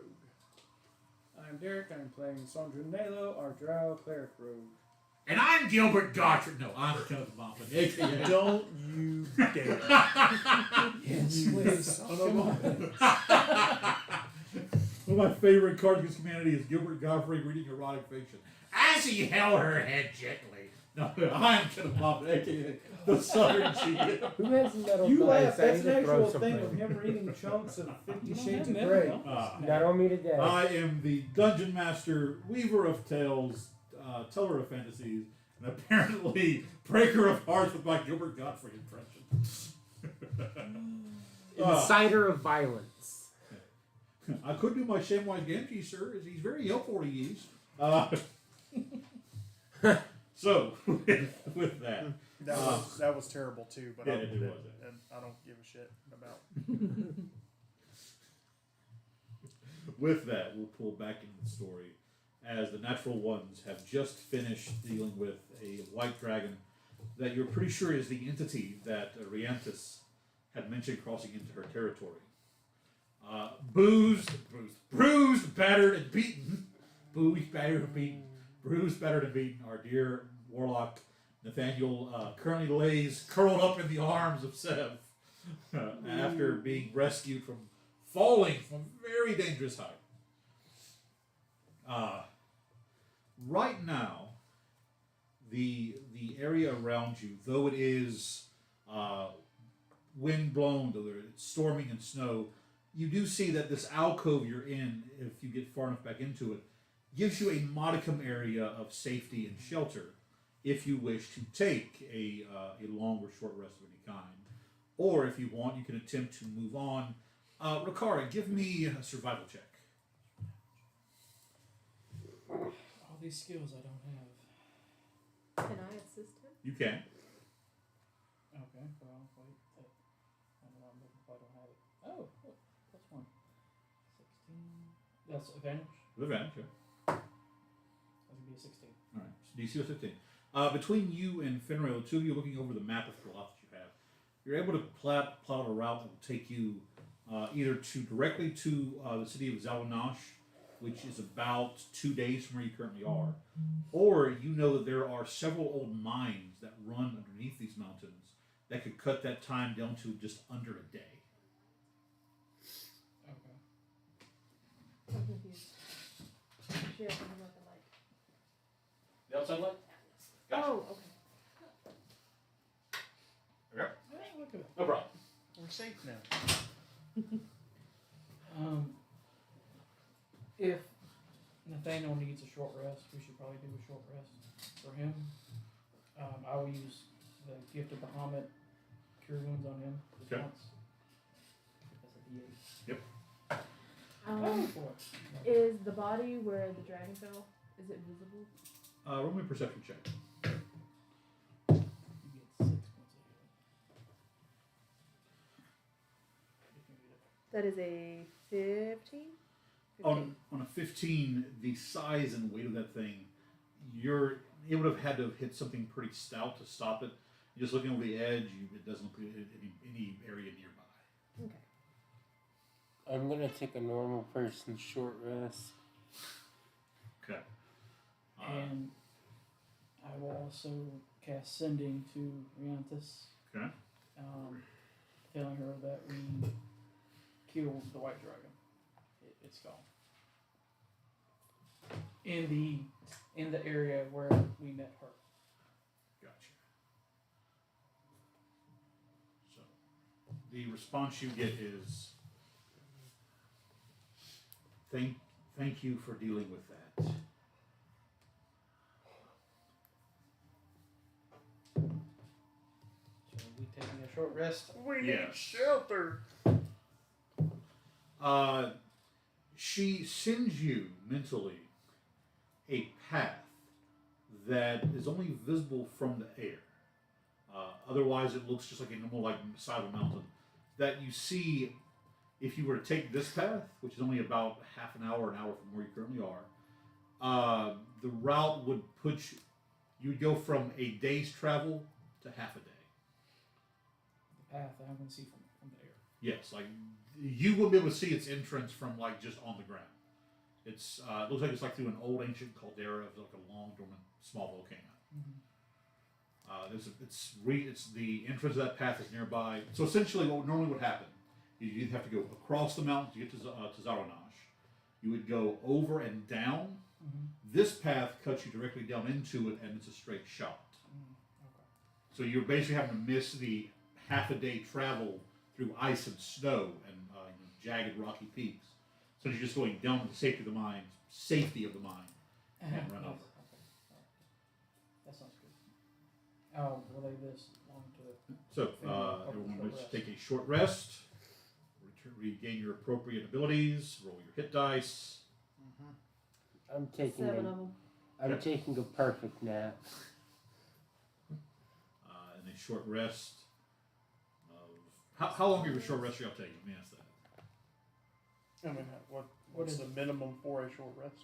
I'm Derek. I'm playing Sondra Nalo, our Drow Cleric Rogue. And I'm Gilbert Gottfried. No, I'm Kenneth Moffat, aka. Don't you dare. Yes, You please. son of Come a on. bitch. One of my favorite Cards Against Humanity is Gilbert Gottfried reading erotic fiction. As he held her head gently. No, I am Kenneth Moffat, aka the Southern Chief. Who has metal You dice? laugh. I That's need an to throw actual thing something. of him reading chunks of 50 You don't Shades have of metal, Grey. don't. Not on me today. I am the Dungeon Master, Weaver of Tales, Teller of Fantasies, and apparently Breaker of Hearts with my Gilbert Gottfried impression. Inciter of violence. I could do my Samwise Gamgee, sir, as he's very helpful to use. So, with that. That was terrible too, but Yeah, I, it was. and I don't give a shit about. With that, we'll pull back into the story as the Natural Ones have just finished dealing with a white dragon that you're pretty sure is the entity that Riantis had mentioned crossing into her territory. Bruised, battered, and beaten. Bruised, battered, and beaten. Our dear warlock Nathaniel currently lays curled up in the arms of Sev after being rescued from falling from a very dangerous height. Right now, the area around you, though it is wind blown, though it's storming and snow, you do see that this alcove you're in, if you get far enough back into it, gives you a modicum area of safety and shelter if you wish to take a long or short rest of any kind. Or if you want, you can attempt to move on. Rakara, give me a survival check. All these skills I don't have. Can I assist him? You can. Okay, well, wait. I don't know, I'm looking if I don't have it. Oh, look, plus 1. 16. That's advantage. With advantage, yeah. That would be a 16. All right. So DC was 15. Between you and Fenrir, the two of you looking over the map of Kalaf that you have, you're able to plot a route that will take you either directly to the city of Zawanash, which is about 2 days from where you currently are, or you know that there are several old mines that run underneath these mountains that could cut that time down to just under a day. Okay. I'm confused. Share something about the light. The outside light? Oh, okay. Yeah, look at it. No problem. We're safe now. If Nathaniel needs a short rest, we should probably do a short rest for him. I will use the Gift of Bahamut Cure Wounds on him. Just Okay. once. That's a D8. Um, is the body where the dragon fell, is it visible? Roll me a perception check. You get 6 points of healing. That is a 15? On a 15, the size and weight of that thing, it would have had to have hit something pretty stout to stop it. Just looking over the edge, it doesn't look at any area nearby. Okay. I'm gonna take a normal person's short rest. Okay. And I will also cast Sending to Riantis, Okay. telling her that we killed the white dragon. It's gone. in the area where we met her. Gotcha. So, the response you get is, thank you for dealing with that. So we taking a short rest. We need Yes. shelter. She sends you mentally a path that is only visible from the air. Otherwise, it looks just like a normal, like side of a mountain. That you see, if you were to take this path, which is only about half an hour from where you currently are, the route would put you. You would go from a day's travel to half a day. The path I can see from the air. Yes, like you wouldn't be able to see its entrance from like just on the ground. It's it looks like it's like through an old ancient caldera of like a long dormant small volcano. It's the entrance of that path is nearby. So essentially, what normally would happen is you'd have to go across the mountain to get to Zaranash. You would go over and down. This path cuts you directly down into it, and it's a straight shot. Okay. So you're basically having to miss the half a day travel through ice and snow and jagged rocky peaks. So you're just going down to the safety of the mine, and run over. Okay. All right. That sounds good. I'll relay this on to. So everyone will take a short rest, regain your appropriate abilities, roll your hit dice. I'm taking 7 of them. I'm taking a perfect nap. And a short rest of how long of a short rest are y'all taking? Let me ask that. I mean, what's the minimum for a short rest?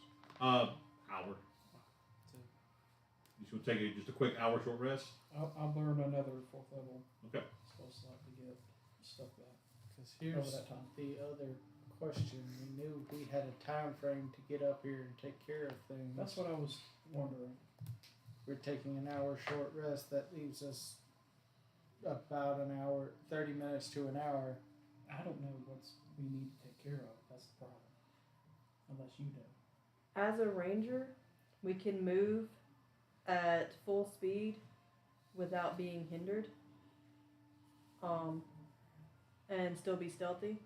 Hour. You just want to take just a quick hour short rest? I'll learn another 4th level. Okay. Spell slot to get stuff back. Because Over here's that time. the other question. We knew we had a time frame to get up here and take care of things. That's what I was wondering. We're taking an hour short rest. That leaves us about an hour, 30 minutes to an hour. I don't know what we need to take care of. That's the problem. Unless you know. As a ranger, we can move at full speed without being hindered. And still be stealthy.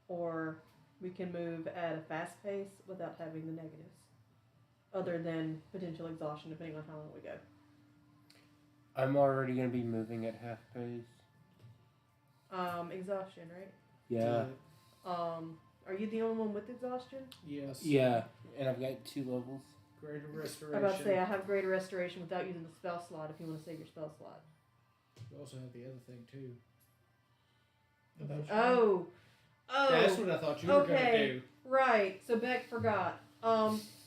Or we can move at a fast pace without having the negatives. Other than potential exhaustion, depending on how long we go. I'm already going to be moving at half pace. Exhaustion, right? Yeah. Are you the only one with exhaustion? Yes. Yeah. And I've got 2 levels. Greater I'm restoration. about to say I have greater restoration without using the spell slot if you want to save your spell slot. You also have the other thing too. Oh. That's what I thought you were gonna Okay. do. Right. So Beck forgot.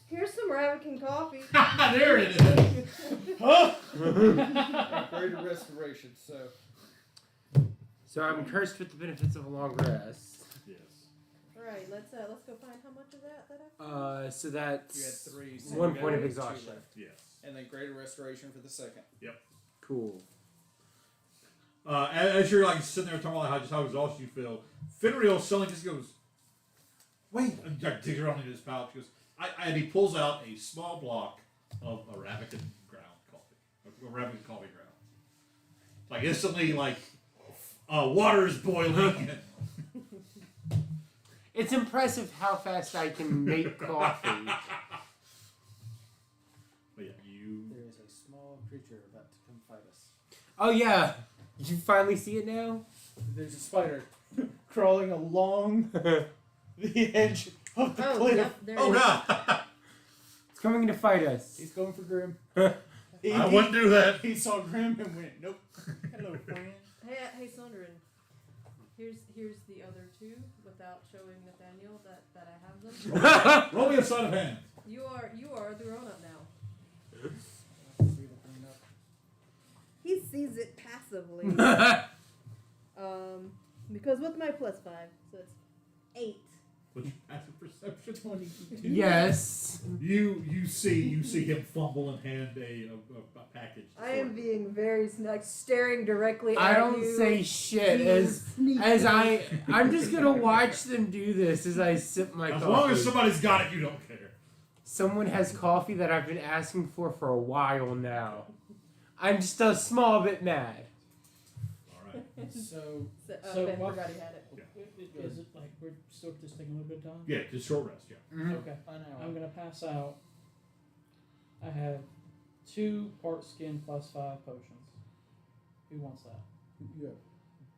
Here's some Ravikin coffee. There it is. Greater restoration. So I'm cursed with the benefits of a long rest. Yes. Right. Let's go find how much of that. So that's You had 3. So 1 you point got of 2 exhaustion. left. Yes. And then greater restoration for the second. Cool. As you're like sitting there talking about how exhausted you feel, Fenrir suddenly just goes, "Wait!" and digs around into his pouch. He goes, and he pulls out a small block of Arabican ground coffee, Arabican coffee ground. Like instantly, like water is boiling. It's impressive how fast I can make coffee. But yeah, you. There is a small creature about to come fight us. Oh yeah, you finally see it now. There's a spider crawling along the edge of the cliff. Yep, there Oh it is. God! It's coming to fight us. He's going for Grim. I wouldn't do that. He saw Grim and went, "Nope." Hello, friend. Hey, Sundrin. Here's the other 2 without showing Nathaniel that I have them. Roll me a sleight of hand. You are the grown up now. He sees it passively. Because with my +5, so it's 8. What's your passive perception? 22. Yes. You see him fumble and hand a package. to I am Sorg. being very staring directly at I don't you. say shit being as sneaky. I'm just gonna watch them do this as I sip my As coffee. long as somebody's got it, you don't care. Someone has coffee that I've been asking for a while now. I'm just a small bit mad. All right. So, So Ben what- forgot he had it. is it like we're still just taking a little bit of time? Yeah, just short rest. Yeah. Okay. An hour. I'm gonna pass out. I have 2 part skin plus 5 potions. Who wants that? You have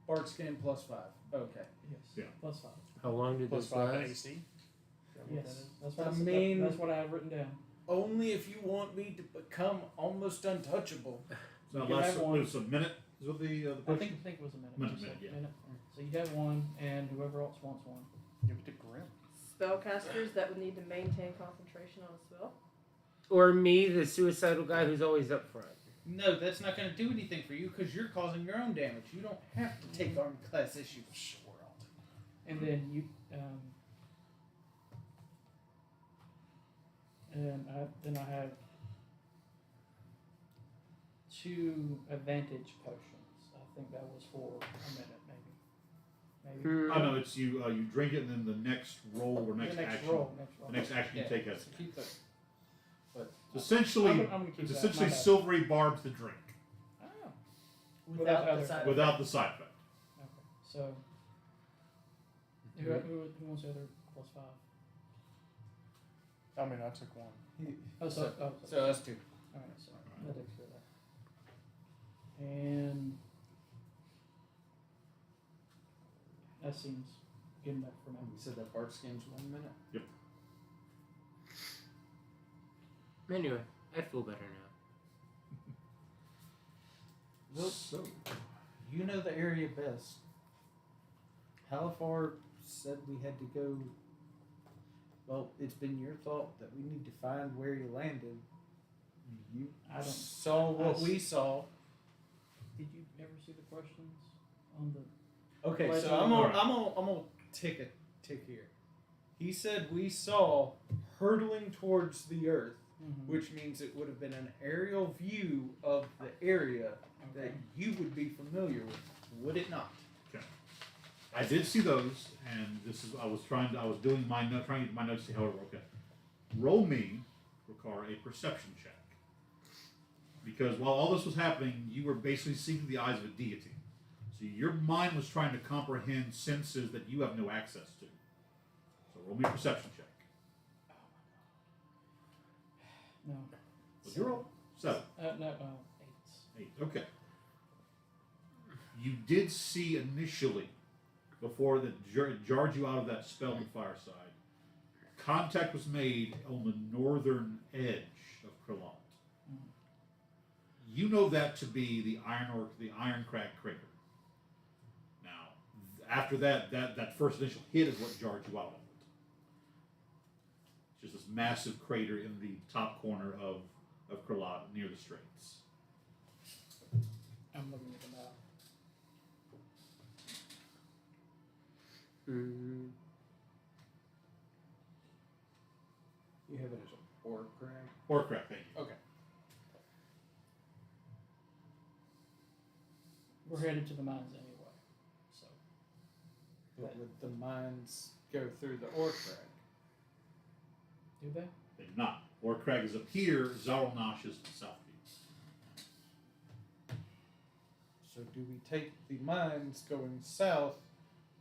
bark skin plus 5. Okay. Yes. Yeah. Plus 5. How long did Plus this 5 to last? AC. Yes. That's what I I said. mean- That's what I have written down. Only if you want me to become almost untouchable. So You last have one. it was a minute. Is what the I potion? think it was a minute. Minute, Just a yeah. So you have 1, and whoever else wants 1. Give it to Grim. Spellcasters that would need to maintain concentration on a spell. Or me, the suicidal guy who's always up front. No, that's not going to do anything for you because you're causing your own damage. You don't have to take armed class issues. Sure, I'll do it. And then you, and I have 2 advantage potions. I think that was for a minute, maybe. Oh no, it's you. You drink it, and then the next roll or next, The next action. roll. The next action you take has. So keep that. But It's essentially, I'm gonna keep it's that, essentially my bad. silvery barbs to drink Oh. Without other- the side without the side effect. Okay. So. Who wants the other plus 5? I mean, I took 1. Oh, so us two. Alright, so that takes care of that. And that seems good enough for me. We said that bark skin's 1 minute. Anyway, I feel better now. Well, So you know the area best. Halifar said we had to go. Well, it's been your thought that we need to find where you landed. You I don't- saw what we saw. Did you ever see the questions on the? Okay, Legend. so I'm Alright. gonna tick here. He said we saw hurtling towards the earth, which means it would have been an aerial view of the area that you would be familiar with, would it not? I did see those, and this is I was doing my note, trying to get my notes to see how it worked out. Roll me, Ricard, a perception check, because while all this was happening, you were basically seeing through the eyes of a deity. So your mind was trying to comprehend senses that you have no access to. So roll me a perception check. No. What's your roll? 7. No. 8. 8. Okay. You did see initially, before that jarred you out of that spell to fireside, contact was made on the northern edge of Kralot. You know that to be the Iron Crag crater. Now, after that first initial hit is what jarred you out of it. It's just this massive crater in the top corner of Kralot near the straits. I'm looking at the map. Mm-hmm. You have it as an orc crag. Or correct, thank you. Okay. We're headed to the mines anyway, so. But would the mines go through the orc crag? Do they? They do not. Or Crag is up here, Zaralnash is to the south of you. So do we take the mines going south,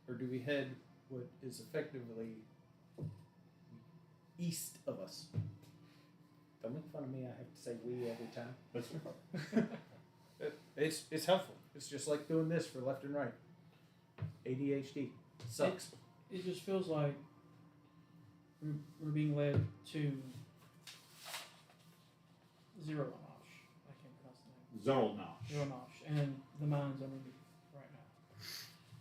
or do we head what is effectively east of us? Don't make fun of me. I have to say we every time. That's It's helpful. It's just like doing this for left and right. ADHD sucks. It just feels like we're being led to Zero Nosh. I can't pronounce the name. Zaralnash. Zero Nosh, and the mines underneath right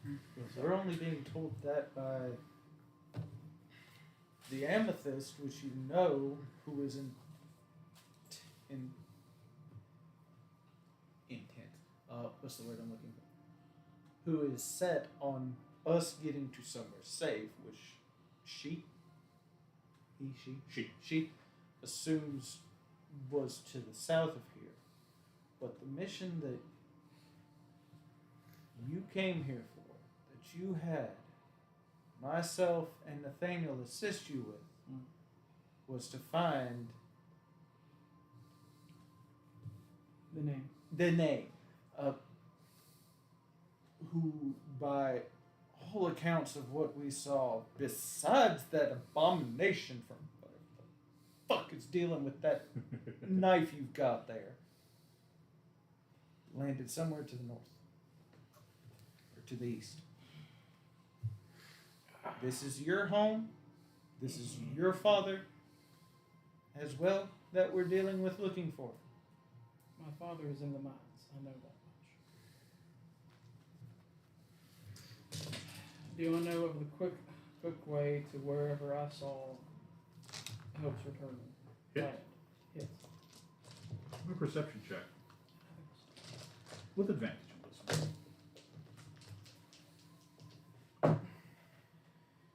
now. We're only being told that by the amethyst, which you know, who is in intent. What's the word I'm looking for? Who is set on us getting to somewhere safe, which she assumes was to the south of here. But the mission that you came here for, that you had myself and Nathaniel assist you with, was to find The name. the name of who, by all accounts of what we saw, besides that abomination from whatever the fuck is dealing with that knife you've got there, landed somewhere to the north or to the east. This is your home. This is your father as well that we're dealing with looking for. My father is in the mines. I know that much. Do I know of the quick way to wherever I saw Hope's returning? Hit. Land? Hits. Give me a perception check. With advantage on this one.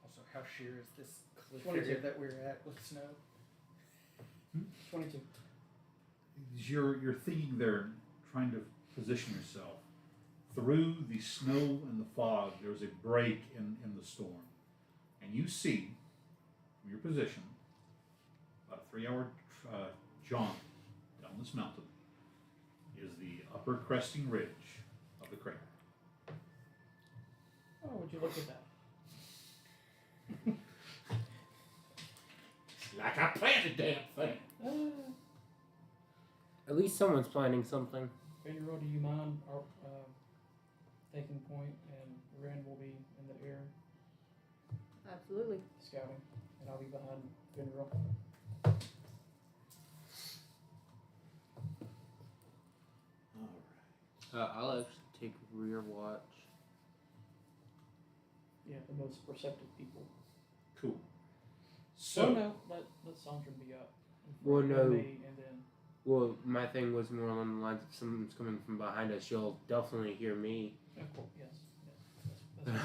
Also, how sheer is this cliff 22. area that we're at with snow? 22. You're thinking there, trying to position yourself. Through the snow and the fog, there's a break in the storm. And you see, from your position, about a 3-hour jaunt down this mountain, is the upper cresting ridge of the crater. Oh, would you look at that? Like I planned a damn thing. At least someone's planning something. Fenrir, do you mind taking point, and Ren will be in the air Absolutely. scouting, and I'll be behind Fenrir. Alright. I'll actually take rear watch. Yeah, the most perceptive people. Cool. So So, no, let Sandra be up. Well, And no. me, and then Well, my thing was more along the lines of someone's coming from behind us. You'll definitely hear me. of course, yes. That's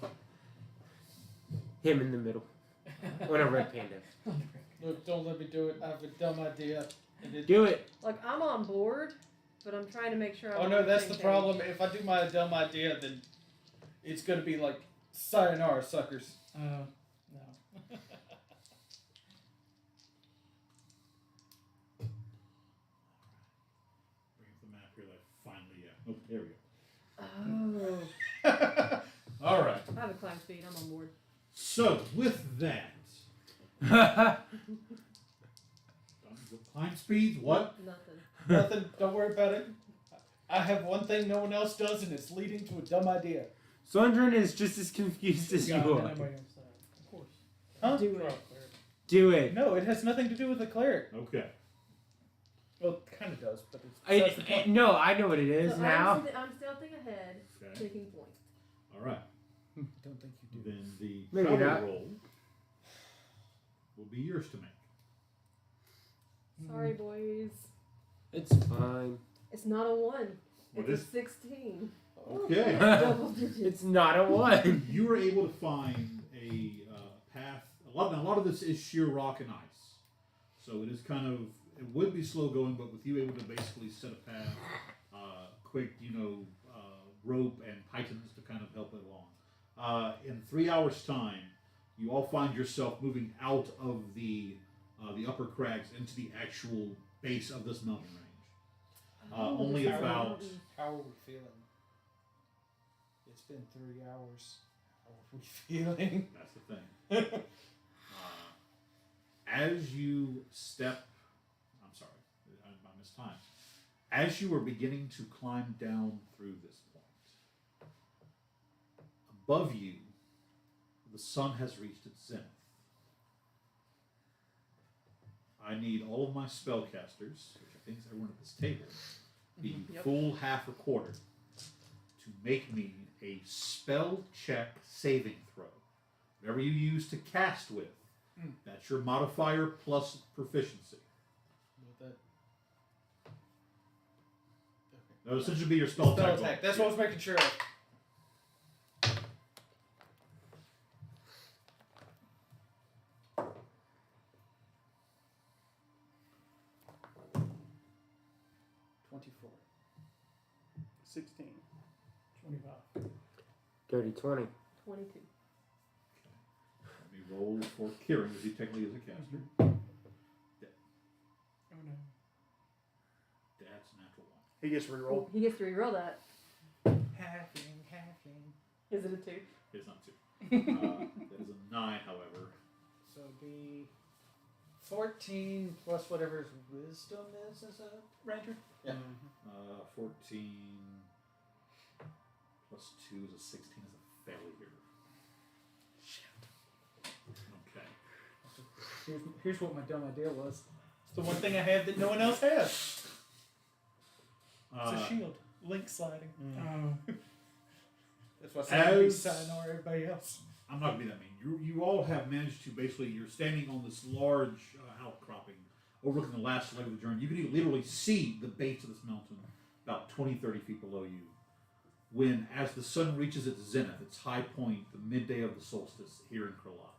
what I Him in the middle. On a red panda. Look, don't let me do it. I have a dumb idea. Do it. Like, I'm on board, but I'm trying to make sure I'm Oh on no, the that's same the page. problem. If I do my dumb idea, then it's gonna be like, sayonara, suckers. no. bring up the map here that I finally, oh, there we go. Oh. Alright. I have a climb speed. I'm on board. So, with that, climb speeds, what? Nothing. Nothing. Don't worry about it. I have one thing no one else does, and it's leading to a dumb idea. Sondrin is just as confused as you Got are. anybody else that? Of course. Huh? Do Try it. it, Claire. Do it. No, it has nothing to do with the cleric. Okay. Well, it kind of does, but it's that's the I, point. no, I know what it is So now. I'm stealthing ahead, Okay. taking point. Alright. Don't think you do. Then the Maybe travel not. roll will be yours to make. Sorry, boys. It's fine. It's not a 1. What It's is- a 16. Okay. Double digits. It's not a one. You were able to find a path. A lot of this is sheer rock and ice, so it is kind of, it would be slow going, but with you able to basically set a path, quick, rope and pythons to kind of help it along. In 3 hours' time, you all find yourself moving out of the upper crags into the actual base of this mountain range. Only How about. How are we feeling? It's been 3 hours. How are we feeling? That's the thing. As you step, I'm sorry, I missed time. As you are beginning to climb down through this point, above you, the sun has reached its zenith. I need all of my spellcasters, which I think is everyone at this table, be Yep. full, half, or quarter, to make me a spell check saving throw. Whatever you use to cast with, that's your modifier plus proficiency. With that. That would essentially be your spell Spell attack. attack. That's what I was making sure of. $24. 16. 25. Dirty 20. 22. Let me Roll for Kieran, because he technically is a caster. Oh no. That's a natural 1. He gets rerolled. He gets to reroll that. Halfling. Is it a 2? It's not 2. That is a 9, however. So it'd be 14 plus whatever his wisdom is as a ranger. Yeah. 14 plus 2 is a 16 is a failure. Okay. Here's what my dumb idea was. It's the one thing I had that no one else has. It's a shield. Link sliding. Oh. That's why I said As- ignore everybody else. I'm not going to be that mean. You all have managed to basically, you're standing on this large outcropping overlooking the last leg of the journey. You can literally see the base of this mountain about 20, 30 feet below you. When, as the sun reaches its zenith, its high point, the midday of the solstice here in Kralot,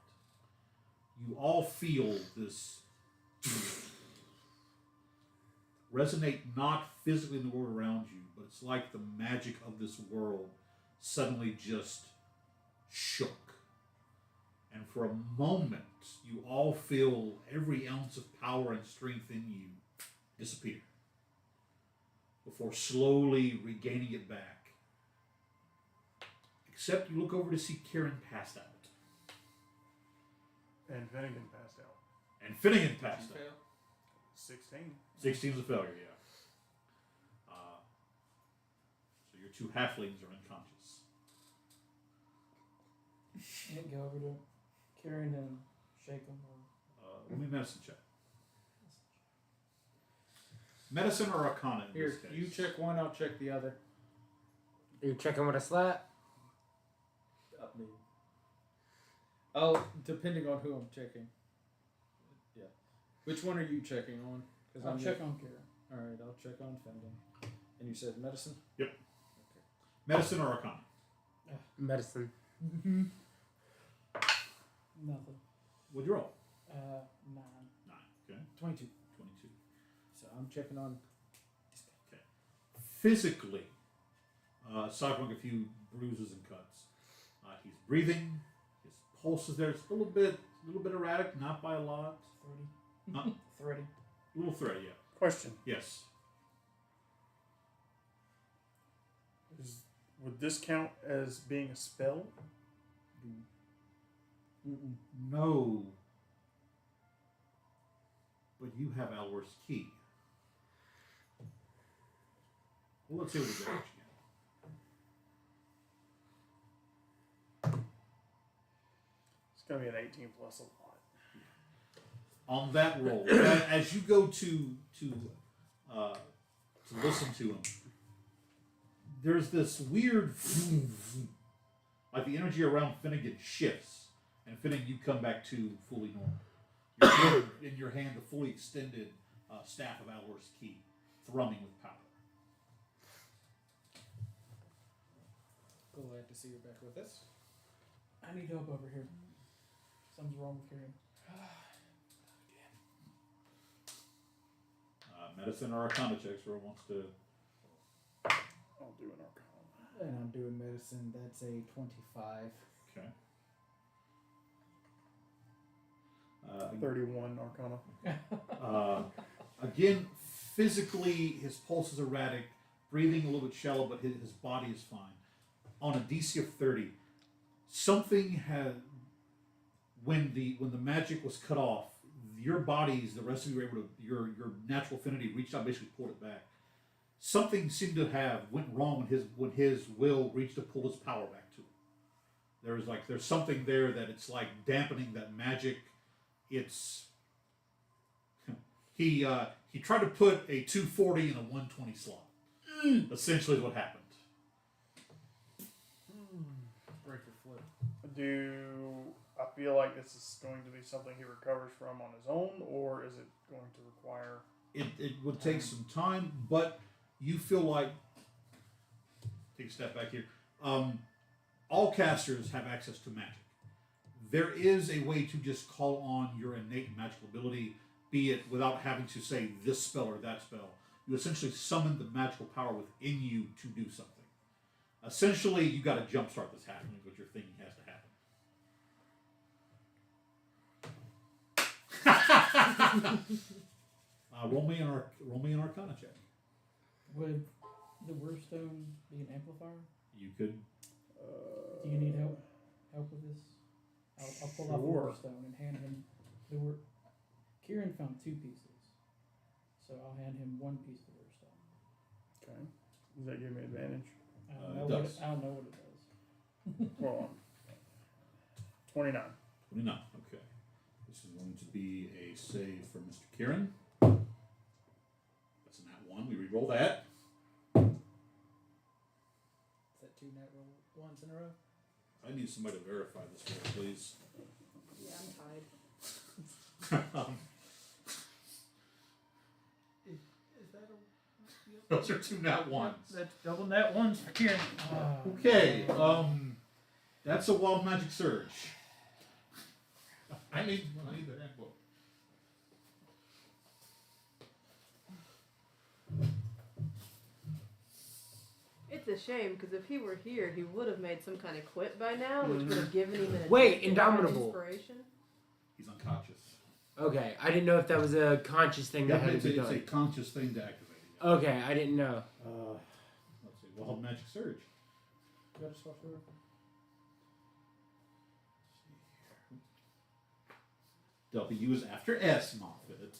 you all feel this resonate not physically in the world around you, but it's like the magic of this world suddenly just shook. And for a moment, you all feel every ounce of power and strength in you disappear before slowly regaining it back. Except you look over to see Kieran passed out. And Finnegan passed out. And Finnegan passed out. 16. 16 is a failure, yeah. So your 2 halflings are unconscious. Can't go over to Kieran and shake him. Let me medicine check. Medicine or Arcana in Here, this case? you check one, I'll check the other. Are you checking with a slap? Up me. Oh, depending on who I'm checking. Yeah. Which one are you checking on? I'll check on Kieran. Alright, I'll check on Finnegan. And you said medicine? Yep. Okay. Medicine or Arcana? Medicine. Mm-hmm. Nothing. What'd you roll? 9. 9. Okay. 22. 22. So I'm checking on. Okay. Physically, aside from a few bruises and cuts, he's breathing. His pulse is there. It's a little bit erratic, not by a lot. 30. Huh? 30. A little thread, yeah. Question. Yes. Would this count as being a spell? No. But you have Alworth's key. Well, let's see what the damage again. It's going to be an 18 plus a lot. On that roll, as you go to listen to him, there's this weird, like the energy around Finnegan shifts, and Finnegan, you come back to fully normal. You're holding in your hand the fully extended staff of Alworth's key, thrumming with power. Glad to see you're back with us. I need help over here. Something's wrong with Kieran. Medicine or Arcana checks, whoever wants to. I'll do an Arcana. And I'm doing medicine. That's a 25. Okay. 31 Arcana. Again, physically, his pulse is erratic, breathing a little bit shallow, but his body is fine. On a DC of 30, something had when the magic was cut off, your bodies, the rest of you were able to, your natural affinity reached out, basically pulled it back. Something seemed to have went wrong when his will reached to pull his power back to him. There's something there that it's like dampening that magic. It's he tried to put a 240 in a 120 slot. Essentially, is what happened. Break your flip. I feel like this is going to be something he recovers from on his own, or is it going to require... It would take some time, but you feel like... Take a step back here. All casters have access to magic. There is a way to just call on your innate magical ability, be it without having to say this spell or that spell. You essentially summon the magical power within you to do something. Essentially, you got to jumpstart this happening, what you're thinking has to happen. Roll me an Arcana check. Would the Wyrstone be an amplifier? You could. Do you need help with this? I'll pull out the Sure. Wyrstone and hand him the Wyr. Kieran found 2 pieces, so I'll hand him 1 piece of the Wyrstone. Okay. Does that give me advantage? I don't It know what does. I don't know what it does. Hold on. 29. 29. Okay. This is going to be a save for Mr. Kieran. That's a nat 1. We re-roll that. Is that 2 nat roll ones in a row? I need somebody to verify this roll, please. Yeah, I'm tied. Is that a... Those are 2 nat 1s. That's double net ones for Kieran. Okay, that's a wild magic surge. I need the handbook. It's a shame because if he were here, he would have made some kind of quip by now, which would have given him an Wait, divine Indomitable. inspiration. He's unconscious. Okay, I didn't know if that was a conscious thing that had it's to be a done. conscious thing to activate. Okay, I didn't know. Let's see, wild magic surge. Got a sorcerer? W is after S, Moffat.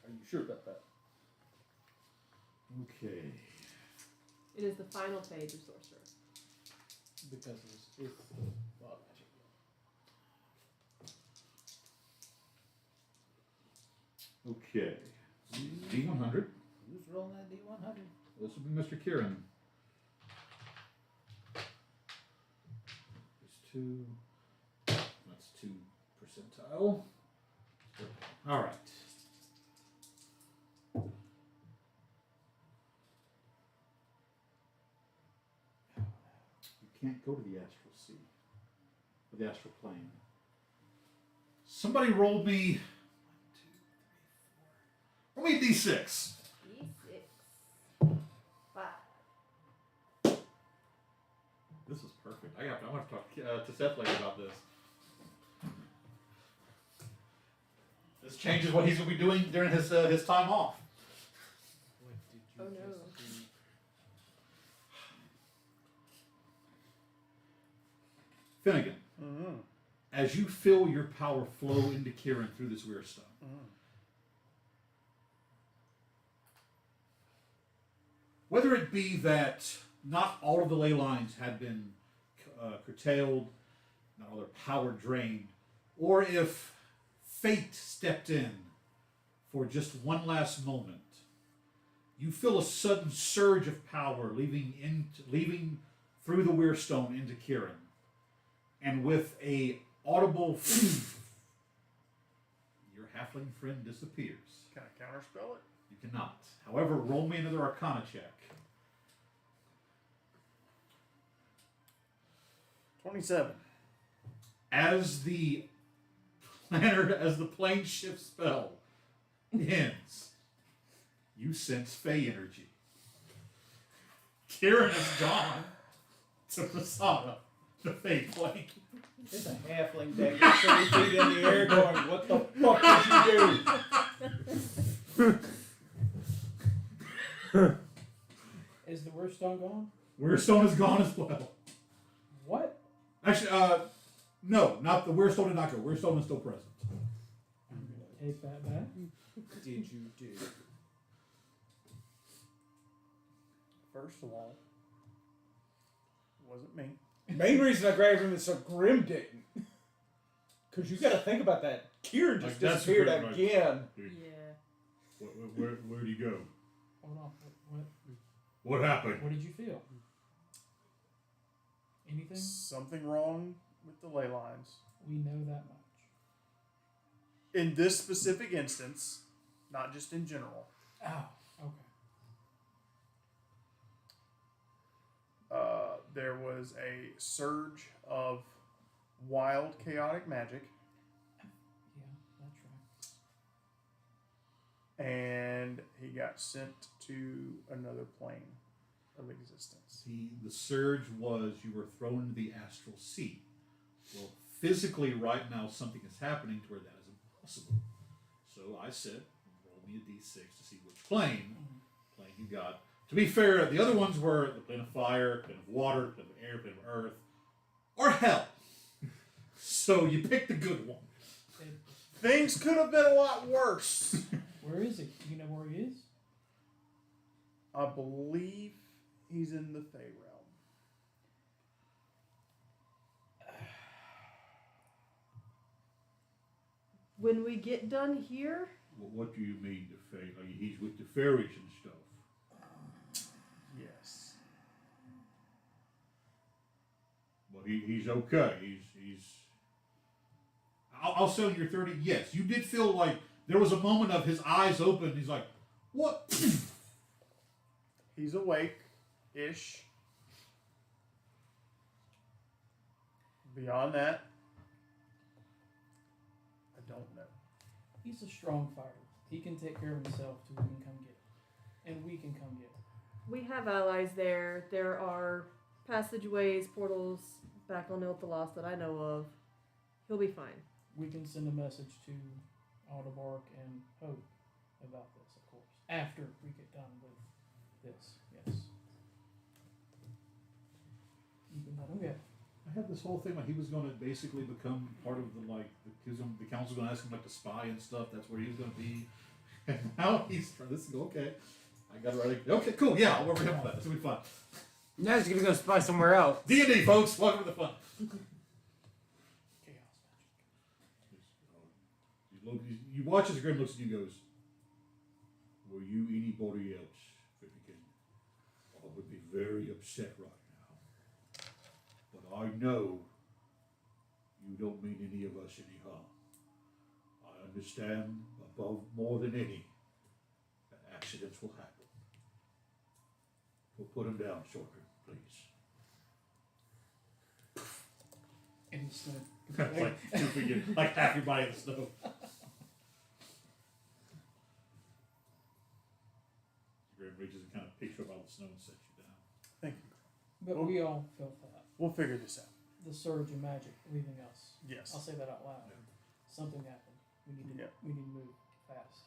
Are you sure about that? Okay. It is the final page of Sorcerer. Because it's wild magic. Okay. D100. Who's rolling that D100? This will be Mr. Kieran. There's 2. That's 2 percentile. All right. You can't go to the astral sea, or the astral plane. Somebody rolled me. 1, 2, 3, 4. Roll me a D6. D6. 5. This is perfect. I want to talk to Seth later about this. This changes what he's going to be doing during his time off. What did you Oh, no. just do? Finnegan, Mm-hmm. as you feel your power flow into Kieran through this weird stone, whether it be that not all of the ley lines had been curtailed, not all their power drained, or if fate stepped in for just one last moment, you feel a sudden surge of power leaving through the Weirstone into Kieran. And with a audible your halfling friend disappears. Can I counterspell it? You cannot. However, roll me another Arcana check. 27. As the plane shift spell ends, you sense Fey energy. Kieran is gone to Masada, the Fey plane. It's a halfling deck 30 feet in the air going, what the fuck did you do? Is the Wyrstone gone? Weirstone is gone as well. What? Actually, no, not the Weirstone did not go. Weirstone is still present. I'm gonna take that back. Did you do? First of all, it wasn't me. Main reason I grabbed him is so Grim didn't. Because you got to think about that. Kieran just Like, that's disappeared Grim, right? again. Yeah. Where'd he go? Hold on. What? What happened? What did you feel? Anything? Something wrong with the ley lines. We know that much. In this specific instance, not just in general. Oh, okay. There was a surge of wild, chaotic magic, Yeah, that's right. and he got sent to another plane of existence. The surge was you were thrown into the astral sea. Well, physically right now something is happening to where that is impossible. So I said, roll me a d6 to see which plane you got. To be fair, the other ones were the plane of fire, plane of water, plane of air, plane of earth, or hell. So you picked the good one. Things could have been a lot worse. Where is he? You know where he is? I believe he's in the Fey realm. When we get done here, Well, what do you mean the fate? Like he's with the fairies and stuff. Yes. Well, he's okay. He's. I'll sell you your 30. Yes, you did feel like there was a moment of his eyes open. He's like, what? He's awake-ish. Beyond that, I don't know. He's a strong fighter. He can take care of himself till we can come get him. And we can come get him. we have allies there. There are passageways, portals back on Ilthalos that I know of. He'll be fine. We can send a message to Aldebark and Hope about this, of course. After we get done with this, yes. You can let him go. I had this whole thing like he was going to basically become part of the the council's going to ask him like to spy and stuff. That's where he was going to be. And now he's trying to go. Okay, I got it ready. Okay, cool. Yeah, I'll work with him on that. That's gonna be fun. Now he's gonna go spy somewhere else. D&D, folks. Welcome to the fun. Chaos You watch as Grim looks at you and goes, were you anybody else, Finnegan, I would be very upset right now. But I know you don't mean any of us any harm. I understand above more than any that accidents will happen. We'll put him down, Shorter, please. and the snow. like half your body in the snow. Grim reaches and kind of picks you up out of the snow and sets you down. Thank you. But we all felt that. We'll figure this out. The surge of magic leaving us. Yes. I'll say that out loud. Yeah. Something happened. We need to Yeah. we need to move fast.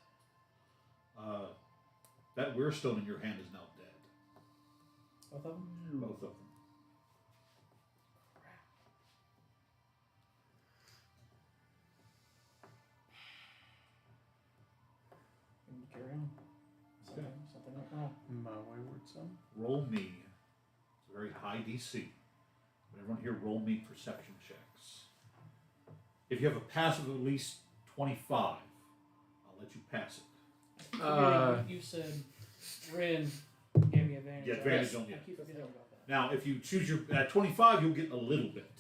That weirstone in your hand is now dead. Both of them? Both of them. We need to carry on. Something went wrong. My wayward son. Roll me. It's a very high DC. But everyone here, roll me perception checks. If you have a pass of at least 25, I'll let you pass it. I keep forgetting you said Ren gave me advantage. Yeah, on advantage this. on you. I keep forgetting about that. Now, if you choose your at 25, you'll get a little bit.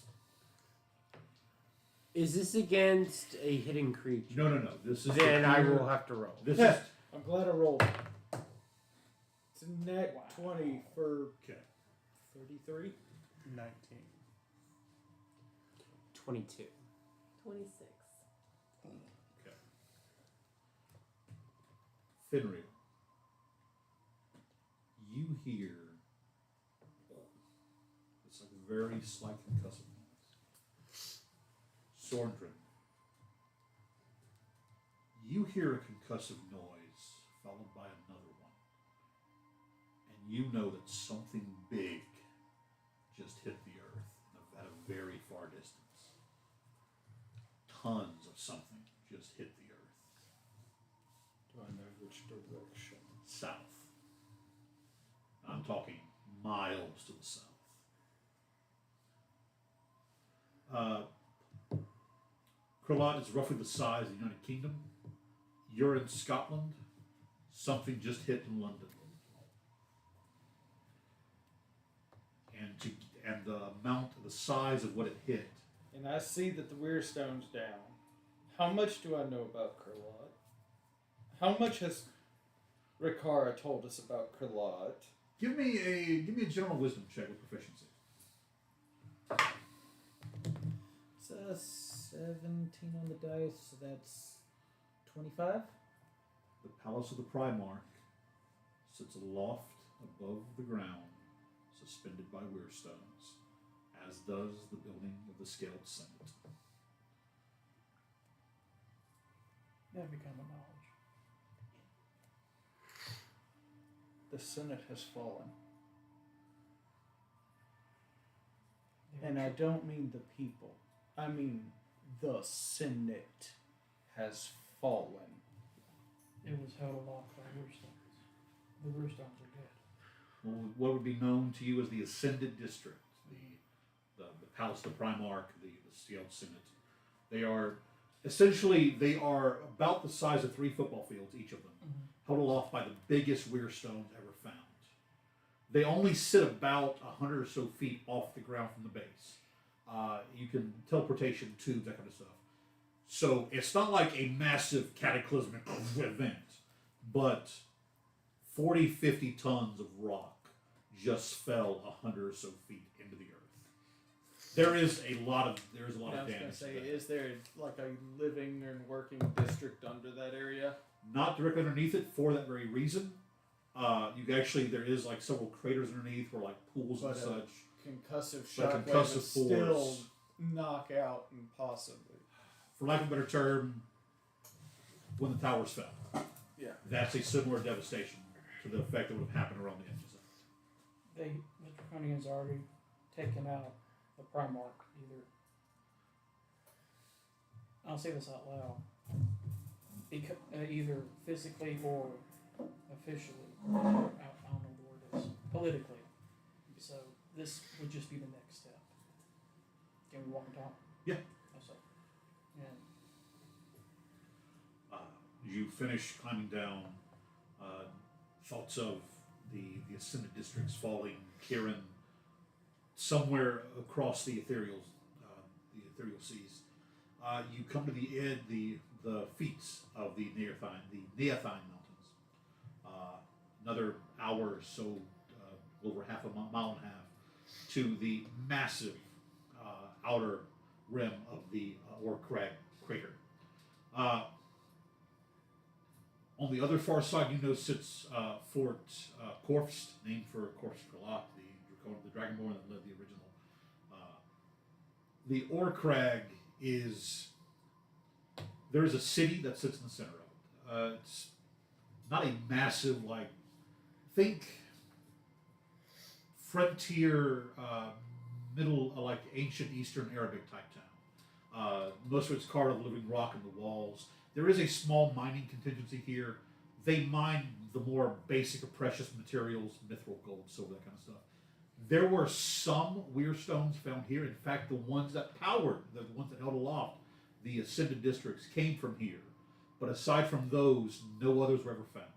Is this against a hidden creature? No. This is Then the I pure- will have to roll. This is I'm glad I rolled. It's a net 20 for okay. 33. 19. 22. 26. Okay. Finreal. You hear it's like a very slight concussive noise. Sorndrin. You hear a concussive noise followed by another one. And you know that something big just hit the earth at a very far distance. Tons of something just hit the earth. Do I know which direction? South. I'm talking miles to the south. Kralot is roughly the size of the United Kingdom. You're in Scotland. Something just hit in London. And the amount, the size of what it hit. And I see that the Weirstone's down. How much do I know about Kralot? How much has Rikara told us about Kralot? Give me a general wisdom check with proficiency. It's a 17 on the dice, so that's 25. The Palace of the Primarch sits aloft above the ground, suspended by weirstones, as does the building of the Scaled Senate. That'd be common knowledge. The Senate has fallen. They And were I don't mean the people. I mean the Senate has fallen. It was held aloft by Roostons. The Roostons are dead. Well, what would be known to you as the Ascended District, the Palace of the Primarch, the Seattle Senate. They are about the size of 3 football fields, each of them, held aloft by the biggest weir stones ever found. They only sit about 100 or so feet off the ground from the base. You can teleportation tubes, that kind of stuff. So it's not like a massive cataclysmic event, but 40, 50 tons of rock just fell 100 or so feet into the earth. There is a lot of I was damage. going to say, to that. is there like a living and working district under that area? Not directly underneath it for that very reason. There is like several craters underneath where like pools and But, such. Concussive But shockwave concussive would still force. knock out and possibly. For lack of a better term, when the towers fell. Yeah. That's a similar devastation to the effect that would have happened around the edges of it. The Draconians already taken out the Primarch, I'll say this out loud, either physically or officially, I don't know the word is, politically. So this would just be the next step. Can we walk and talk? Yeah. That's all. And You finish climbing down, thoughts of the Ascended Districts falling, Kieran, somewhere across the ethereal seas. You come to the feet of the Neathine Mountains. Another hour or so, over half a mile and a half, to the massive outer rim of the Ore Crag crater. On the other far side, sits Fort Korfst, named for Korfst Galat, the Dragonborn that led the original. The Ore Crag there is a city that sits in the center of it. It's not a massive, think frontier, middle, ancient Eastern Arabic type town. Most of it's carved of living rock in the walls. There is a small mining contingency here. They mine the more basic of precious materials, mithril, gold, silver, that kind of stuff. There were some weir stones found here. In fact, the ones that powered, the ones that held aloft the Ascended Districts came from here. But aside from those, no others were ever found.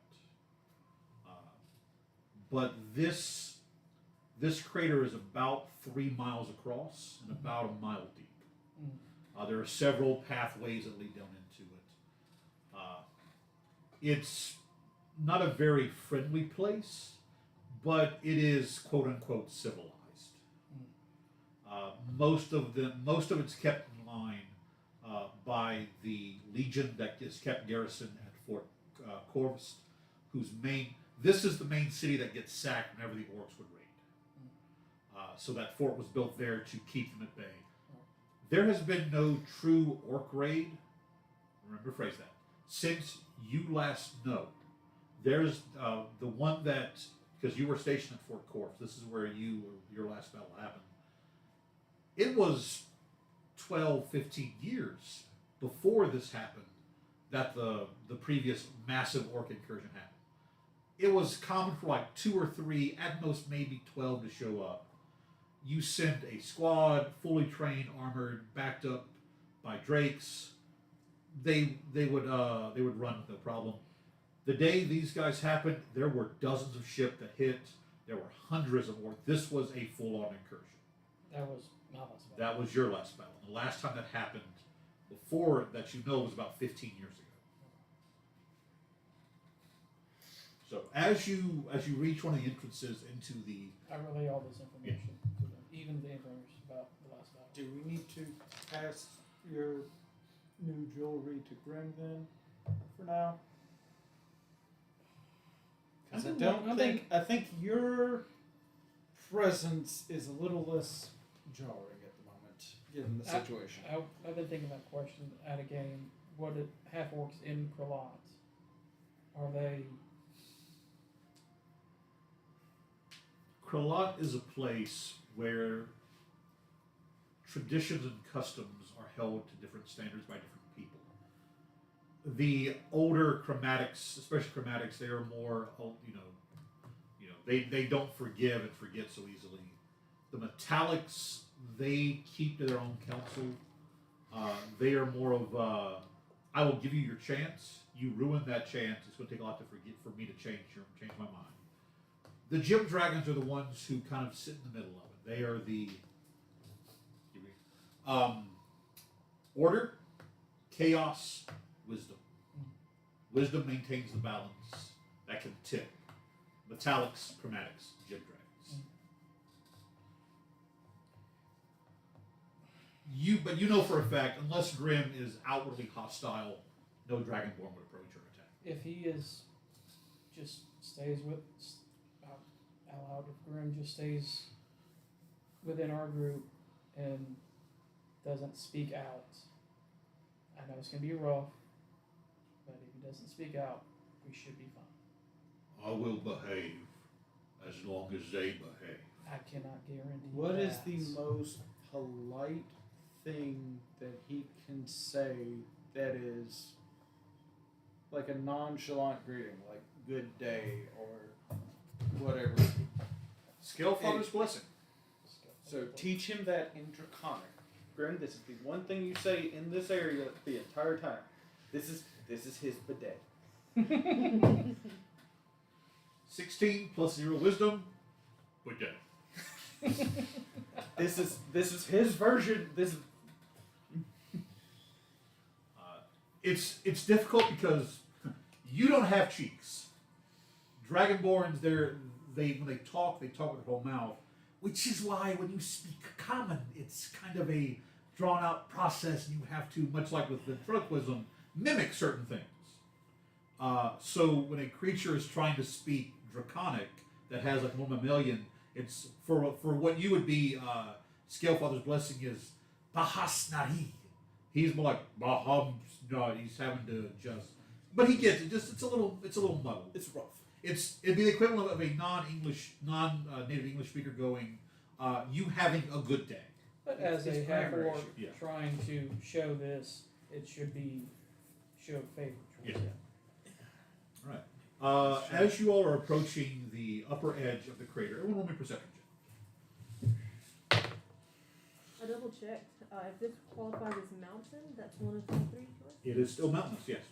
But this crater is about 3 miles across and about a mile deep. There are several pathways that lead down into it. It's not a very friendly place, but it is quote unquote civilized. Most of it's kept in line by the Legion that is kept garrisoned at Fort Korvst, this is the main city that gets sacked whenever the orcs would raid. So that fort was built there to keep them at bay. There has been no true orc raid, remember phrase that, since you last know. There's the one that, because you were stationed at Fort Korf, this is where your last battle happened. It was 12, 15 years before this happened that the previous massive orc incursion happened. It was common for 2 or 3, at most maybe 12 to show up. You sent a squad, fully trained, armored, backed up by drakes. They would run with no problem. The day these guys happened, there were dozens of ships that hit. There were hundreds of orcs. This was a full-on incursion. that was my last battle. That was your last battle. The last time that happened, before that was about 15 years ago. So as you reach one of the entrances into the I relay all this information to them, even the information about the last battle. Do we need to pass your new jewelry to Grim then, for now? Because I think your presence is a little less jarring at the moment, given the situation. I've been thinking that question at a game. what half orcs in Kralot, are they? Kralot is a place where traditions and customs are held to different standards by different people. The older chromatics, especially chromatics, they are more, they don't forgive and forget so easily. The metallics, they keep to their own counsel. They are more of, I will give you your chance. You ruin that chance. It's going to take a lot for me to change my mind. The gym dragons are the ones who kind of sit in the middle of it. They are the order, chaos, wisdom. Wisdom maintains the balance that can tip. Metallics, chromatics, gym dragons. But you know for a fact, unless Grim is outwardly hostile, no Dragonborn would approach or attack. If he is, just stays with, out loud, if Grim just stays within our group and doesn't speak out, I know it's going to be rough, but if he doesn't speak out, we should be fine. I will behave as long as they behave. I cannot guarantee What that. is the most polite thing that he can say that is like a nonchalant greeting, like good day or whatever? Scalefather's blessing. So teach him that in Draconic. Grim, this is the one thing you say in this area the entire time. This is his bidet. 16 plus 0 wisdom, we're dead. This is his version. It's difficult because you don't have cheeks. Dragonborns, when they talk with their whole mouth, which is why when you speak common, it's kind of a drawn out process, and you have to, much like with ventriloquism, mimic certain things. So when a creature is trying to speak Draconic that has like more mammalian, it's for what you would be Scalefather's blessing is Bahas Nahi. He's more like Baham. No, he's having to adjust, but he gets it. Just it's a little muddled. It's rough. It'd be the equivalent of a non-native English speaker going, you having a good day. But as a It's half grammar orc issue. Yeah. trying to show this, it should be show favor towards Yeah. him. Right. As you all are approaching the upper edge of the crater, everyone roll me a perception check. I double checked. If this qualifies as mountain, that's one of the three choices. It is still mountainous, yes.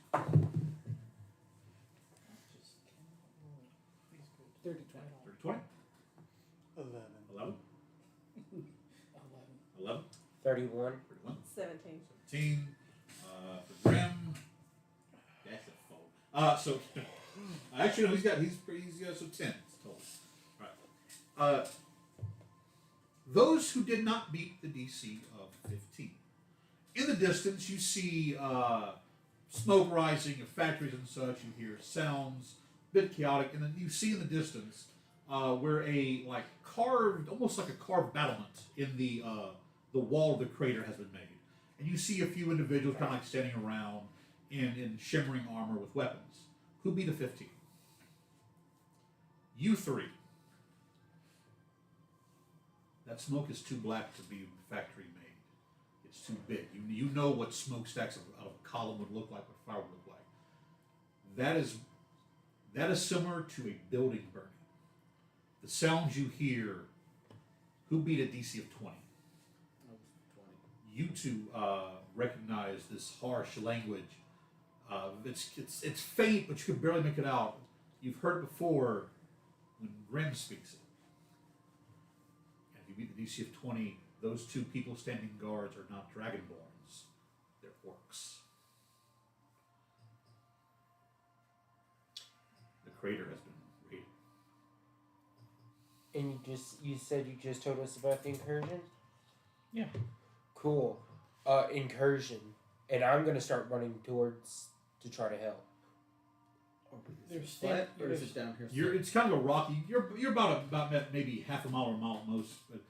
Just cannot roll. 30-20. 20, 11. 11, 11. 31. 31, 17. 17. For Grim, that's a fold. So actually, no, he's got so 10 total. Right. Those who did not beat the DC of 15. In the distance, you see smoke rising of factories and such. You hear sounds, a bit chaotic, and then you see in the distance where almost like a carved battlement in the wall of the crater has been made. And you see a few individuals kind of like standing around in shimmering armor with weapons. Who beat a 15? You three. That smoke is too black to be factory made. It's too big. You know what smokestacks out of a column would look like, what fire would look like. That is similar to a building burning. The sounds you hear, who beat a DC of 20? You two recognize this harsh language. It's faint, but you can barely make it out. You've heard it before when Grim speaks it. And if you beat the DC of 20, those two people standing guards are not Dragonborns. They're orcs. The crater has been raided. And you said you just told us about the incursion? Yeah. Cool. Incursion. And I'm gonna start running towards to try to help. There's Flat, or is there's- it down here? It's kind of a rocky. You're about maybe half a mile or a mile at most, but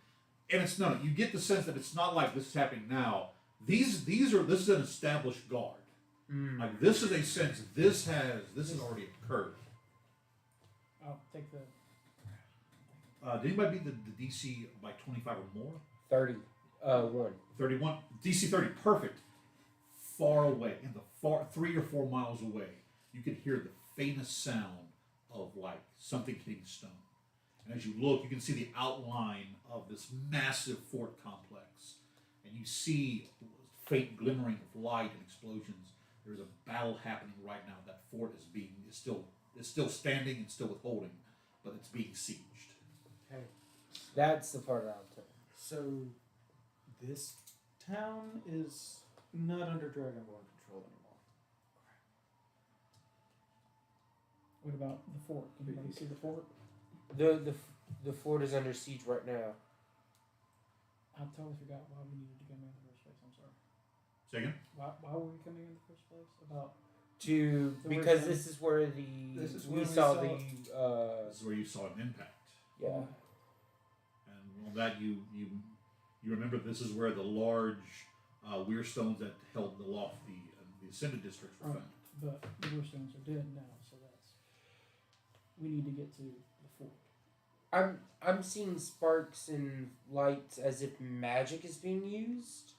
and it's not. You get the sense that it's not like this is happening now. This is an established guard. Like this is a sense. This has already occurred. I'll take the. Did anybody beat the DC by 25 or more? 1. 31. DC 30. Perfect. Far away, in the 3 or 4 miles away, you can hear the faintest sound of like something hitting stone. And as you look, you can see the outline of this massive fort complex, and you see faint glimmering of light and explosions. There's a battle happening right now. That fort is still standing and still withholding, but it's being sieged. Okay. That's the part I'll tell. So, this town is not under Dragonborn control anymore. What about the fort? Can anybody see the fort? The fort is under siege right now. I totally forgot why we needed to come in the first place. I'm sorry. Say again? Why were we coming in the first place? About Because this is where we saw the This is where you saw an impact. yeah. And on that, you remember this is where the large weir stones that held aloft the ascended districts were Right. found. But the Warstones are dead now, so we need to get to the fort. I'm seeing sparks and lights as if magic is being used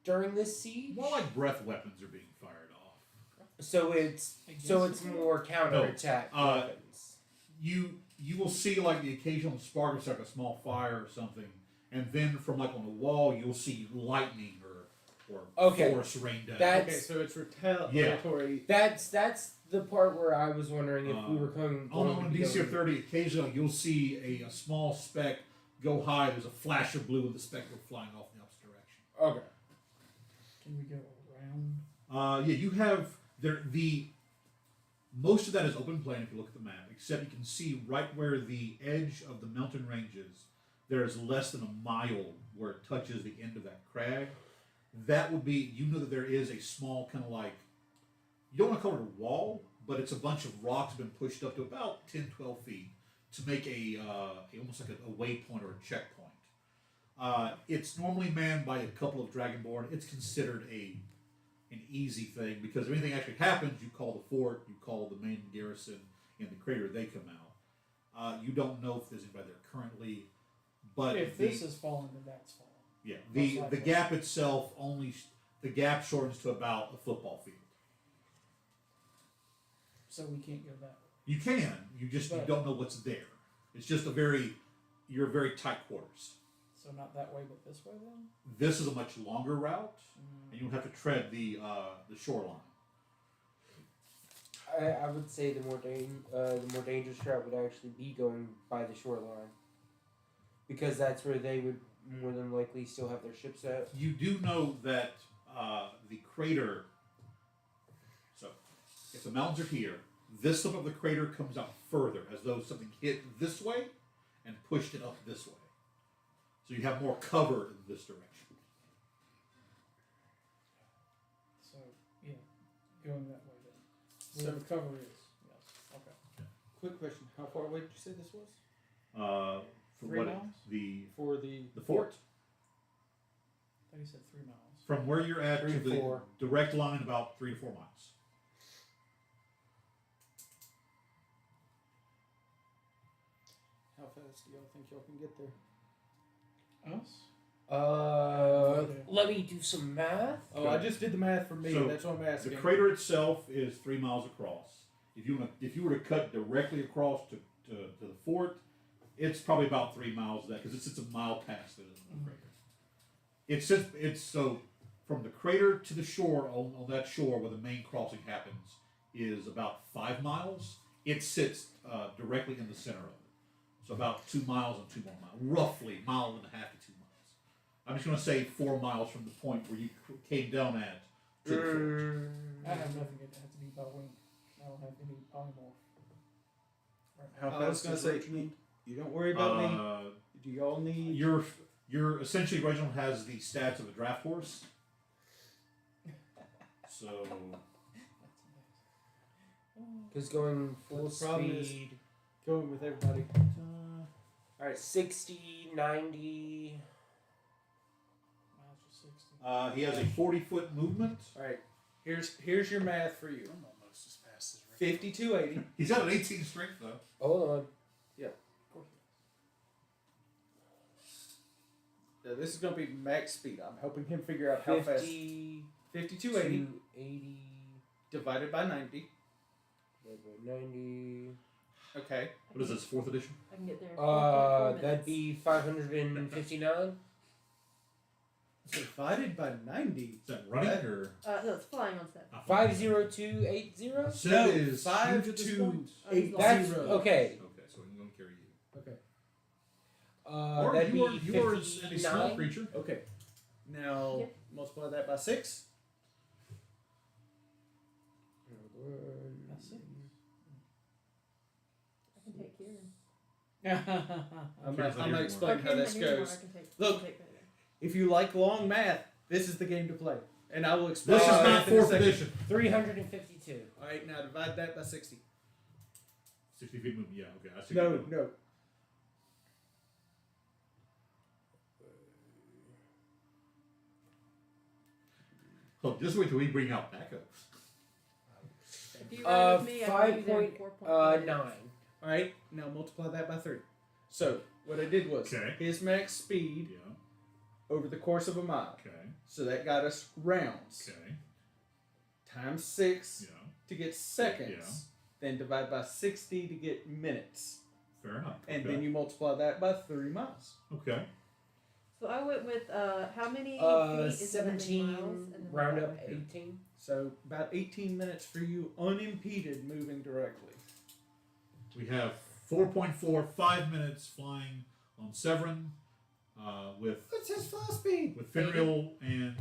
during this siege. More like breath weapons are being fired off. So it's more counterattack weapons. You will see like the occasional spark of like a small fire or something, and then from like on the wall you'll see lightning or force rain down. Okay, so it's retaliatory. That's the part where I was wondering if we were going on DC of 30. Occasionally you'll see a small speck go high. There's a flash of blue, and the speck go flying off in the opposite direction. Okay. Can we go around? Yeah, you have the most of that is open plain if you look at the map, except you can see right where the edge of the mountain ranges, there's less than a mile where it touches the end of that crag. That would be, you know that there is a small kind of like, you don't want to call it a wall, but it's a bunch of rocks been pushed up to about 10, 12 feet to make almost like a waypoint or a checkpoint. It's normally manned by a couple of Dragonborn. It's considered an easy thing because if anything actually happens, you call the fort, you call the main garrison in the crater, they come out. You don't know if there's anybody there currently, but if this is falling, then that's falling. Yeah, the gap itself the gap shortens to about a football field. So we can't go that way. You can, you don't know what's there. It's just you're very tight quarters. So not that way, but this way then? This is a much longer route, and you'll have to tread the shoreline. I would say the more dangerous route would actually be going by the shoreline, because that's where they would more than likely still have their ships at. You do know that the crater. So, if the mountains are here, this slip of the crater comes out further, as though something hit this way and pushed it up this way. So you have more cover in this direction. So yeah, going that way then. Where the cover is. Yes. Okay. Quick question: how far away did you say this was? For 3 what miles? For the fort. I thought you said 3 miles. From where you're at 3 to to the 4. direct line, about 3 to 4 miles. How fast do y'all think y'all can get there? Us? Let me do some math. Oh, I just did the math for me. So, that's what I'm asking. The crater itself is 3 miles across. If you were to cut directly across to the fort, it's probably about 3 miles of that because it's a mile past the crater. It's so from the crater to the shore on that shore where the main crossing happens is about 5 miles. It sits directly in the center of it. So about 2 miles and 2 more miles, roughly a mile and a half to 2 miles. I'm just going to say 4 miles from the point where you came down at to the fort. I have nothing. It has to be by wing. I don't have any polymorph. How fast I was going to say, you don't worry about me. Do y'all need... Your essentially Reginald has the stats of a draft horse. So... Because going full problem speed. Going with everybody. Alright, 60, 90. Miles to 60. He has a 40-foot movement. Alright. Here's your math for you. I'm almost as fast as Rick. 5280. He's got an 18 strength though. Hold on. Now, this is going to be max speed. I'm helping him figure out how fast. 5280 80 divided by 90. 90. Okay. What is this, 4th edition? I can get there in 4.4 That'd minutes. be 559. Divided by 90. Is that running or? No, it's flying on set. 50280. Sev is 5280. That's okay. Okay, so I'm going to carry you. Okay. Or That'd you are be a small 59. creature. Okay. Now, Yeah. multiply that by 6. That's it. I can take Kieran. I'm Kieran's not going here to explain how this Kieran's not here goes. anymore. I can take Look. Vader. If you like long math, this is the game to play. And I will explain This is math not in a 4th second. edition. 352. Alright, now divide that by 60. 60 feet movement, yeah, okay. I see. No, what you're doing. no. So just wait till we bring out backups. If you ride with me, I can 5 be there in point 4.4 9. minutes. Alright, now multiply that by 30. So, what I did was, Okay. his max speed Yeah, over the course of a mile. okay, So that got us rounds. okay, Times 6 yeah, to get seconds. Yeah. Then divide by 60 to get minutes. fair enough. And okay. then you multiply that by 30 miles. Okay. So I went with how many feet is that many 17, miles? And then round divide up by 18. So about 18 minutes for you unimpeded moving directly. We have 4.4, 5 minutes flying on Severin with What's his fly speed? Finreal and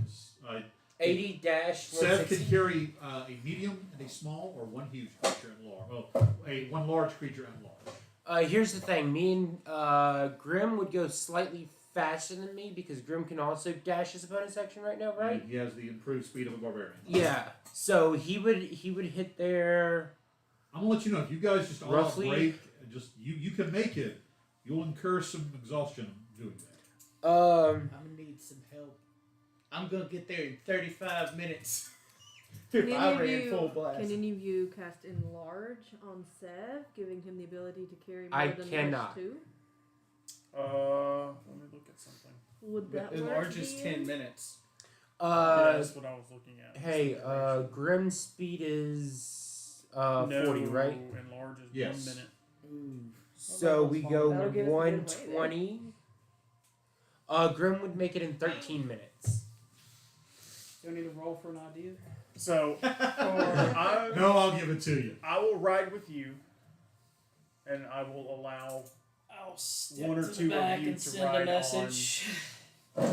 80 dash Sev can 160. carry a medium and a small or one huge creature at large. Well, one large creature at large. Here's the thing. Me and Grim would go slightly faster than me because Grim can also dash his bonus action right now, right? And he has the improved speed of a barbarian. Yeah. So he would hit there. I'm gonna let you know if you guys just all Roughly- break, just you can make it. You'll incur some exhaustion doing that. I'm gonna need some help. I'm gonna get there in 35 minutes. If Can I any, ran of full you, blast. can any of you cast Enlarge on Sev, giving him the ability to carry more I than cannot. those two? Let me look at something. Would that The work? large is DM? 10 minutes. Yeah, that's what I was looking at. Hey, Grim's speed is 40, right? And large is Yes. 1 minute. Ooh. So we go That'll give us a good way 120. Grim would make it in 13 minutes. Do I need to roll for an idea? So No, I'll give it to you. I will ride with you, and I will allow I'll step one or to two the of back you and to send a ride message. on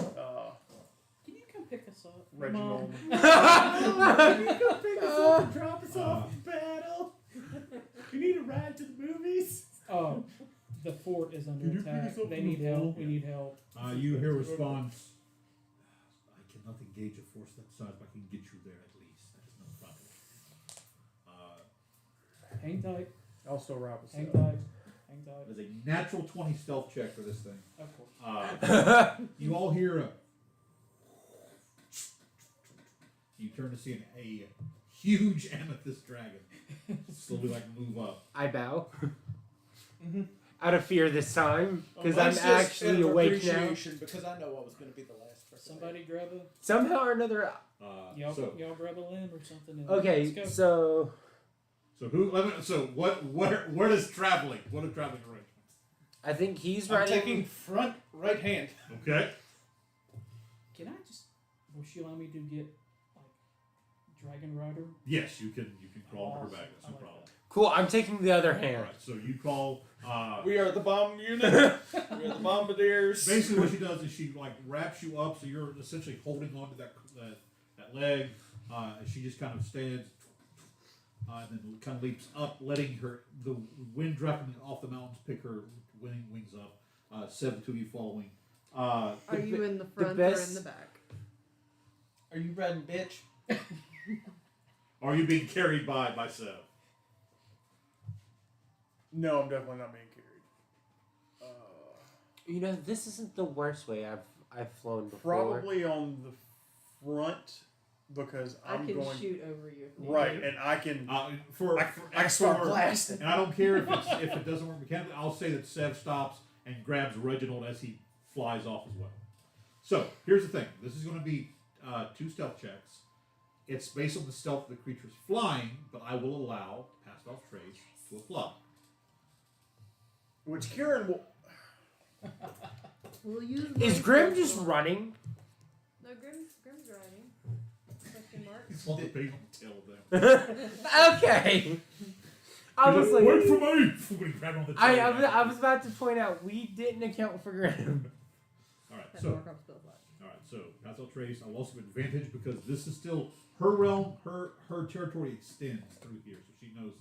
Can you come pick us up? Reginald. Can you go pick us up and drop us off in battle? You need a ride to the movies? Oh, the fort is under Can you pick attack. us up They from the need help. fort? We need help. You hear response. I cannot engage a force that size, but I can get you there at least. That is no problem. Hang tight. I'll still ride with Hang Seth. tight. Hang tight. That is a natural 20 stealth check for this thing. Of course. You all hear a. You turn to see a huge amethyst dragon slowly move up. I bow. Mm-hmm. Out of fear this time, because I'm Mine's just actually out of awake now. appreciation because I know I was going to be the last person. Somebody grab a Somehow or another. y'all, So y'all grab a limb or something. And Okay, let's so go. where does traveling? What are traveling arrangements? I think he's I'm riding. taking front right hand. Okay. Can I just? Will she allow me to get like Dragon Rider? Yes, you can crawl on her back. That's I no like problem. Cool. I'm taking the other All hand. right. So you call. We are the bomb unit. We are the bombardiers. Basically, what she does is she wraps you up, so you're essentially holding onto that leg. She just kind of stands, and then kind of leaps up, letting the wind dropping off the mountains pick her wings up. 7 to you following. Are you in the front or best- in the back? Are you riding, bitch? Are you being carried by Sev? No, I'm definitely not being carried. You know, this isn't the worst way I've flown before. Probably on the front because I I'm can going shoot over you. if need right, be. and I can. I can start for- blasting. And I don't care if it doesn't work mechanically. I'll say that Sev stops and grabs Reginald as he flies off as well. So here's the thing. This is going to be 2 stealth checks. It's based on the stealth of the creature's flying, but I will allow passed off trace to apply. Which Kieran will. We'll use Is my Grim stealth just roll. running? No, Grim's riding. Question mark. It's on the base on the tail of them. Okay. I was like, wait for me! When he grabbed on the tail. I was about to point out we didn't account for Grim. Alright, That so mark off spell slot. Alright, so pass out trace. I'll also have advantage because this is still her realm, her territory extends through here, so she knows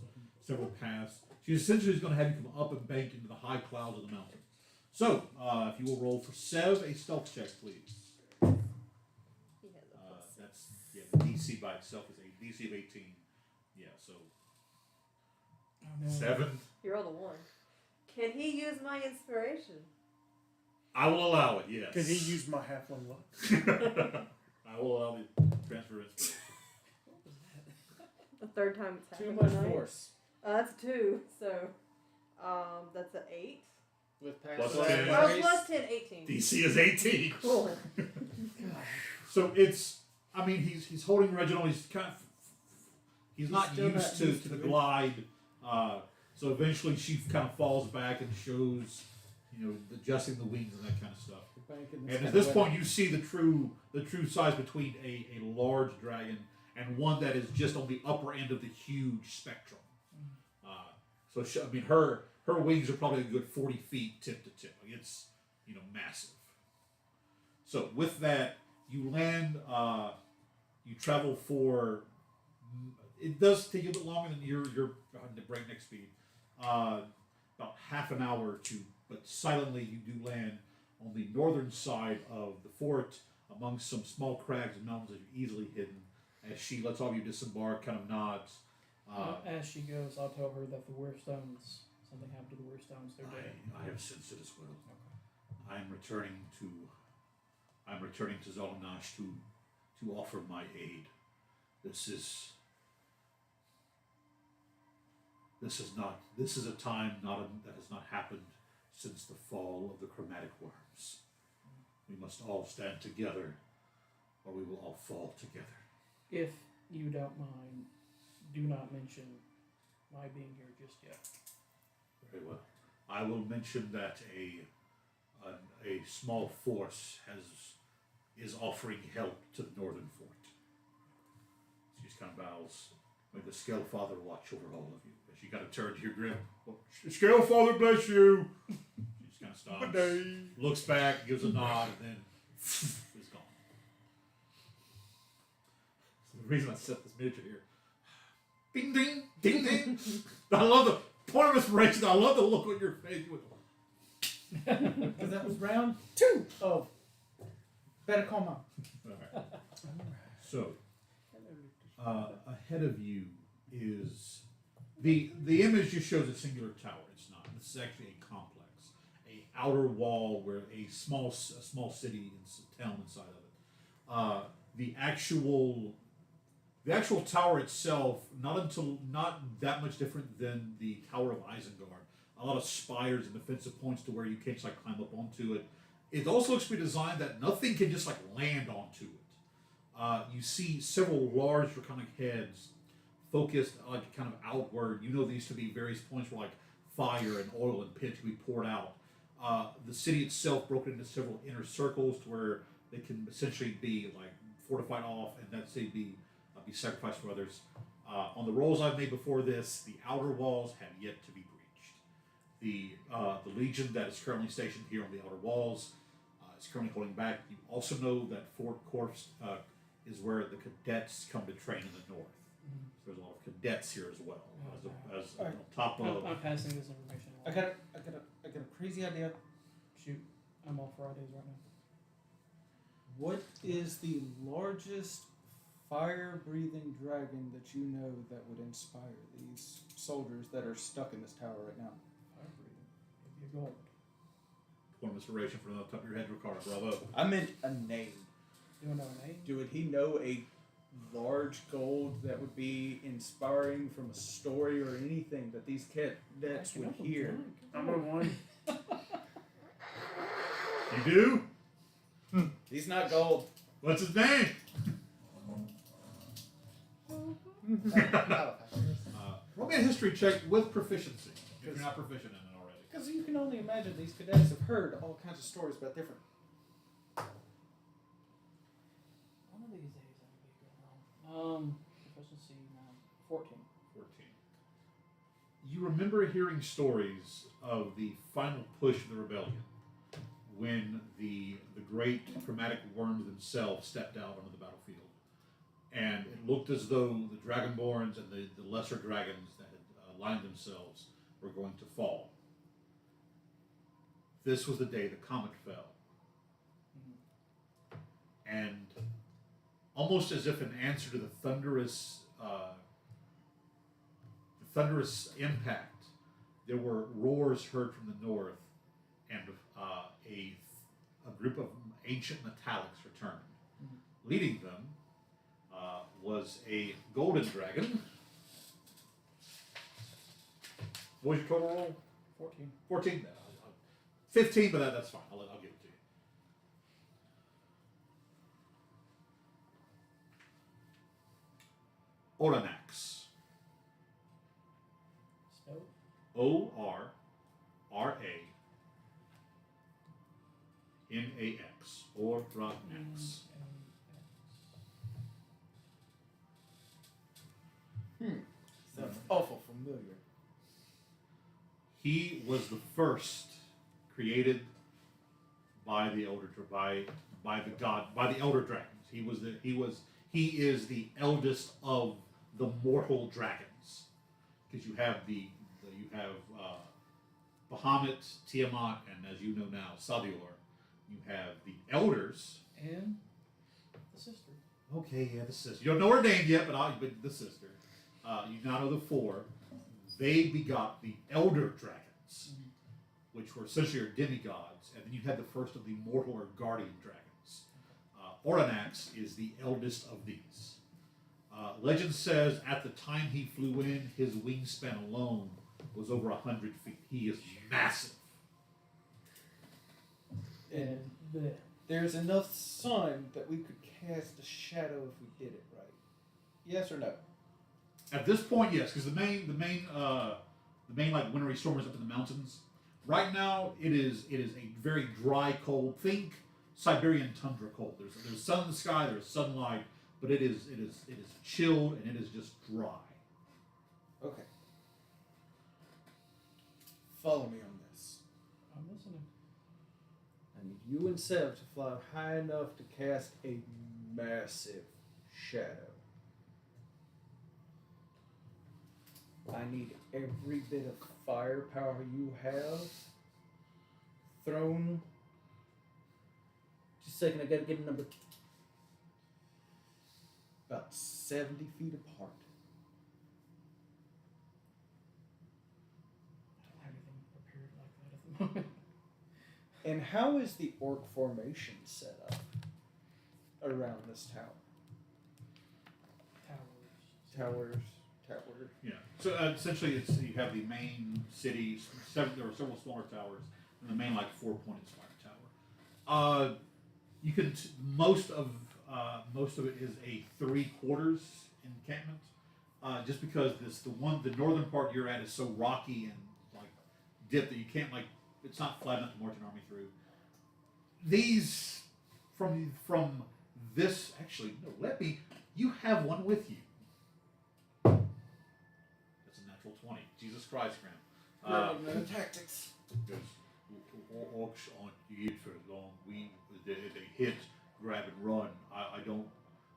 several paths. She essentially is going to have you come up and bank into the high clouds of the mountain. So, if you will roll for Sev, a stealth check, please. He has a plus. That's the DC by itself is a DC of 18. Yeah, so Oh, no. 7. You rolled a 1. Can he use my inspiration? I will allow it. Yes. Could he use my halfling luck? I will allow the transfer inspiration. The third time it's Too happened much tonight. force. That's 2, so that's an 8. With Plus pass 10. Well, trace. plus 10, 18. DC is 18. Cool. So it's. I mean, he's holding Reginald. He's kind of. He's not still used not to used the to it. glide. So eventually she kind of falls back and shows, adjusting the wings and that kind of stuff. And at this point, you see the true size between a large dragon and one that is just on the upper end of the huge spectrum. So her wings are probably a good 40 feet tip to tip. Like it's massive. So with that, you land. You travel for. It does take you a bit longer than your breakneck speed. About half an hour or 2, but silently you do land on the northern side of the fort, amongst some small crags and mountains that are easily hidden. As she lets all of you disembark, kind of nods. As she goes, I'll tell her that the Weirstones, something happened to the Weirstones. They're dead. I have sensed it as well. I'm returning to Zalanash to offer my aid. This is a time that has not happened since the fall of the chromatic worms. We must all stand together, or we will all fall together. If you don't mind, do not mention my being here just yet. Very well. I will mention that a small force is offering help to the northern fort. She just kind of bows. May the Scale Father watch over all of you. She kind of turns to your Grim. Scale Father bless you. She just kind of stops, looks back, gives a nod, and then is gone. So the reason I set this miniature here. Ding ding, ding ding. I love the point of inspiration. I love the look on your face. Because that was round 2 of Better Call Mom. Alright. So, ahead of you is the image just shows a singular tower. It's not. This is actually a complex, a outer wall where a small city and town inside of it. The actual tower itself, not that much different than the Tower of Isengard. A lot of spires and defensive points to where you can't just like climb up onto it. It also looks to be designed that nothing can just like land onto it. You see several large draconic heads focused like kind of outward. These to be various points where like fire and oil and pitch can be poured out. The city itself broken into several inner circles to where they can essentially be like fortified off and that city be sacrificed for others. On the rolls I've made before this, the outer walls have yet to be breached. The legion that is currently stationed here on the outer walls is currently holding back. You also know that Fort Corpse is where the cadets come to train in the north. So there's a lot of cadets here as well. As on top of. I'm passing this information I along. got a crazy idea. Shoot, I'm all Fridays right now. What is the largest fire-breathing dragon that you know that would inspire these soldiers that are stuck in this tower right now? Fire breathing. It'd be a gold. Point of inspiration for the top of your head, Ricardo. Bravo. I meant a name. Do I know a name? Would he know large gold that would be inspiring from a story or anything that these cadets would hear. I'm a one. You do? He's not gold. What's his name? Roll me a history check with proficiency, if you're not proficient in it already. Because you can only imagine these cadets have heard all kinds of stories about different. One of these days I'm gonna be good wrong. Proficiency 14. 14. You remember hearing stories of the final push of the rebellion when the great chromatic worms themselves stepped out onto the battlefield. And it looked as though the Dragonborns and the lesser dragons that had aligned themselves were going to fall. This was the day the comet fell. And almost as if an answer to the thunderous impact, there were roars heard from the north, and a group of ancient metallics returned. Leading them was a golden dragon. What was your total roll? 14. 14? 15, but that's fine. I'll give it to you. Oranax. Spell? Oranax. Oranax. Sounds awful familiar. He was the first created by the elder by the elder dragons. He is the eldest of the mortal dragons, because you have Bahamut, Tiamat, and as you know now, Sadior. You have the elders And the sister. Okay, yeah, the sister. You don't know her name yet, but the sister. You now know the four. They begot the elder dragons, which were essentially your demigods, and then you had the first of the mortal or guardian dragons. Oranax is the eldest of these. Legend says at the time he flew in, his wingspan alone was over 100 feet. He is massive. And there's enough sun that we could cast a shadow if we did it right. Yes or no? At this point, yes, because the main like wintry storm is up in the mountains. Right now, it is a very dry, cold. Think Siberian tundra cold. There's sun in the sky. There's sunlight, but it is chilled and it is just dry. Okay. Follow me on this. I'm listening. I need you and Seb to fly high enough to cast a massive shadow. I need every bit of firepower you have thrown. Just a second, I gotta get a number. About 70 feet apart. I don't have anything prepared like that at the moment. And how is the orc formation set up around this tower? Towers. Yeah. So essentially, you have the main city. There are several smaller towers, and the main like 4-pointed spire tower. You can most of it is a 3/4 encampment, just because the northern part you're at is so rocky and like dip that you can't it's not flat enough to march an army through. These from this actually no, you have one with you. That's a natural 20. Jesus Christ, Graham. Tactics. Because orcs aren't geared for long. They hit, grab, and run.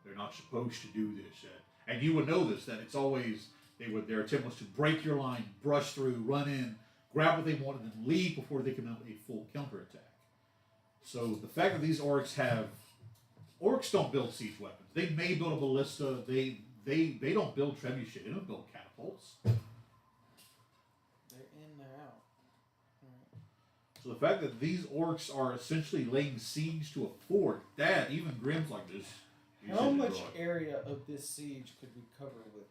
They're not supposed to do this. And you would know this, that it's always, their attempt was to break your line, brush through, run in, grab what they wanted, and leave before they can mount a full counterattack. So the fact that these orcs don't build siege weapons. They may build a ballista. They don't build trebuchet. They don't build catapults. They're in, they're out. So the fact that these orcs are essentially laying siege to a fort, that even Grimm's like this, You How said much draw it. area of this siege could we cover with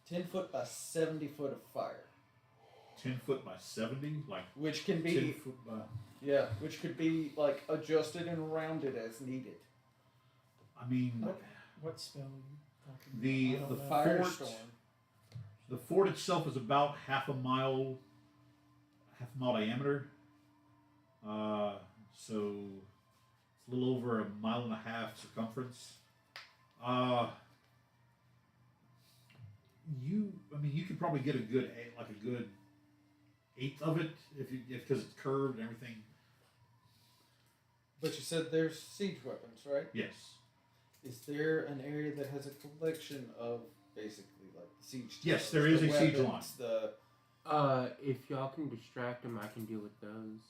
10 foot by 70 foot of fire? 10 foot by 70, like Which can 10 be, foot by. yeah, which could be like adjusted and rounded as needed. I mean, What spell are you talking The- about? I the don't know. Firestorm. the fort itself is about half a mile diameter. So it's a little over a mile and a half circumference. You could probably get a good eighth of it because it's curved and everything. But you said there's siege weapons, right? Yes. Is there an area that has a collection of basically like the siege? Yes, towers, there is the a siege weapons, line. If y'all can distract them, I can deal with those.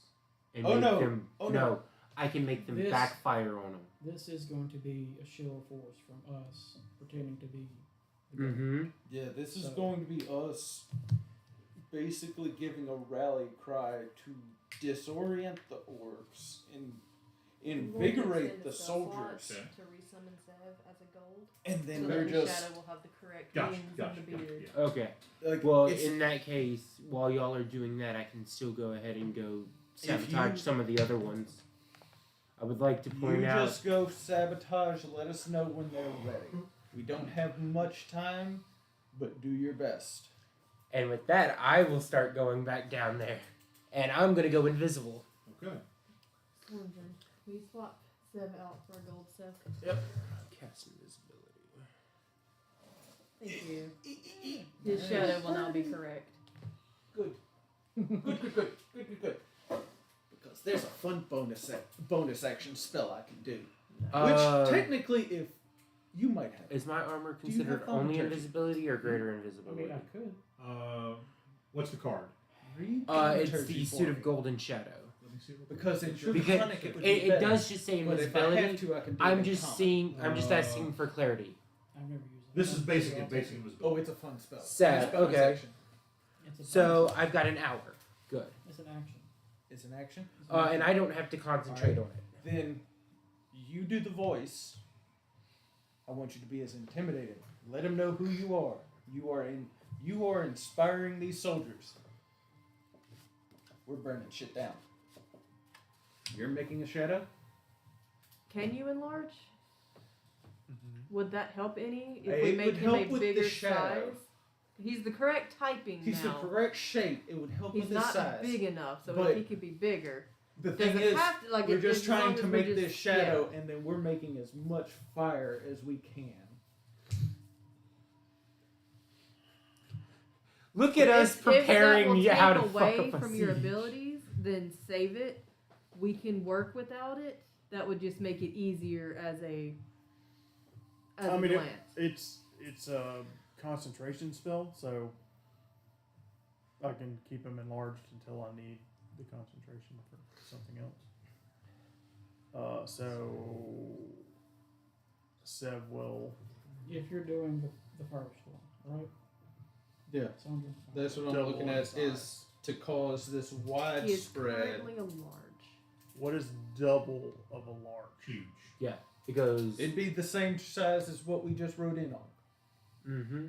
And Oh, make no. them. Oh, no. no. I can make them This- backfire on them. This is going to be a show of force from us pretending to be. The Mm-hmm. Yeah, this is So- going to be us basically giving a rally cry to disorient the orcs and invigorate the soldiers. Okay. To resummon Zev as a gold. And So then that they're the just shadow will have the correct Gotcha, wings gotcha, and the gotcha, beard. yeah. Okay. like, Well, it's- in that case, while y'all are doing that, I can still go ahead and go If sabotage you- some of the other ones. I would like to point you out. just go sabotage. Let us know when they're ready. We don't have much time, but do your best. And with that, I will start going back down there. And I'm going to go invisible. Okay. Swordsman, will you swap Zev out for a gold Zev? Cast invisibility. Thank you. His shadow will now be correct. Good. Good. Because there's a fun bonus action spell I can do. Which technically, if you might have. Is my armor Do you have considered only thaumaturgy? invisibility or greater I invisibility? mean, I could. What's the card? Read It's thaumaturgy the for suit of me. golden shadow. Let me see. Because in Because draconic it would be It better. does just say But if I have invisibility. to, I can do it I'm in just common. seeing. I'm just Uh, asking for clarity. I've never used it. This is basic I'll and take basic it. invisibility. Oh, it's a fun spell. Sad, It's a bonus okay. action. It's a So bonus. I've got an hour. Good. It's an action. It's an action. It's an And action. I don't have to concentrate on it. Then you do the voice. I want you to be as intimidating. Let them know who you are. You are inspiring these soldiers. We're burning shit down. You're making a shadow? Can you enlarge? Would that help any if It we make would him a help with the bigger shadow. size? He's the correct typing He's now. the correct shape. It would help He's with his not size. big enough, so But he could be bigger. The Does thing it is, have to, like, we're it- just as long trying as to we're make just- this shadow, and then we're making as much fire as we can. Look at us If preparing that will how to take fuck away up a from your siege. abilities, then save it. We can work without it. That would just make it easier as a I mean, glance. it's a concentration spell, so I can keep them enlarged until I need the concentration for something else. So Sev will If you're doing the firestorm, right? Yeah, Sounds like that's what I'm double looking in at size. is to cause this He is widespread. currently a large. What is double of a large? Huge. Yeah, it goes. It'd be the same size as what we just wrote in on, Mm-hmm.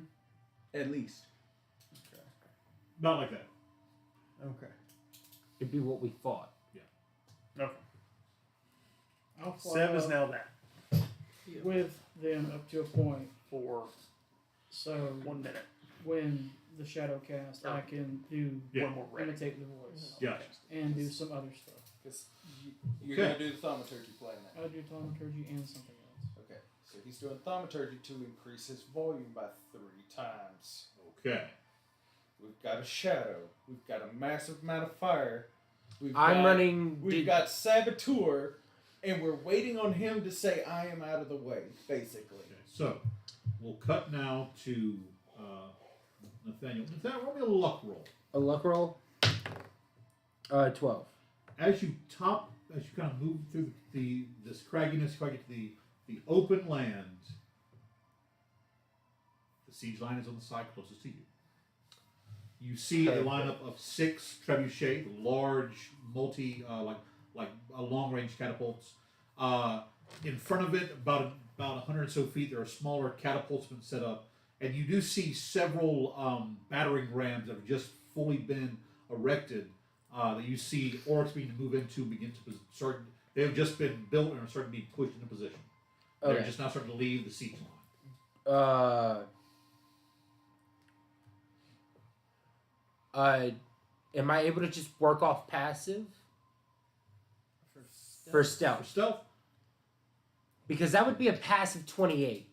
at least. Okay. Not like that. Okay. It'd be what we thought. Okay. I'll fly Sev is up now that with them up to a point. for So 1 minute. when the shadow cast, I can do Yeah. One more ready. imitate the voice Yeah. and do some other stuff. Because you're Okay. going to do the thaumaturgy play now. I'll do thaumaturgy and something else. Okay, so he's doing thaumaturgy to increase his volume by 3 times. Okay. We've got a shadow. We've got a massive amount of fire. We've I'm got, running. We've got Saboteur, and we're waiting on him to say, I am out of the way, basically. Okay. So we'll cut now to Nathaniel. Nathaniel, roll me a luck roll. a luck roll. 12. As you kind of move through this cragginess, you get to the open land. The siege line is on the side closest to you. You see a lineup of 6 trebuchet, large, multi, like long range catapults. In front of it, about about 100 or so feet, there are smaller catapults been set up, and you do see several battering rams that have just fully been erected. That you see orcs being to move into, begin to start. They have just been built and are starting to be pushed into position. They're just now starting to leave the siege line. Am I able to just work off passive for stealth? For stealth, Because that would be a passive 28.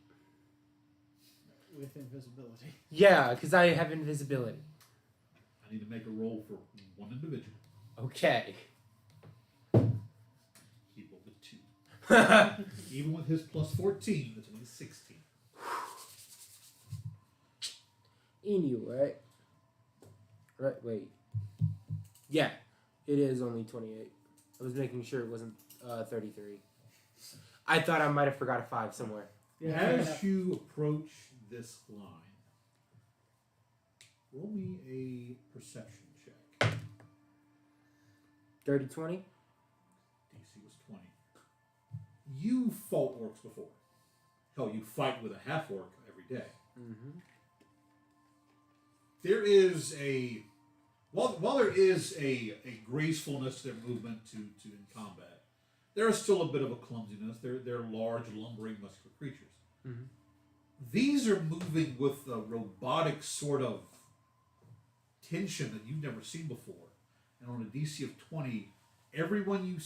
With invisibility. Yeah, because I have invisibility. I need to make a roll for one individual. Okay. He rolled a 2. Even with his plus 14, that's only 16. Anyway. Right, wait. Yeah, it is only 28. I was making sure it wasn't 33. I thought I might have forgot a 5 somewhere. Yeah, As you approach this line, roll me a perception check. Dirty 20? DC was 20. You fought orcs before. Hell, you fight with a half orc every day. Mm-hmm. There is a while there is a gracefulness to their movement to in combat, there is still a bit of a clumsiness. They're large, lumbering, muscular creatures. Mm-hmm. These are moving with a robotic sort of tension that you've never seen before. And on a DC of 20, everyone you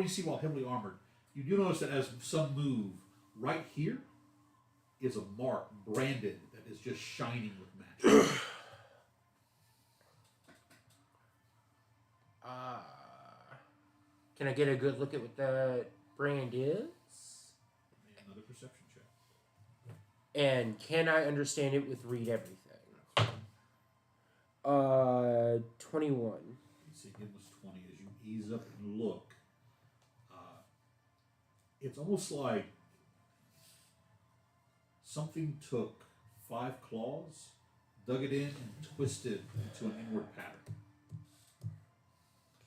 see while heavily armored, you do notice that as some move, right here is a mark branded that is just shining with magic. Can I get a good look at what that brand is? Another perception check. And can I understand it with read everything? 21. DC again was 20. As you ease up and look, it's almost like something took 5 claws, dug it in, and twisted into an inward pattern.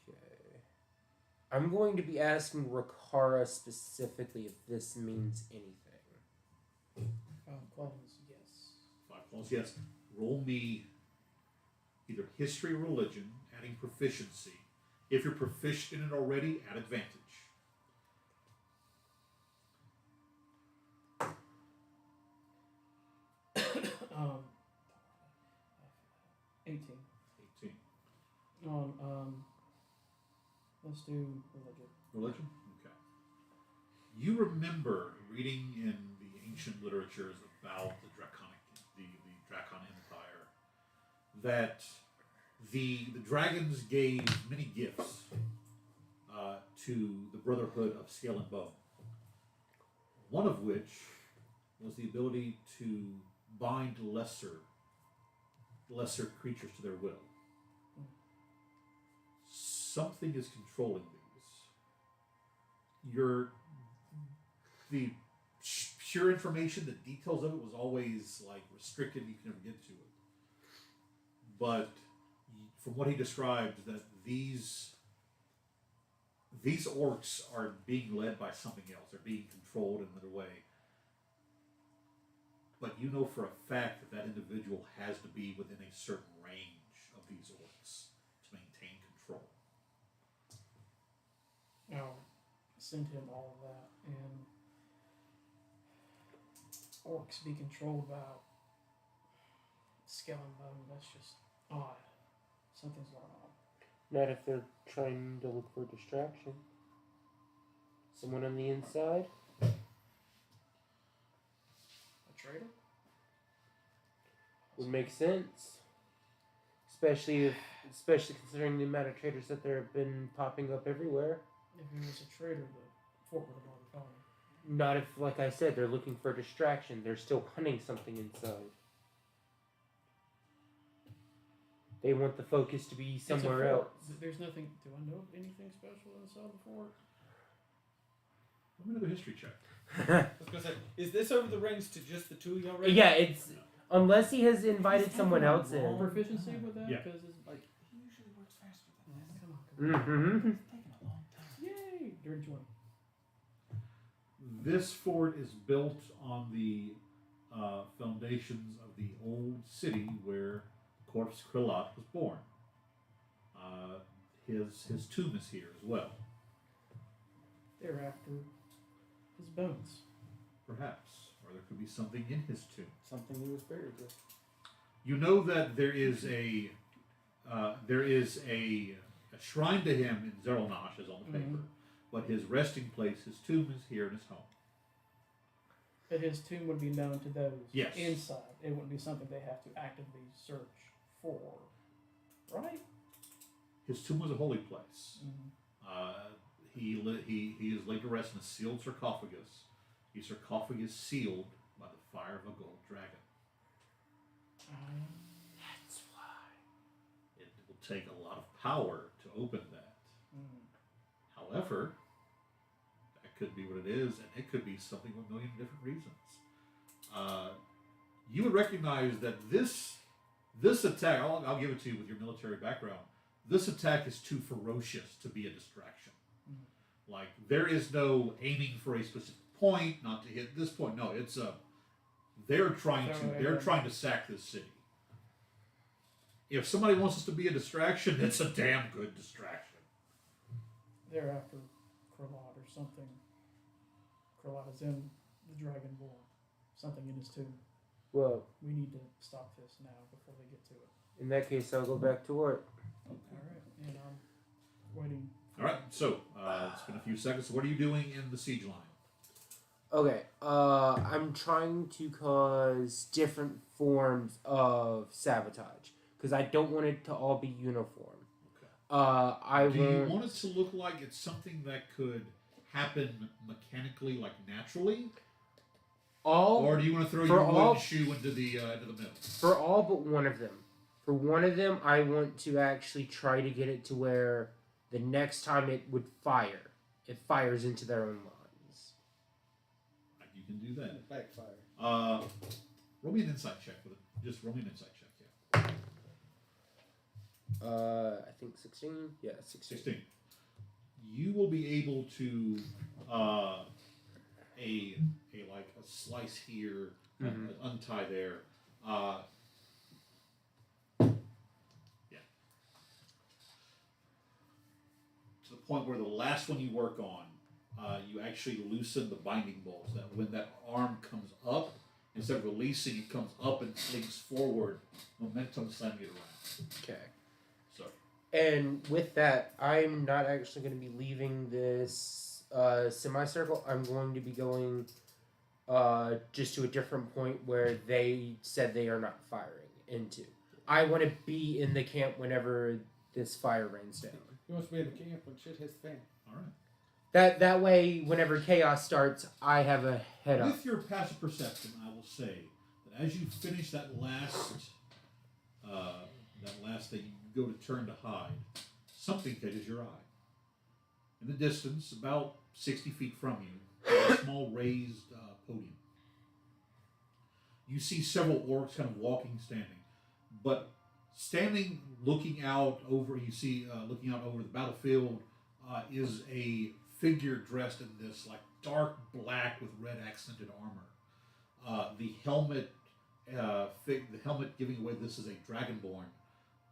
Okay. I'm going to be asking Rakara specifically if this means anything. Claws, yes. 5 claws, yes. Roll me either history or religion, adding proficiency. If you're proficient in it already, add advantage. 18. 18. Let's do religion. Religion? Okay. You remember reading in the ancient literatures about the Dracon Empire that the dragons gave many gifts to the Brotherhood of Scale and Bone. One of which was the ability to bind lesser creatures to their will. Something is controlling these. The pure information, the details of it was always like restricted. You can never get to it. But from what he described, that these orcs are being led by something else. They're being controlled in another way. But you know for a fact that that individual has to be within a certain range of these orcs to maintain control. I'll send him all of that, and orcs be controlled by Scale and Bone. That's just odd. Something's going on. Not if they're trying to look for a distraction. Someone on the inside? A traitor? Would make sense. Especially considering the amount of traitors that there have been popping up everywhere. If he was a traitor, the fort would have already fallen. Not if, like I said, they're looking for a distraction. They're still hunting something inside. They want the focus to be somewhere It's a else. fort. There's nothing. Do I know of anything special inside the fort? Let me another history check. I was gonna say, is this over the rings to just the two of y'all? Right Yeah, now? it's unless he has invited someone else in. Proficiency with that? Yeah. Because it's like, He usually works faster than this. come on. Mm-hmm. It's taking a long time. Yay! Dirty 20. This fort is built on the foundations of the old city where Corpse Krillat was born. His tomb is here as well. They're after his bones. Perhaps. Or there could be something in his tomb. Something he was buried with. You know that there is a shrine to him in Zerlnash, as on the paper, but his resting place, his tomb, is here in his home. But his tomb would be known to those Yes. inside. It wouldn't be something they have to actively search for, right? His tomb was a holy place. Mm-hmm. He is laid to rest in a sealed sarcophagus. A sarcophagus sealed by the fire of a gold dragon. That's why. It will take a lot of power to open that. However, that could be what it is, and it could be something with a million different reasons. You would recognize that this attack, I'll give it to you with your military background, this attack is too ferocious to be a distraction. Like, there is no aiming for a specific point, not to hit this point. No, it's they're trying to sack this city. If somebody wants us to be a distraction, it's a damn good distraction. They're after Krillat or something. Krillat is in the Dragonborn. Something in his tomb. Well, We need to stop this now before they get to it. in that case, I'll go back to work. Alright, and I'm waiting. Alright, so it's been a few seconds. So what are you doing in the siege line? Okay, I'm trying to cause different forms of sabotage because I don't want it to all be uniform. Okay. Do you want it to look like it's something that could happen mechanically, like naturally? Or do you want to throw your wooden shoe into the middle? For all but one of them. For one of them, I want to actually try to get it to where the next time it would fire, it fires into their own lines. You can do that. Backfire. Roll me an insight check with it. Just roll me an insight check, yeah. I think 16? Yeah, 16. 16. You will be able to like a slice here, untie there. Yeah. To the point where the last one you work on, you actually loosen the binding bolts. That when that arm comes up, instead of releasing, it comes up and slings forward, momentum slamming it around. Okay. So. And with that, I'm not actually going to be leaving this semicircle. I'm going to be going just to a different point where they said they are not firing into. I want to be in the camp whenever this fire rains down. He wants to be in the camp when shit hits the fan. All right. That way, whenever chaos starts, I have a head up. With your passive perception, I will say that as you finish that last that you go to turn to hide, something catches your eye. In the distance, about 60 feet from you, is a small raised podium. You see several orcs kind of walking, standing, but standing, looking out over the battlefield is a figure dressed in this like dark black with red accented armor. The helmet giving away this is a dragonborn,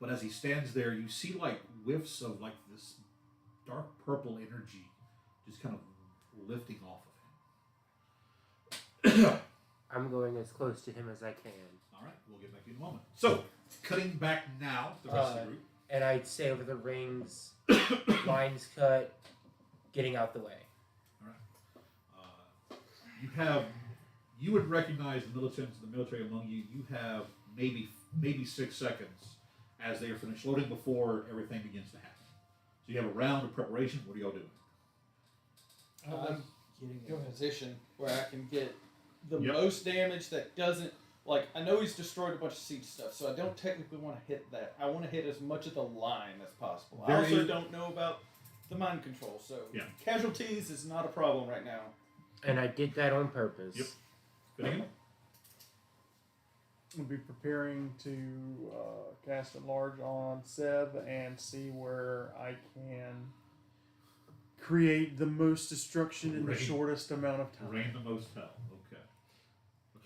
but as he stands there, you see like whiffs of like this dark purple energy just kind of lifting off of him. I'm going as close to him as I can. All right, we'll get back to you in a moment. So, cutting back now, the rest of the group. And I'd say over the rings, lines cut, getting out the way. All right. You would recognize the military among you. You have maybe 6 seconds as they are finished loading before everything begins to happen. So you have a round of preparation. What are y'all doing? I'm getting in a position where I can get the most damage that doesn't, like, I know he's destroyed a bunch of siege stuff, so I don't technically want to hit that. I want to hit as much of the line as possible. I also don't know about the mind control, so casualties is not a problem right now. And I did that on purpose. Yep. Finnegan? I'll be preparing to cast Enlarge on Seb and see where I can create the most destruction in the Rain. shortest amount of time. Rain the most hell. Okay.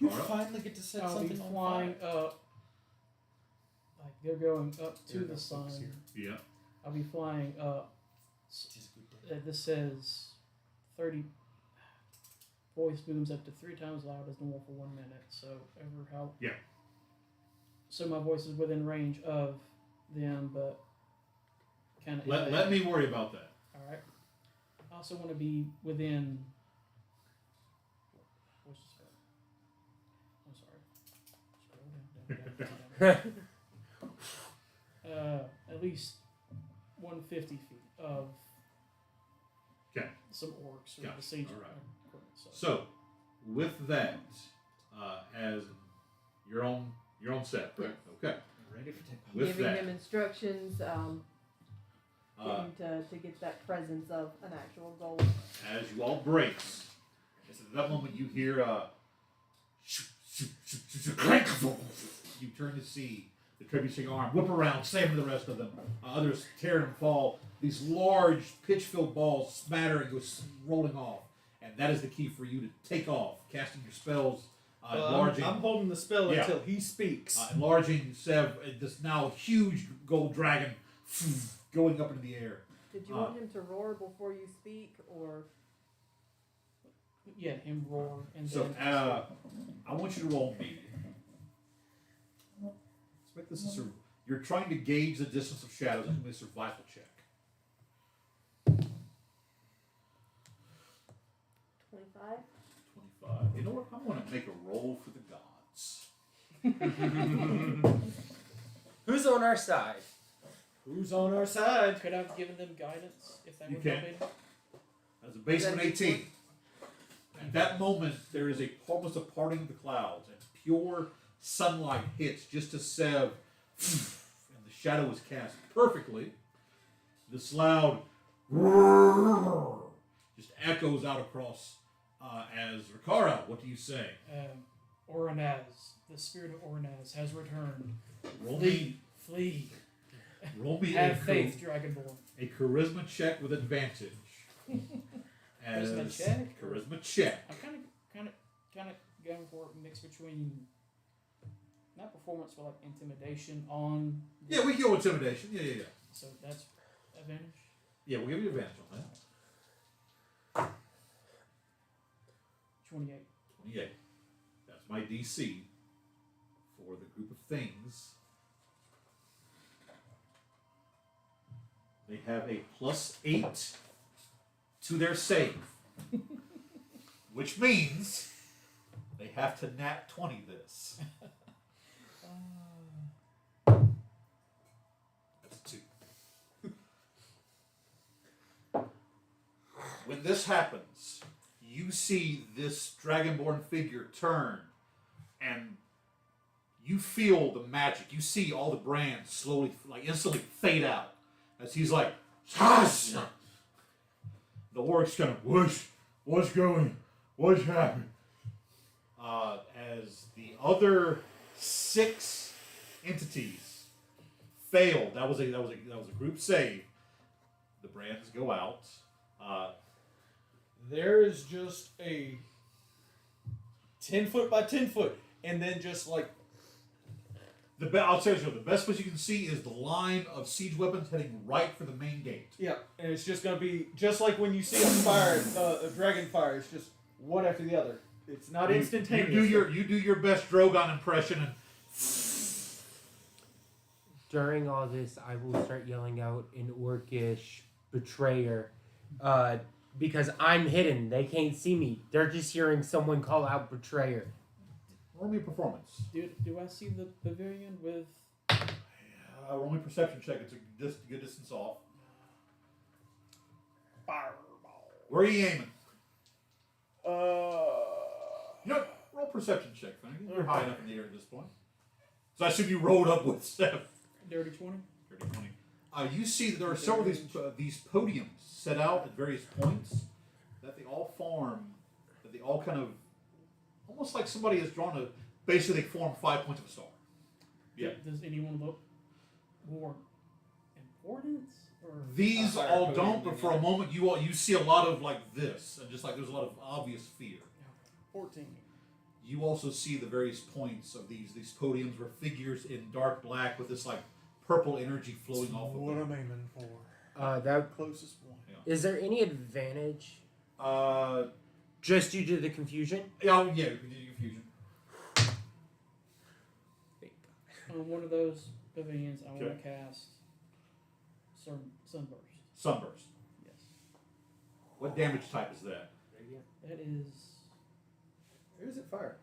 You Makara? finally get to set I'll be something on flying fire. up. Like they're going up to Here, the no, sun. focus here. Yeah. I'll be flying up. This says 30. Voice booms up to 3 times loud as normal for 1 minute. So ever how. Yeah. So my voice is within range of them, but kind of. Let me worry about that. All right. I also want to be within. What's this for? I'm sorry. Scroll down. At least 150 feet of. Okay. Some orcs or Gotcha. the siege All right. equipment. So, with that, as you're on set, correct? Okay. Ready for takeoff. With Giving that, him instructions, getting uh, to get that presence of an actual goal. as you all brace, it's at that moment you hear clank. You turn to see the trebuchet arm whip around, saving the rest of them. Others tear and fall. These large pitch-filled balls smatter and go rolling off. And that is the key for you to take off, casting your spells, enlarging. I'm holding the spell Yeah. until he speaks. Enlarging Sev, this now huge gold dragon going up into the air. Did you want him to roar before you speak, or Yeah, him roar and So, then. I want you to roll me. Let's make this a you're trying to gauge the distance of shadows. It's going to be a survival check. 25? 25. You know what? I'm going to make a roll for the gods. Who's on our side? Who's on our side? Could I have given them guidance if that You would can. help me? That's a base of an 18. At that moment, there is almost a parting of the clouds, and pure sunlight hits just as Sev, and the shadow is cast perfectly. This loud just echoes out across as Ricaro. What do you say? Oronaz, the spirit of Oronaz has returned. Roll me, Flee. a Have faith, Dragonborn. charisma check with advantage. As Charisma check? Charisma check. I'm kind of going for a mix between not performance but like intimidation on. Yeah, we go intimidation. Yeah. So that's advantage. Yeah, we'll give you advantage on that. 28. 28. That's my DC for the group of things. They have a +8 to their save, which means they have to nat 20 this. That's a 2. When this happens, you see this dragonborn figure turn, and you feel the magic. You see all the brands slowly, instantly fade out as he's like, "Hush!" The orc's kind of, what's happening? As the other 6 entities failed. That was a group save. The brands go out. There is just a 10-foot by 10-foot, and then just like I'll tell you, the best place you can see is the line of siege weapons heading right for the main gate. yeah, and it's just gonna be just like when you see a fire, a dragon fire. It's just one after the other. It's not instantaneous. You do your best Drogon impression, and During all this, I will start yelling out in Orcish betrayer, because I'm hidden. They can't see me. They're just hearing someone call out betrayer. roll me a performance. Do I see the pavilion with? Roll me a perception check. It's a good distance off. Fireball. Where are you aiming? You know, roll a perception check, Finnegan. You're high enough in the air at this point. So I assume you rolled up with Steph. Dirty 20. 30, 20. You see that there are several of these podiums set out at various points that they all form, that they all kind of, almost like somebody has drawn basically they form 5 points of a star. Yeah. Does anyone look more coordinates? Or These higher all podium don't, but for a moment you see a lot of like this, and just like there's a lot of obvious fear. 14. You also see the various points of these podiums where figures in dark black with this like purple energy flowing off of What them. I'm aiming for. That Closest one. is there any advantage Uh, just due to the confusion? yeah, you can do confusion. On one of those pavilions, I want Okay. to cast Sunburst. Sunburst. Yes. What damage type is that? That is Or is it fire?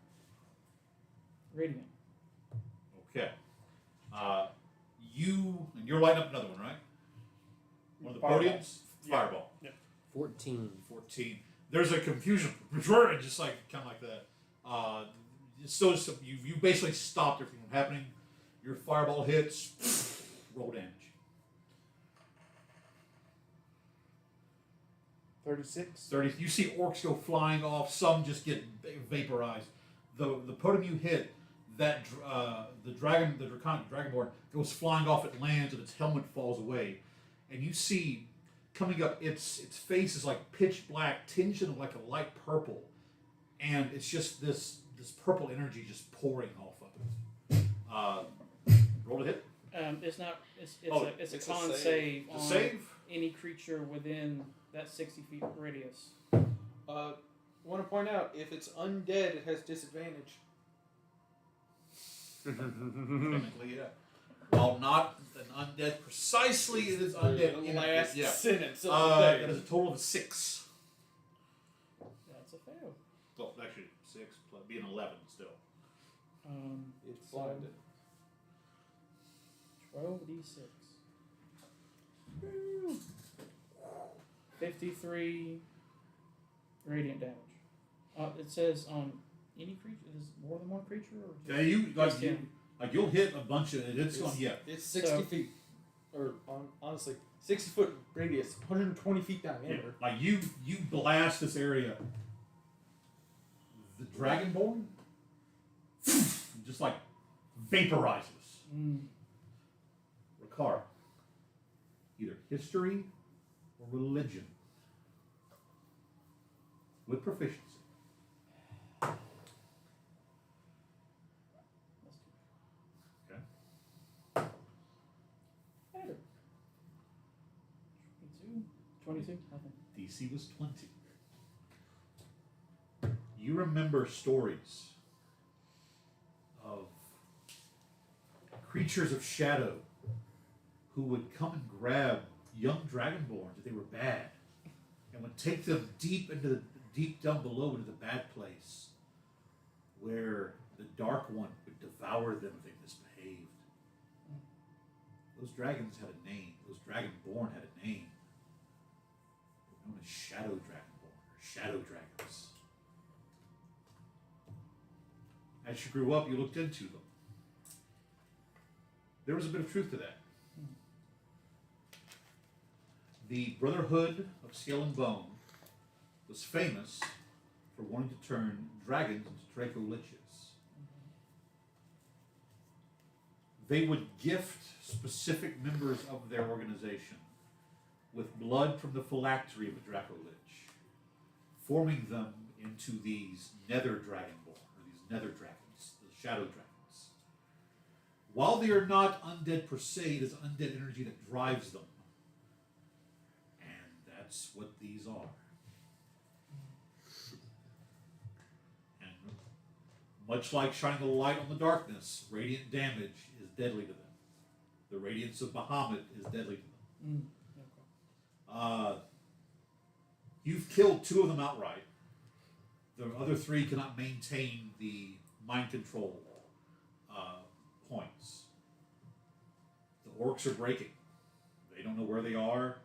Radiant. Okay. You're lighting up another one, right? One of the Fireball. podiums? Fireball. 14. 14. There's a confusion. And just like, kind of like that. So you basically stopped everything from happening. Your fireball hits. Roll damage. 36. 30. You see orcs go flying off. Some just get vaporized. The podium you hit, that the draconic dragonborn goes flying off. It lands and its helmet falls away, and you see coming up. Its face is like pitch black, tinged in like a light purple, and it's just this purple energy just pouring off of it. Roll to hit. It's not. It's Oh, it's a it's a con save. save The on save. any creature within that 60 feet radius. Want to point out, if it's undead, it has disadvantage. Technically, yeah. While not an undead precisely, it is undead. The in last it, yeah. sentence of That the is a total of 6. That's a fail. Well, actually 6 plus be an 11 still. It's So- blinded. 12d6. 53 radiant damage. It says on any creature. Is more than one creature? Or just Yeah, you just him? you'll hit a bunch of it. It's going It's 60 So- feet. Or, honestly, 60 foot radius, 120 feet diameter. like you blast this area. The dragonborn just like vaporizes. Ricard, either history or religion with proficiency. That's Okay. better. 22. Nothing. DC was 20. You remember stories of creatures of shadow who would come and grab young dragonborns if they were bad and would take them deep down below into the bad place where the dark one would devour them if they misbehaved. Those dragons had a name. Those dragonborn had a name. They were known as Shadow Dragonborn or Shadow Dragons. As you grew up, you looked into them. There was a bit of truth to that. The Brotherhood of Scale and Bone was famous for wanting to turn dragons into Draco Liches. They would gift specific members of their organization with blood from the phylactery of a Draco Lich, forming them into these Nether Dragonborn, or these Nether Dragons, the Shadow Dragons. While they are not undead per se, it is undead energy that drives them. And that's what these are. And much like shining a light on the darkness, radiant damage is deadly to them. The radiance of Bahamut is deadly to them. Okay. You've killed 2 of them outright. The other 3 cannot maintain the mind control points. The orcs are breaking. They don't know where they are.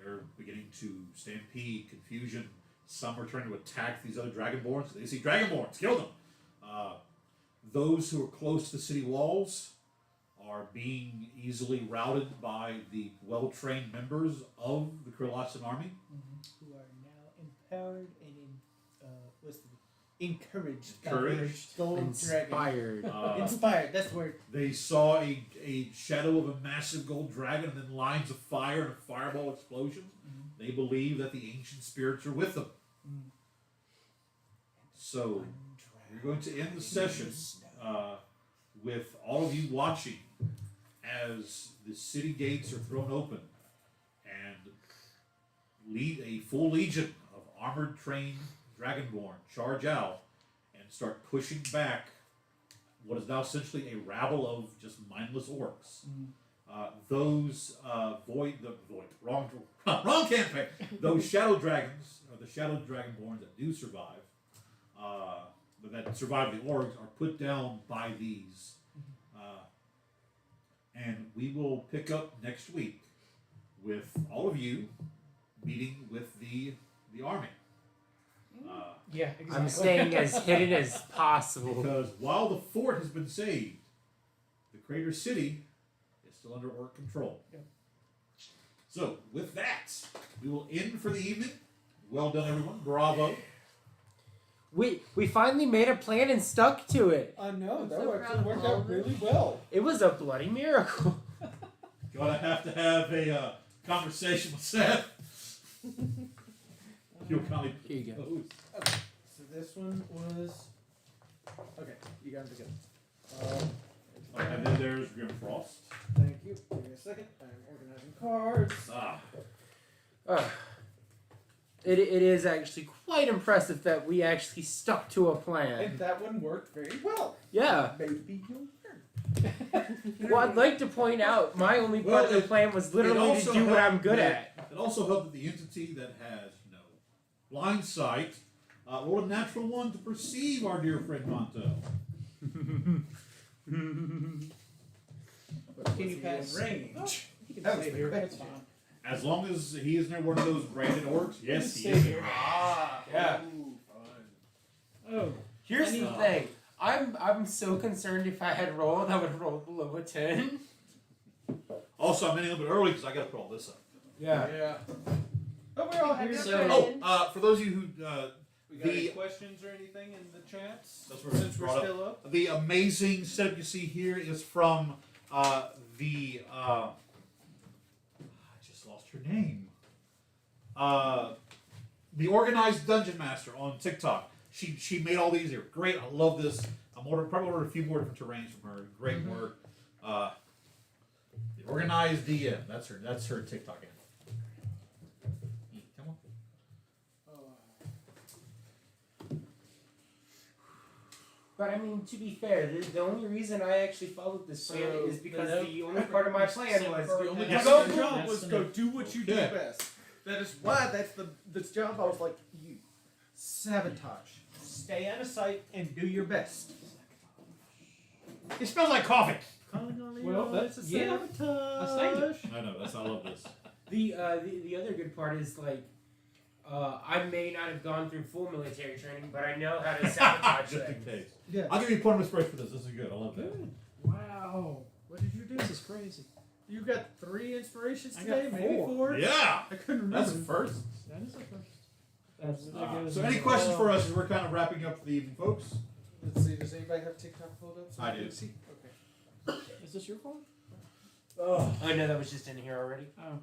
They're beginning to stampede, confusion. Some are trying to attack these other dragonborns. They see dragonborns, kill them. Those who are close to the city walls are being easily routed by the well-trained members of the Krillasan army. Who are now empowered and encouraged. Encouraged. Gold dragon. Inspired. Inspired. That's the word. They saw a shadow of a massive gold dragon and then lines of fire and a fireball explosion. They believe that the ancient spirits are with them. So we're going to end the session with all of you watching as the city gates are thrown open and lead a full legion of armored trained dragonborn charge out and start pushing back what is now essentially a rabble of just mindless orcs. Wrong campaign. Those shadow dragons, or the shadow dragonborns that do survive, but that survive the orcs, are put down by these. And we will pick up next week with all of you meeting with the army. Yeah, exactly. I'm staying as hidden as possible. Because while the fort has been saved, the crater city is still under orc control. Yep. So, with that, we will end for the evening. Well done, everyone. Bravo. We finally made a plan and stuck to it. I know, I'm that so proud of worked all out of us. really well. It was a bloody miracle. Gonna have to have a conversation with Seth. You'll kindly Here you go. Okay, so this one was. Okay, you got them together. And then there's Grimfrost. Thank you. Give me a second. I'm organizing cards. It is actually quite impressive that we actually stuck to a plan. And that one worked very well. Yeah. Maybe you'll learn. Well, I'd like to point out my only part of the plan was literally to also do what I'm helped good that- at. It also helped that the entity that has, blind sight, rolled a natural one to perceive our dear friend Monto. Can you pass range? You can That was stay the here. question. That's fine. As long as he is near one of those branded orcs, yes, he Stay is. here. Yeah. Ooh, fun. Oh, Here's the thing. I'm so concerned if I had rolled, I would have rolled below a 10. Also, I'm ending a little bit early because I got to put all this up. Yeah. But we're all here. So- Oh, for those of you who We got any the questions or anything in the chats? That's what Since we're brought up. still up. the amazing setup you see here is from I just lost her name. The Organized Dungeon Master on TikTok. She made all these here. Great, I love this. Probably ordered a few more different terrains from her. Great work. The Organized DM. That's her TikTok handle. Come on. But I mean, to be fair, the only reason I actually followed this plan So, is because the the only part of my plan was The only Yes. part of the Yes. job was go do what you do Okay. best. That is why that's this job. I was like, you sabotage. Stay out of sight and do your best. It smells like coffee. Well, that's- a yeah. sabotage. I know. I love this. the other good part is like I may not have gone through full military training, but I know how to sabotage Just in things. case. Yeah. I'll give you a point of inspiration for this. This is good. I love that. good. Wow. What did you do? This is crazy. You got 3 inspirations I got today, maybe 4. 4. Yeah. I couldn't remember. That's a first. That is a first. That's So any questions for us as we're kind of wrapping up for the evening, folks? Let's see. Does anybody have TikTok pulled up? So I we can do. See? Okay. Is this your phone? Oh, I know that was just in here already. Oh.